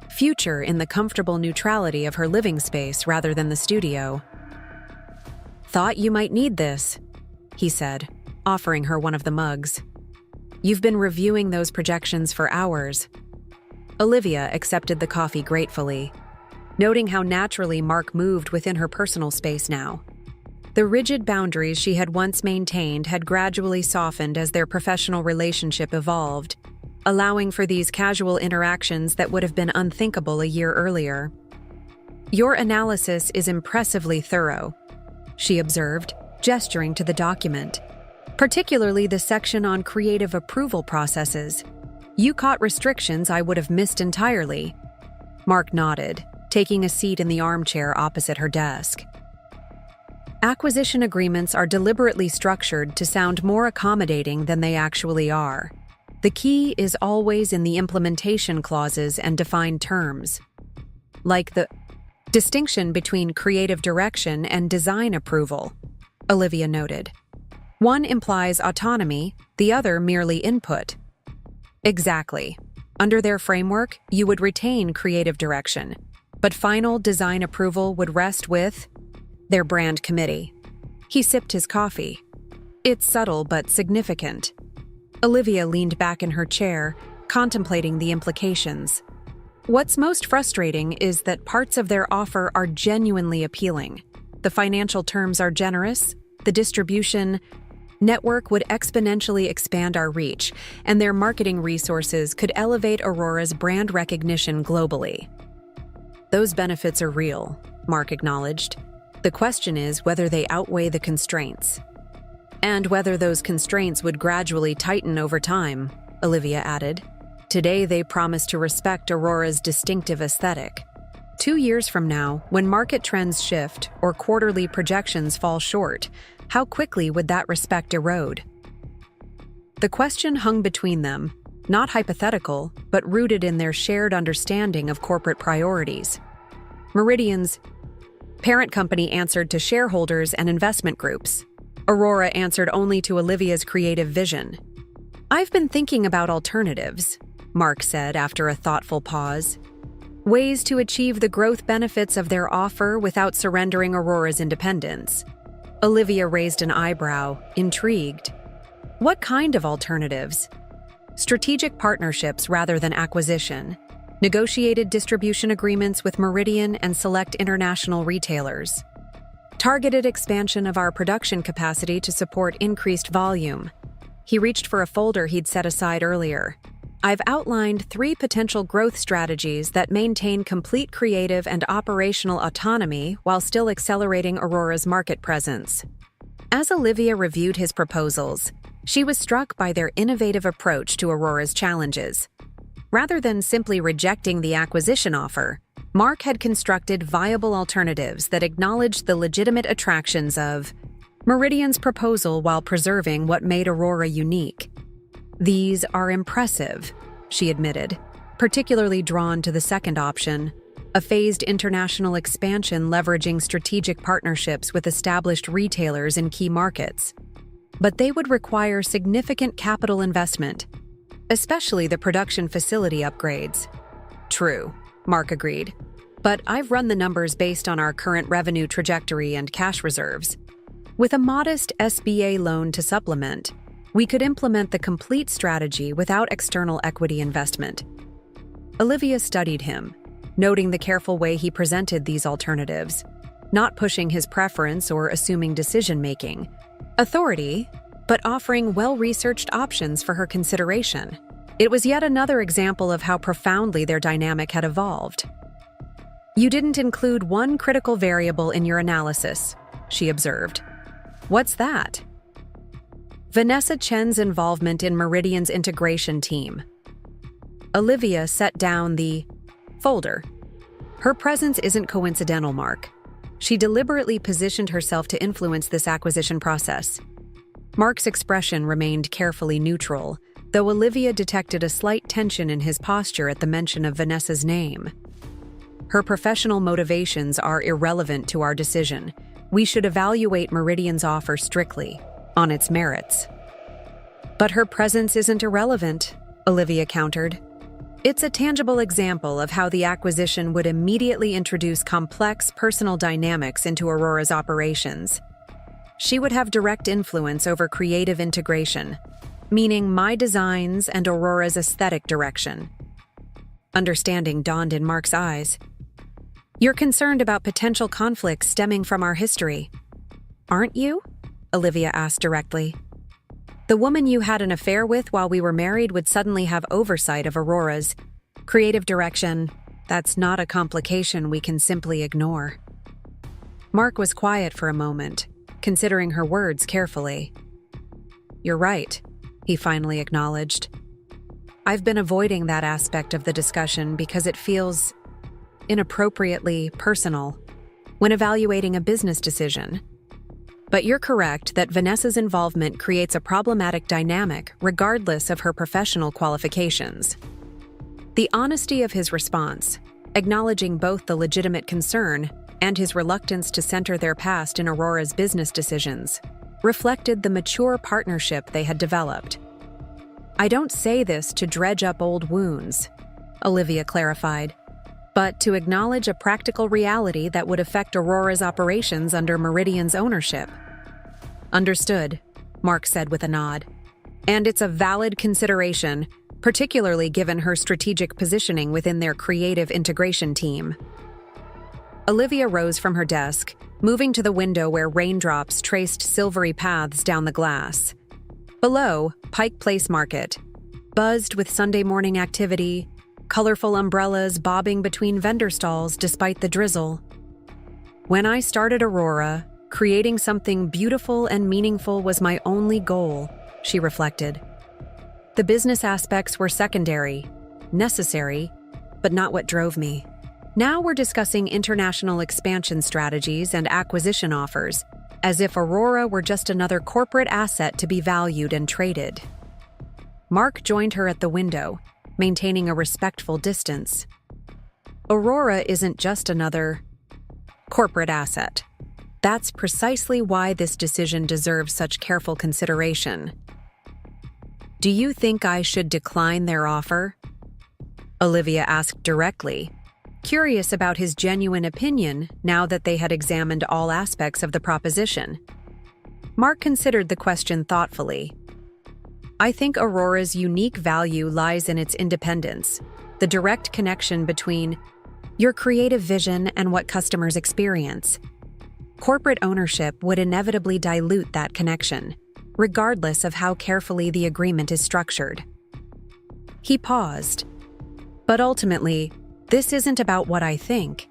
Speaker 1: future in the comfortable neutrality of her living space rather than the studio. "Thought you might need this," he said, offering her one of the mugs. "You've been reviewing those projections for hours." Olivia accepted the coffee gratefully, noting how naturally Mark moved within her personal space now. The rigid boundaries she had once maintained had gradually softened as their professional relationship evolved, allowing for these casual interactions that would have been unthinkable a year earlier. "Your analysis is impressively thorough," she observed, gesturing to the document. "Particularly the section on creative approval processes. You caught restrictions I would have missed entirely." Mark nodded, taking a seat in the armchair opposite her desk. Acquisition agreements are deliberately structured to sound more accommodating than they actually are. The key is always in the implementation clauses and defined terms. Like the distinction between creative direction and design approval, Olivia noted. One implies autonomy, the other merely input. Exactly. Under their framework, you would retain creative direction, but final design approval would rest with their brand committee. He sipped his coffee. It's subtle but significant. Olivia leaned back in her chair, contemplating the implications. What's most frustrating is that parts of their offer are genuinely appealing. The financial terms are generous, the distribution network would exponentially expand our reach, and their marketing resources could elevate Aurora's brand recognition globally. Those benefits are real, Mark acknowledged. The question is whether they outweigh the constraints. And whether those constraints would gradually tighten over time, Olivia added. Today they promise to respect Aurora's distinctive aesthetic. 2 years from now, when market trends shift or quarterly projections fall short, how quickly would that respect erode? The question hung between them, not hypothetical, but rooted in their shared understanding of corporate priorities. Meridian's parent company answered to shareholders and investment groups. Aurora answered only to Olivia's creative vision. "I've been thinking about alternatives," Mark said after a thoughtful pause. "Ways to achieve the growth benefits of their offer without surrendering Aurora's independence." Olivia raised an eyebrow, intrigued. "What kind of alternatives?" "Strategic partnerships rather than acquisition. Negotiated distribution agreements with Meridian and select international retailers. Targeted expansion of our production capacity to support increased volume." He reached for a folder he'd set aside earlier. "I've outlined 3 potential growth strategies that maintain complete creative and operational autonomy while still accelerating Aurora's market presence." As Olivia reviewed his proposals, she was struck by their innovative approach to Aurora's challenges. Rather than simply rejecting the acquisition offer, Mark had constructed viable alternatives that acknowledged the legitimate attractions of Meridian's proposal while preserving what made Aurora unique. "These are impressive," she admitted, particularly drawn to the second option, a phased international expansion leveraging strategic partnerships with established retailers in key markets. But they would require significant capital investment, especially the production facility upgrades. "True," Mark agreed. "But I've run the numbers based on our current revenue trajectory and cash reserves. With a modest SBA loan to supplement, we could implement the complete strategy without external equity investment." Olivia studied him, noting the careful way he presented these alternatives. not pushing his preference or assuming decision-making. Authority, but offering well-researched options for her consideration. It was yet another example of how profoundly their dynamic had evolved. "You didn't include one critical variable in your analysis," she observed. "What's that?" "Vanessa Chen's involvement in Meridian's integration team." Olivia set down the folder. Her presence isn't coincidental, Mark. She deliberately positioned herself to influence this acquisition process. Mark's expression remained carefully neutral, though Olivia detected a slight tension in his posture at the mention of Vanessa's name. "Her professional motivations are irrelevant to our decision. We should evaluate Meridian's offer strictly, on its merits." "But her presence isn't irrelevant," Olivia countered. "It's a tangible example of how the acquisition would immediately introduce complex personal dynamics into Aurora's operations. She would have direct influence over creative integration, meaning my designs and Aurora's aesthetic direction." Understanding dawned in Mark's eyes. "You're concerned about potential conflicts stemming from our history, aren't you?" Olivia asked directly. "The woman you had an affair with while we were married would suddenly have oversight of Aurora's creative direction. That's not a complication we can simply ignore." Mark was quiet for a moment, considering her words carefully. "You're right," he finally acknowledged. "I've been avoiding that aspect of the discussion because it feels inappropriately personal when evaluating a business decision. But you're correct that Vanessa's involvement creates a problematic dynamic regardless of her professional qualifications." The honesty of his response, acknowledging both the legitimate concern and his reluctance to center their past in Aurora's business decisions, reflected the mature partnership they had developed. "I don't say this to dredge up old wounds," Olivia clarified, "but to acknowledge a practical reality that would affect Aurora's operations under Meridian's ownership." "Understood," Mark said with a nod. "And it's a valid consideration, particularly given her strategic positioning within their creative integration team." Olivia rose from her desk, moving to the window where raindrops traced silvery paths down the glass. Below, Pike Place Market buzzed with Sunday morning activity, colorful umbrellas bobbing between vendor stalls despite the drizzle. "When I started Aurora, creating something beautiful and meaningful was my only goal," she reflected. "The business aspects were secondary, necessary, but not what drove me. Now we're discussing international expansion strategies and acquisition offers, as if Aurora were just another corporate asset to be valued and traded." Mark joined her at the window, maintaining a respectful distance. "Aurora isn't just another corporate asset. That's precisely why this decision deserves such careful consideration." "Do you think I should decline their offer?" Olivia asked directly, curious about his genuine opinion now that they had examined all aspects of the proposition. Mark considered the question thoughtfully. "I think Aurora's unique value lies in its independence, the direct connection between your creative vision and what customers experience. Corporate ownership would inevitably dilute that connection, regardless of how carefully the agreement is structured." He paused. "But ultimately, this isn't about what I think.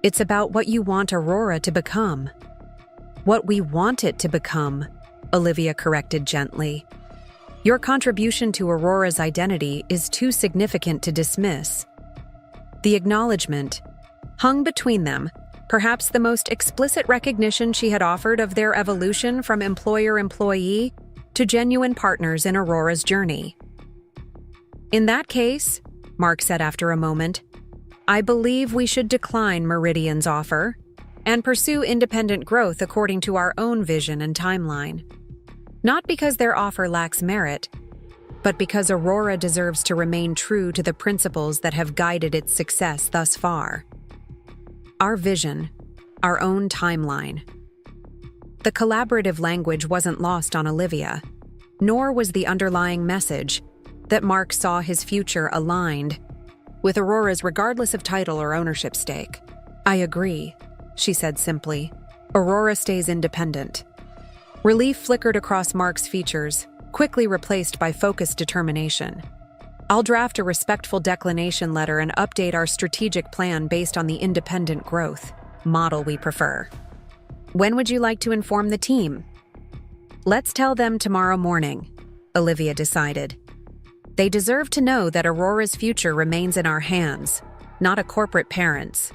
Speaker 1: It's about what you want Aurora to become." "What we want it to become," Olivia corrected gently. "Your contribution to Aurora's identity is too significant to dismiss." The acknowledgement hung between them, perhaps the most explicit recognition she had offered of their evolution from employer-employee to genuine partners in Aurora's journey. "In that case," Mark said after a moment, "I believe we should decline Meridian's offer and pursue independent growth according to our own vision and timeline. Not because their offer lacks merit, but because Aurora deserves to remain true to the principles that have guided its success thus far. Our vision, our own timeline." The collaborative language wasn't lost on Olivia, nor was the underlying message that Mark saw his future aligned with Aurora's regardless of title or ownership stake. "I agree," she said simply. Aurora stays independent. Relief flickered across Mark's features, quickly replaced by focused determination. I'll draft a respectful declination letter and update our strategic plan based on the independent growth model we prefer. When would you like to inform the team? Let's tell them tomorrow morning, Olivia decided. They deserve to know that Aurora's future remains in our hands, not a corporate parent's.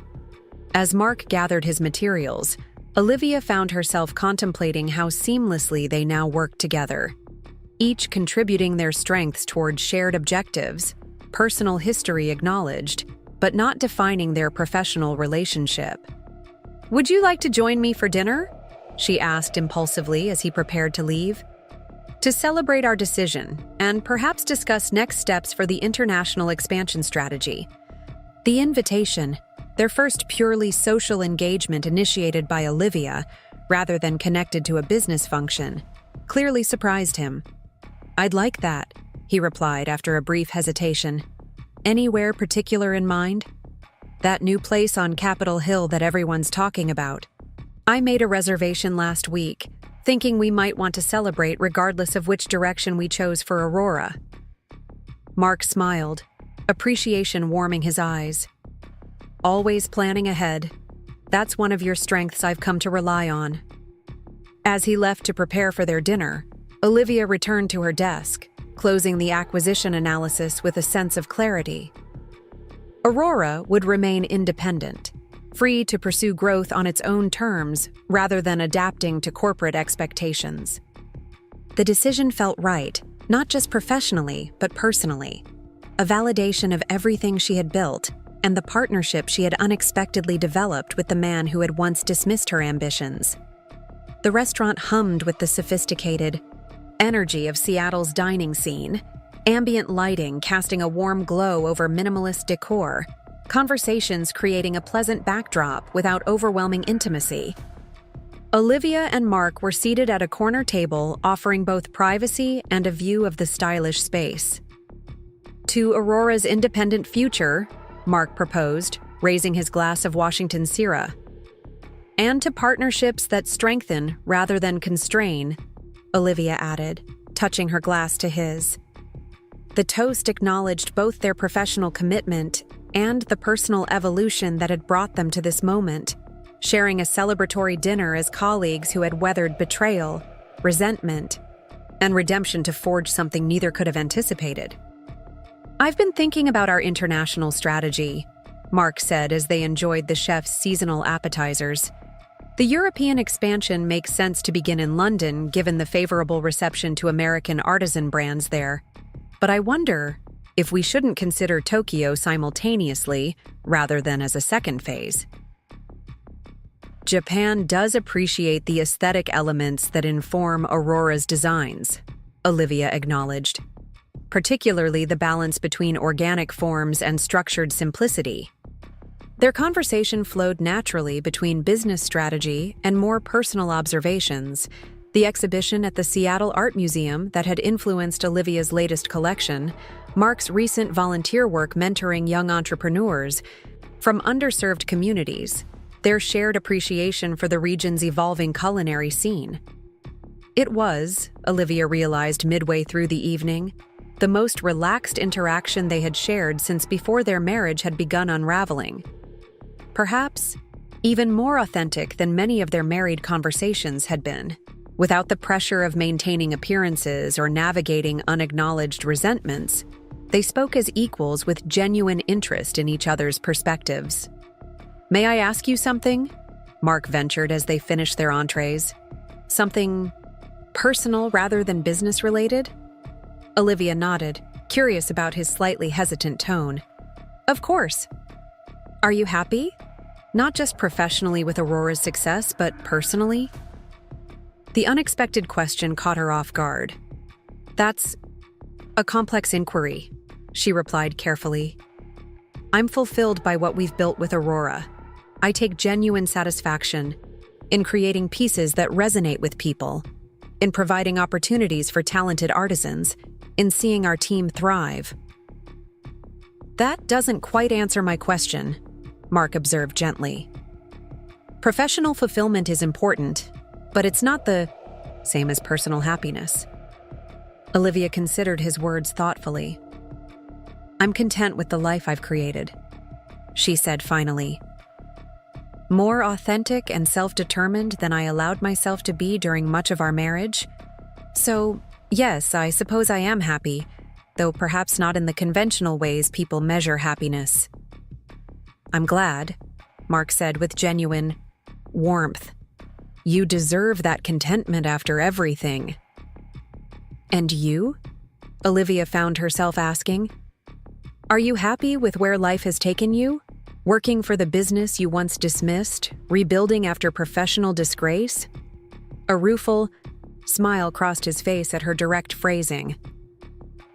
Speaker 1: As Mark gathered his materials, Olivia found herself contemplating how seamlessly they now work together, each contributing their strengths toward shared objectives, personal history acknowledged, but not defining their professional relationship. Would you like to join me for dinner? She asked impulsively as he prepared to leave. To celebrate our decision and perhaps discuss next steps for the international expansion strategy. The invitation, their first purely social engagement initiated by Olivia, rather than connected to a business function, clearly surprised him. I'd like that, he replied after a brief hesitation. Anywhere particular in mind? That new place on Capitol Hill that everyone's talking about. I made a reservation last week, thinking we might want to celebrate regardless of which direction we chose for Aurora. Mark smiled, appreciation warming his eyes. Always planning ahead. That's one of your strengths I've come to rely on. As he left to prepare for their dinner, Olivia returned to her desk, closing the acquisition analysis with a sense of clarity. Aurora would remain independent, free to pursue growth on its own terms rather than adapting to corporate expectations. The decision felt right, not just professionally, but personally. A validation of everything she had built and the partnership she had unexpectedly developed with the man who had once dismissed her ambitions. The restaurant hummed with the sophisticated energy of Seattle's dining scene, ambient lighting casting a warm glow over minimalist decor, conversations creating a pleasant backdrop without overwhelming intimacy. Olivia and Mark were seated at a corner table offering both privacy and a view of the stylish space. To Aurora's independent future, Mark proposed, raising his glass of Washington Syrah. And to partnerships that strengthen rather than constrain, Olivia added, touching her glass to his. The toast acknowledged both their professional commitment and the personal evolution that had brought them to this moment, sharing a celebratory dinner as colleagues who had weathered betrayal, resentment, and redemption to forge something neither could have anticipated. I've been thinking about our international strategy, Mark said as they enjoyed the chef's seasonal appetizers. The European expansion makes sense to begin in London given the favorable reception to American artisan brands there. But I wonder if we shouldn't consider Tokyo simultaneously rather than as a second phase. Japan does appreciate the aesthetic elements that inform Aurora's designs, Olivia acknowledged, particularly the balance between organic forms and structured simplicity. Their conversation flowed naturally between business strategy and more personal observations. The exhibition at the Seattle Art Museum that had influenced Olivia's latest collection, Mark's recent volunteer work mentoring young entrepreneurs from underserved communities, their shared appreciation for the region's evolving culinary scene. It was, Olivia realized midway through the evening, the most relaxed interaction they had shared since before their marriage had begun unraveling. Perhaps even more authentic than many of their married conversations had been, without the pressure of maintaining appearances or navigating unacknowledged resentments. They spoke as equals with genuine interest in each other's perspectives. May I ask you something? Mark ventured as they finished their entrees. Something personal rather than business-related? Olivia nodded, curious about his slightly hesitant tone. Of course. Are you happy? Not just professionally with Aurora's success, but personally? The unexpected question caught her off guard. That's a complex inquiry, she replied carefully. I'm fulfilled by what we've built with Aurora. I take genuine satisfaction in creating pieces that resonate with people, in providing opportunities for talented artisans, in seeing our team thrive. That doesn't quite answer my question, Mark observed gently. Professional fulfillment is important, but it's not the same as personal happiness. Olivia considered his words thoughtfully. I'm content with the life I've created, she said finally. More authentic and self-determined than I allowed myself to be during much of our marriage. So, yes, I suppose I am happy, though perhaps not in the conventional ways people measure happiness. I'm glad, Mark said with genuine warmth. You deserve that contentment after everything. And you? Olivia found herself asking. Are you happy with where life has taken you? Working for the business you once dismissed, rebuilding after professional disgrace? A rueful smile crossed his face at her direct phrasing.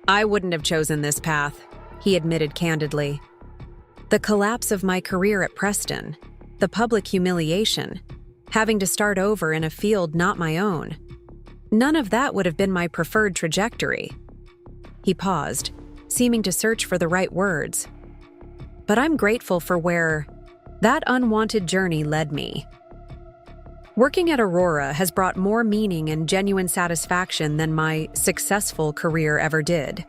Speaker 1: I wouldn't have chosen this path, he admitted candidly. The collapse of my career at Preston, the public humiliation, having to start over in a field not my own. None of that would have been my preferred trajectory. He paused, seeming to search for the right words. But I'm grateful for where that unwanted journey led me. Working at Aurora has brought more meaning and genuine satisfaction than my successful career ever did.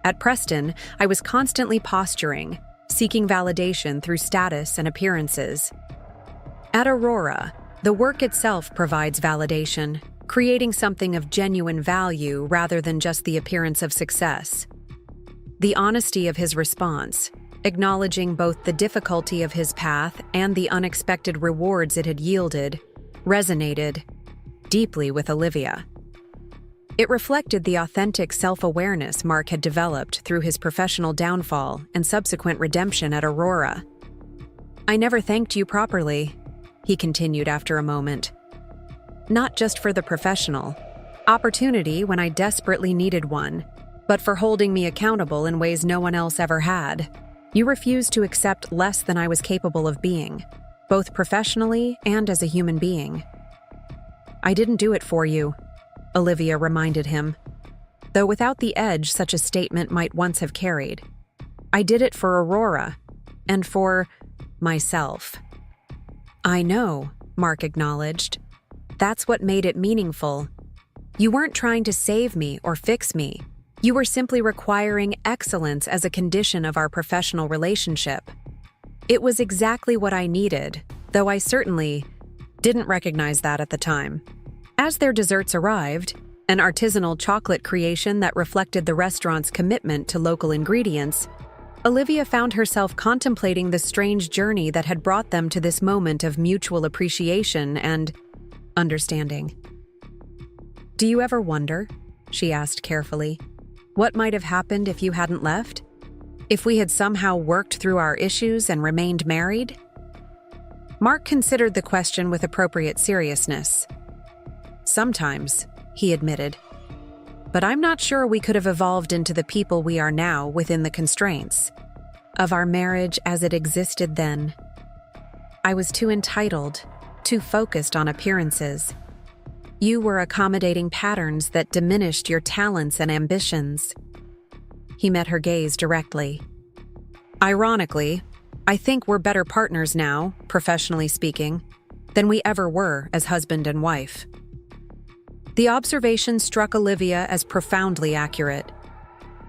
Speaker 1: At Preston, I was constantly posturing, seeking validation through status and appearances. At Aurora, the work itself provides validation, creating something of genuine value rather than just the appearance of success. The honesty of his response, acknowledging both the difficulty of his path and the unexpected rewards it had yielded, resonated deeply with Olivia. It reflected the authentic self-awareness Mark had developed through his professional downfall and subsequent redemption at Aurora. I never thanked you properly, he continued after a moment. Not just for the professional opportunity when I desperately needed one, but for holding me accountable in ways no one else ever had. You refused to accept less than I was capable of being, both professionally and as a human being. I didn't do it for you, Olivia reminded him, though without the edge such a statement might once have carried. I did it for Aurora, and for myself. I know, Mark acknowledged. That's what made it meaningful. You weren't trying to save me or fix me. You were simply requiring excellence as a condition of our professional relationship. It was exactly what I needed, though I certainly didn't recognize that at the time. As their desserts arrived, an artisanal chocolate creation that reflected the restaurant's commitment to local ingredients, Olivia found herself contemplating the strange journey that had brought them to this moment of mutual appreciation and understanding. Do you ever wonder, she asked carefully, what might have happened if you hadn't left? If we had somehow worked through our issues and remained married? Mark considered the question with appropriate seriousness. Sometimes, he admitted. But I'm not sure we could have evolved into the people we are now within the constraints of our marriage as it existed then. I was too entitled, too focused on appearances. You were accommodating patterns that diminished your talents and ambitions. He met her gaze directly. Ironically, I think we're better partners now, professionally speaking, than we ever were as husband and wife. The observation struck Olivia as profoundly accurate.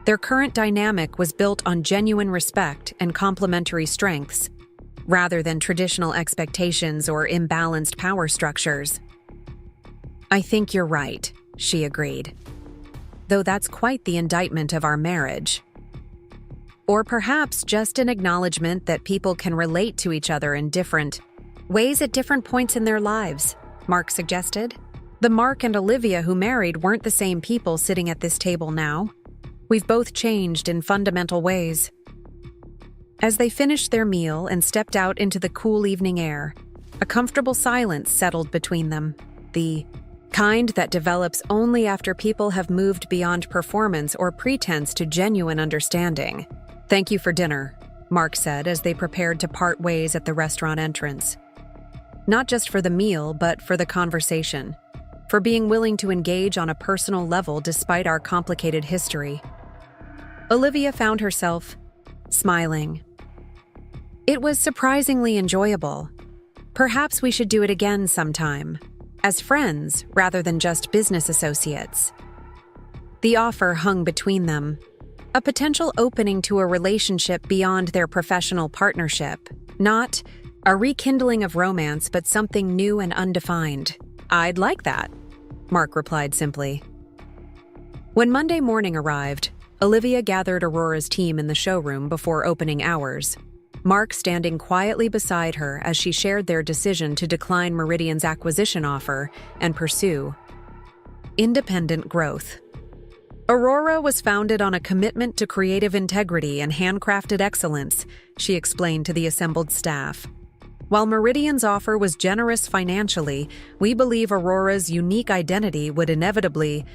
Speaker 1: Their current dynamic was built on genuine respect and complementary strengths, rather than traditional expectations or imbalanced power structures. I think you're right, she agreed. Though that's quite the indictment of our marriage. Or perhaps just an acknowledgement that people can relate to each other in different ways at different points in their lives, Mark suggested. The Mark and Olivia who married weren't the same people sitting at this table now. We've both changed in fundamental ways. As they finished their meal and stepped out into the cool evening air, a comfortable silence settled between them, the kind that develops only after people have moved beyond performance or pretense to genuine understanding. Thank you for dinner, Mark said as they prepared to part ways at the restaurant entrance. Not just for the meal, but for the conversation, for being willing to engage on a personal level despite our complicated history. Olivia found herself smiling. It was surprisingly enjoyable. Perhaps we should do it again sometime, as friends rather than just business associates. The offer hung between them, a potential opening to a relationship beyond their professional partnership, not a rekindling of romance, but something new and undefined. "I'd like that," Mark replied simply. When Monday morning arrived, Olivia gathered Aurora's team in the showroom before opening hours, Mark standing quietly beside her as she shared their decision to decline Meridian's acquisition offer and pursue independent growth. Aurora was founded on a commitment to creative integrity and handcrafted excellence, she explained to the assembled staff. While Meridian's offer was generous financially, we believe Aurora's unique identity would inevitably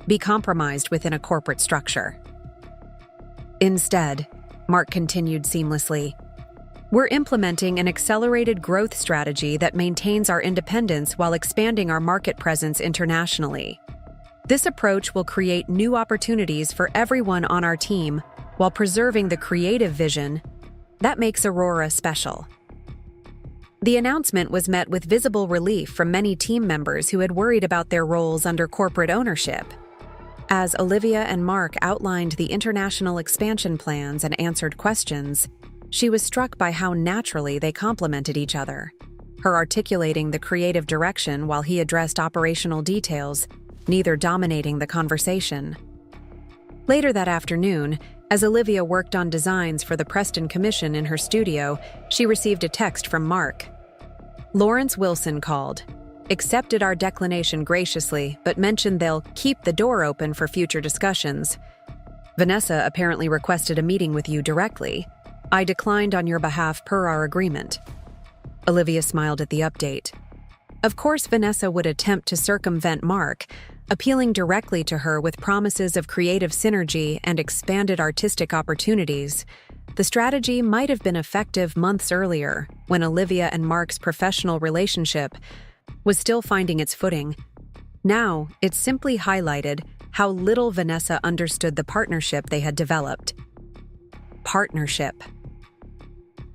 Speaker 1: be compromised within a corporate structure. Instead, Mark continued seamlessly, we're implementing an accelerated growth strategy that maintains our independence while expanding our market presence internationally. This approach will create new opportunities for everyone on our team while preserving the creative vision that makes Aurora special. The announcement was met with visible relief from many team members who had worried about their roles under corporate ownership. As Olivia and Mark outlined the international expansion plans and answered questions, she was struck by how naturally they complemented each other, her articulating the creative direction while he addressed operational details, neither dominating the conversation. Later that afternoon, as Olivia worked on designs for the Preston Commission in her studio, she received a text from Mark. Lawrence Wilson called, accepted our declination graciously, but mentioned they'll keep the door open for future discussions. Vanessa apparently requested a meeting with you directly. I declined on your behalf per our agreement. Olivia smiled at the update. Of course, Vanessa would attempt to circumvent Mark, appealing directly to her with promises of creative synergy and expanded artistic opportunities. The strategy might have been effective months earlier, when Olivia and Mark's professional relationship was still finding its footing. Now, it simply highlighted how little Vanessa understood the partnership they had developed. Partnership.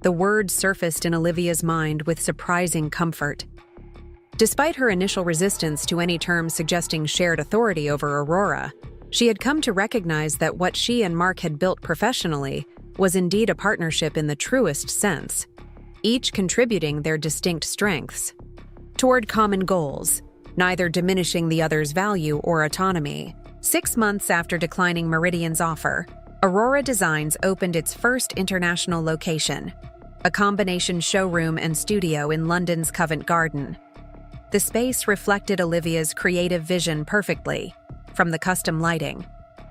Speaker 1: The word surfaced in Olivia's mind with surprising comfort. Despite her initial resistance to any term suggesting shared authority over Aurora, she had come to recognize that what she and Mark had built professionally was indeed a partnership in the truest sense, each contributing their distinct strengths toward common goals, neither diminishing the other's value or autonomy. 6 months after declining Meridian's offer, Aurora Designs opened its first international location, a combination showroom and studio in London's Covent Garden. The space reflected Olivia's creative vision perfectly, from the custom lighting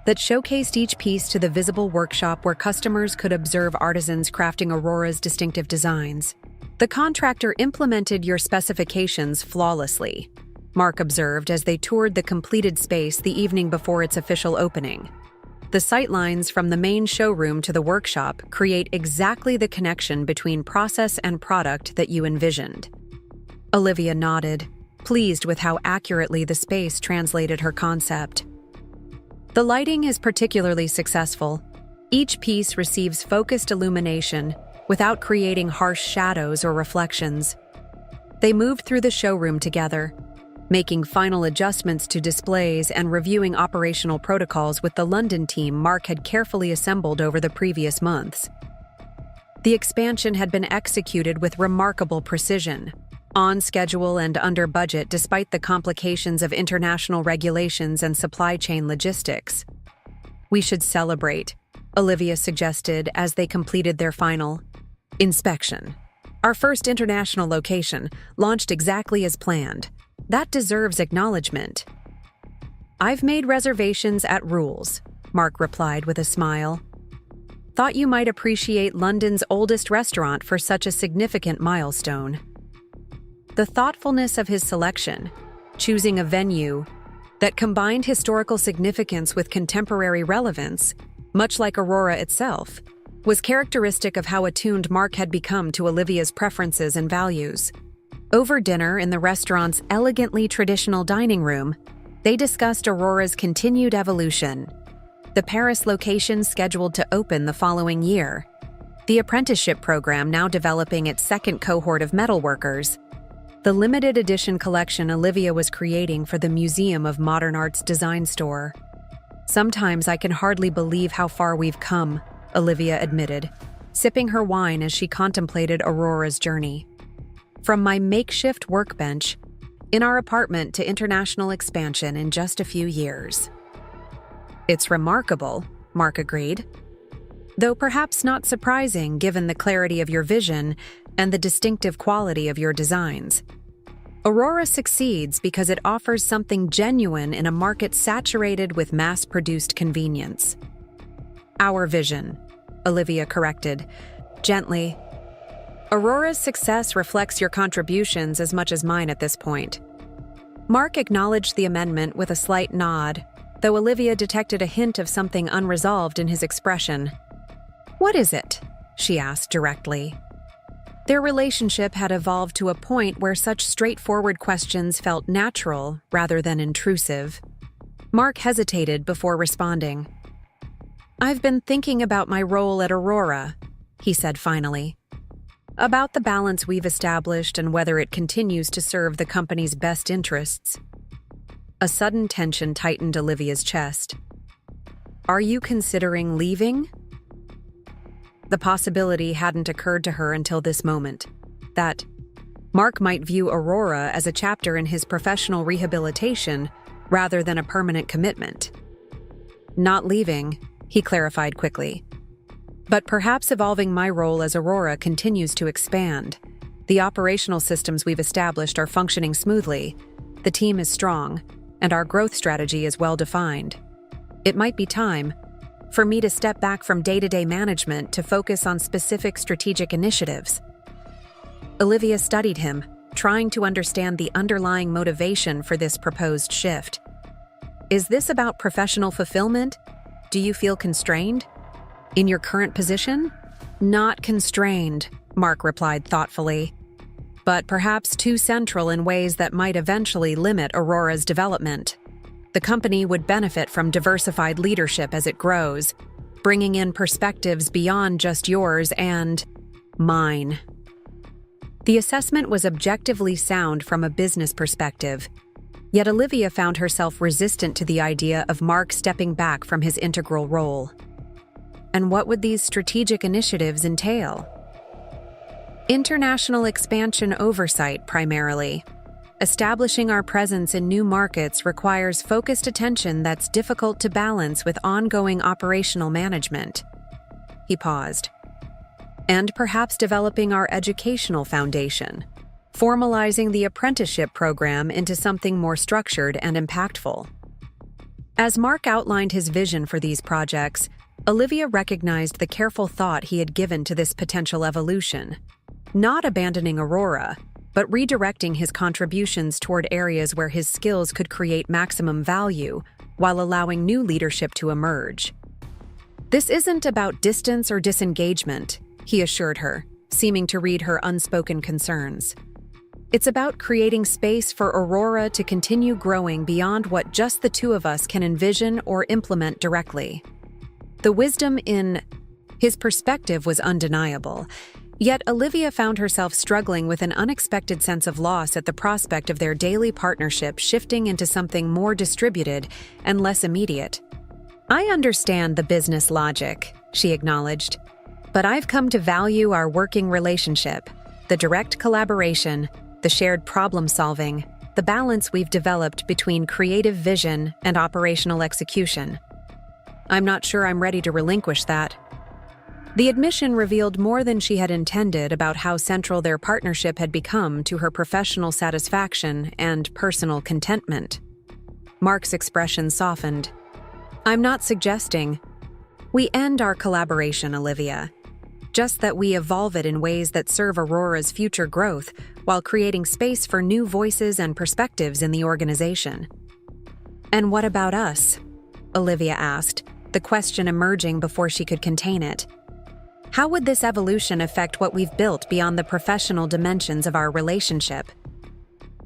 Speaker 1: that showcased each piece to the visible workshop where customers could observe artisans crafting Aurora's distinctive designs. The contractor implemented your specifications flawlessly, Mark observed as they toured the completed space the evening before its official opening. The sightlines from the main showroom to the workshop create exactly the connection between process and product that you envisioned. Olivia nodded, pleased with how accurately the space translated her concept. The lighting is particularly successful. Each piece receives focused illumination without creating harsh shadows or reflections. They moved through the showroom together, making final adjustments to displays and reviewing operational protocols with the London team Mark had carefully assembled over the previous months. The expansion had been executed with remarkable precision, on schedule and under budget despite the complications of international regulations and supply chain logistics. We should celebrate, Olivia suggested as they completed their final inspection. Our first international location launched exactly as planned. That deserves acknowledgement. I've made reservations at Rules, Mark replied with a smile. Thought you might appreciate London's oldest restaurant for such a significant milestone. The thoughtfulness of his selection, choosing a venue that combined historical significance with contemporary relevance, much like Aurora itself, was characteristic of how attuned Mark had become to Olivia's preferences and values. Over dinner in the restaurant's elegantly traditional dining room, they discussed Aurora's continued evolution. The Paris location scheduled to open the following year. the apprenticeship program now developing its second cohort of metalworkers, the limited edition collection Olivia was creating for the Museum of Modern Art's design store. "Sometimes I can hardly believe how far we've come," Olivia admitted, sipping her wine as she contemplated Aurora's journey. "From my makeshift workbench in our apartment to international expansion in just a few years." "It's remarkable," Mark agreed, "though perhaps not surprising given the clarity of your vision and the distinctive quality of your designs. Aurora succeeds because it offers something genuine in a market saturated with mass-produced convenience." "Our vision," Olivia corrected, gently. "Aurora's success reflects your contributions as much as mine at this point." Mark acknowledged the amendment with a slight nod, though Olivia detected a hint of something unresolved in his expression. "What is it?" she asked directly. Their relationship had evolved to a point where such straightforward questions felt natural rather than intrusive. Mark hesitated before responding. "I've been thinking about my role at Aurora," he said finally. "About the balance we've established and whether it continues to serve the company's best interests." A sudden tension tightened Olivia's chest. "Are you considering leaving?" The possibility hadn't occurred to her until this moment, that Mark might view Aurora as a chapter in his professional rehabilitation rather than a permanent commitment. "Not leaving," he clarified quickly, "but perhaps evolving my role as Aurora continues to expand. The operational systems we've established are functioning smoothly, the team is strong, and our growth strategy is well-defined. It might be time for me to step back from day-to-day management to focus on specific strategic initiatives." Olivia studied him, trying to understand the underlying motivation for this proposed shift. "Is this about professional fulfillment? Do you feel constrained in your current position?" "Not constrained," Mark replied thoughtfully, "but perhaps too central in ways that might eventually limit Aurora's development. The company would benefit from diversified leadership as it grows, bringing in perspectives beyond just yours and mine." The assessment was objectively sound from a business perspective, yet Olivia found herself resistant to the idea of Mark stepping back from his integral role. And what would these strategic initiatives entail? "International expansion oversight, primarily. Establishing our presence in new markets requires focused attention that's difficult to balance with ongoing operational management." He paused. "And perhaps developing our educational foundation, formalizing the apprenticeship program into something more structured and impactful." As Mark outlined his vision for these projects, Olivia recognized the careful thought he had given to this potential evolution. Not abandoning Aurora, but redirecting his contributions toward areas where his skills could create maximum value while allowing new leadership to emerge. "This isn't about distance or disengagement," he assured her, seeming to read her unspoken concerns. "It's about creating space for Aurora to continue growing beyond what just the two of us can envision or implement directly." The wisdom in his perspective was undeniable. Yet Olivia found herself struggling with an unexpected sense of loss at the prospect of their daily partnership shifting into something more distributed and less immediate. "I understand the business logic," she acknowledged, "but I've come to value our working relationship, the direct collaboration, the shared problem-solving, the balance we've developed between creative vision and operational execution. I'm not sure I'm ready to relinquish that." The admission revealed more than she had intended about how central their partnership had become to her professional satisfaction and personal contentment. Mark's expression softened. "I'm not suggesting we end our collaboration, Olivia, just that we evolve it in ways that serve Aurora's future growth while creating space for new voices and perspectives in the organization." "And what about us?" Olivia asked, the question emerging before she could contain it. "How would this evolution affect what we've built beyond the professional dimensions of our relationship?"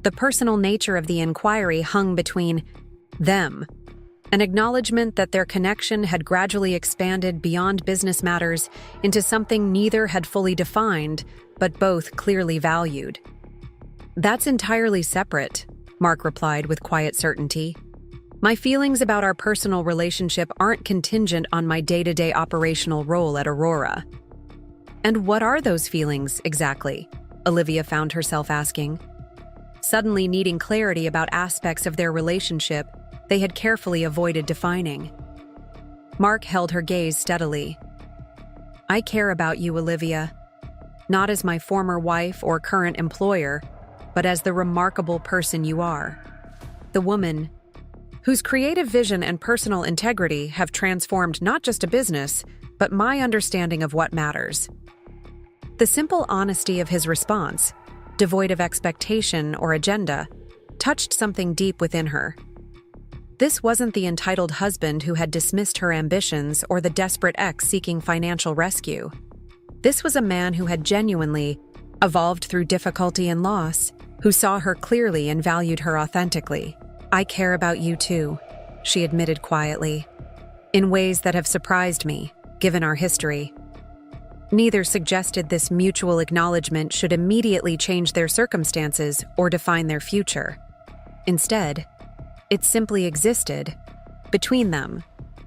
Speaker 1: The personal nature of the inquiry hung between them An acknowledgement that their connection had gradually expanded beyond business matters into something neither had fully defined, but both clearly valued. "That's entirely separate," Mark replied with quiet certainty. "My feelings about our personal relationship aren't contingent on my day-to-day operational role at Aurora." "And what are those feelings, exactly?" Olivia found herself asking. Suddenly needing clarity about aspects of their relationship they had carefully avoided defining. Mark held her gaze steadily. "I care about you, Olivia. Not as my former wife or current employer, but as the remarkable person you are. The woman whose creative vision and personal integrity have transformed not just a business, but my understanding of what matters." The simple honesty of his response, devoid of expectation or agenda, touched something deep within her. This wasn't the entitled husband who had dismissed her ambitions or the desperate ex seeking financial rescue. This was a man who had genuinely evolved through difficulty and loss, who saw her clearly and valued her authentically. "I care about you too," she admitted quietly, "in ways that have surprised me, given our history." Neither suggested this mutual acknowledgement should immediately change their circumstances or define their future. Instead, it simply existed, between them,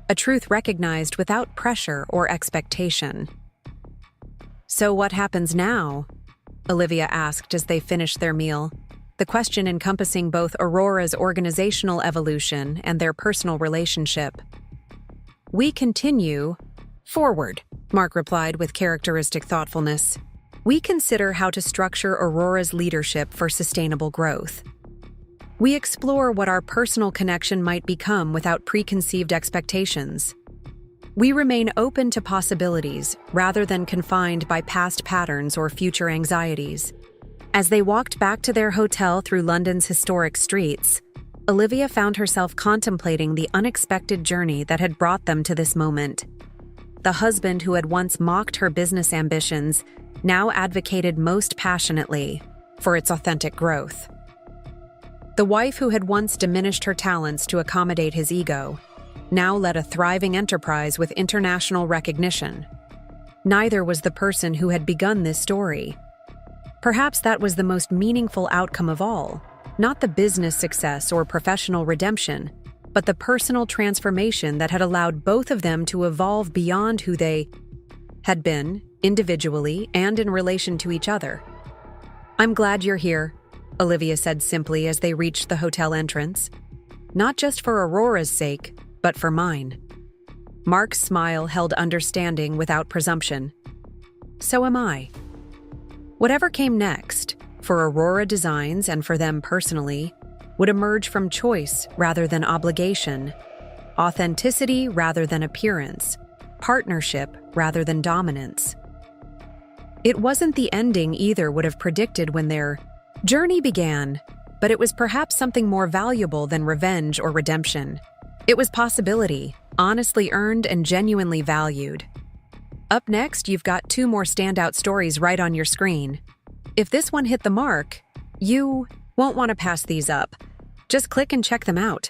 Speaker 1: a truth recognized without pressure or expectation. "So what happens now?" Olivia asked as they finished their meal, the question encompassing both Aurora's organizational evolution and their personal relationship. "We continue forward," Mark replied with characteristic thoughtfulness. "We consider how to structure Aurora's leadership for sustainable growth. We explore what our personal connection might become without preconceived expectations. We remain open to possibilities rather than confined by past patterns or future anxieties." As they walked back to their hotel through London's historic streets, Olivia found herself contemplating the unexpected journey that had brought them to this moment. The husband who had once mocked her business ambitions now advocated most passionately for its authentic growth. The wife who had once diminished her talents to accommodate his ego now led a thriving enterprise with international recognition. Neither was the person who had begun this story. Perhaps that was the most meaningful outcome of all, not the business success or professional redemption, but the personal transformation that had allowed both of them to evolve beyond who they had been, individually and in relation to each other. "I'm glad you're here," Olivia said simply as they reached the hotel entrance. "Not just for Aurora's sake, but for mine." Mark's smile held understanding without presumption. "So am I." Whatever came next, for Aurora Designs and for them personally, would emerge from choice rather than obligation, authenticity rather than appearance, partnership rather than dominance. It wasn't the ending either would have predicted when their journey began, but it was perhaps something more valuable than revenge or redemption. It was possibility, honestly earned and genuinely valued. Up next, you've got 2 more standout stories right on your screen. If this one hit the mark, you won't want to pass these up. Just click and check them out.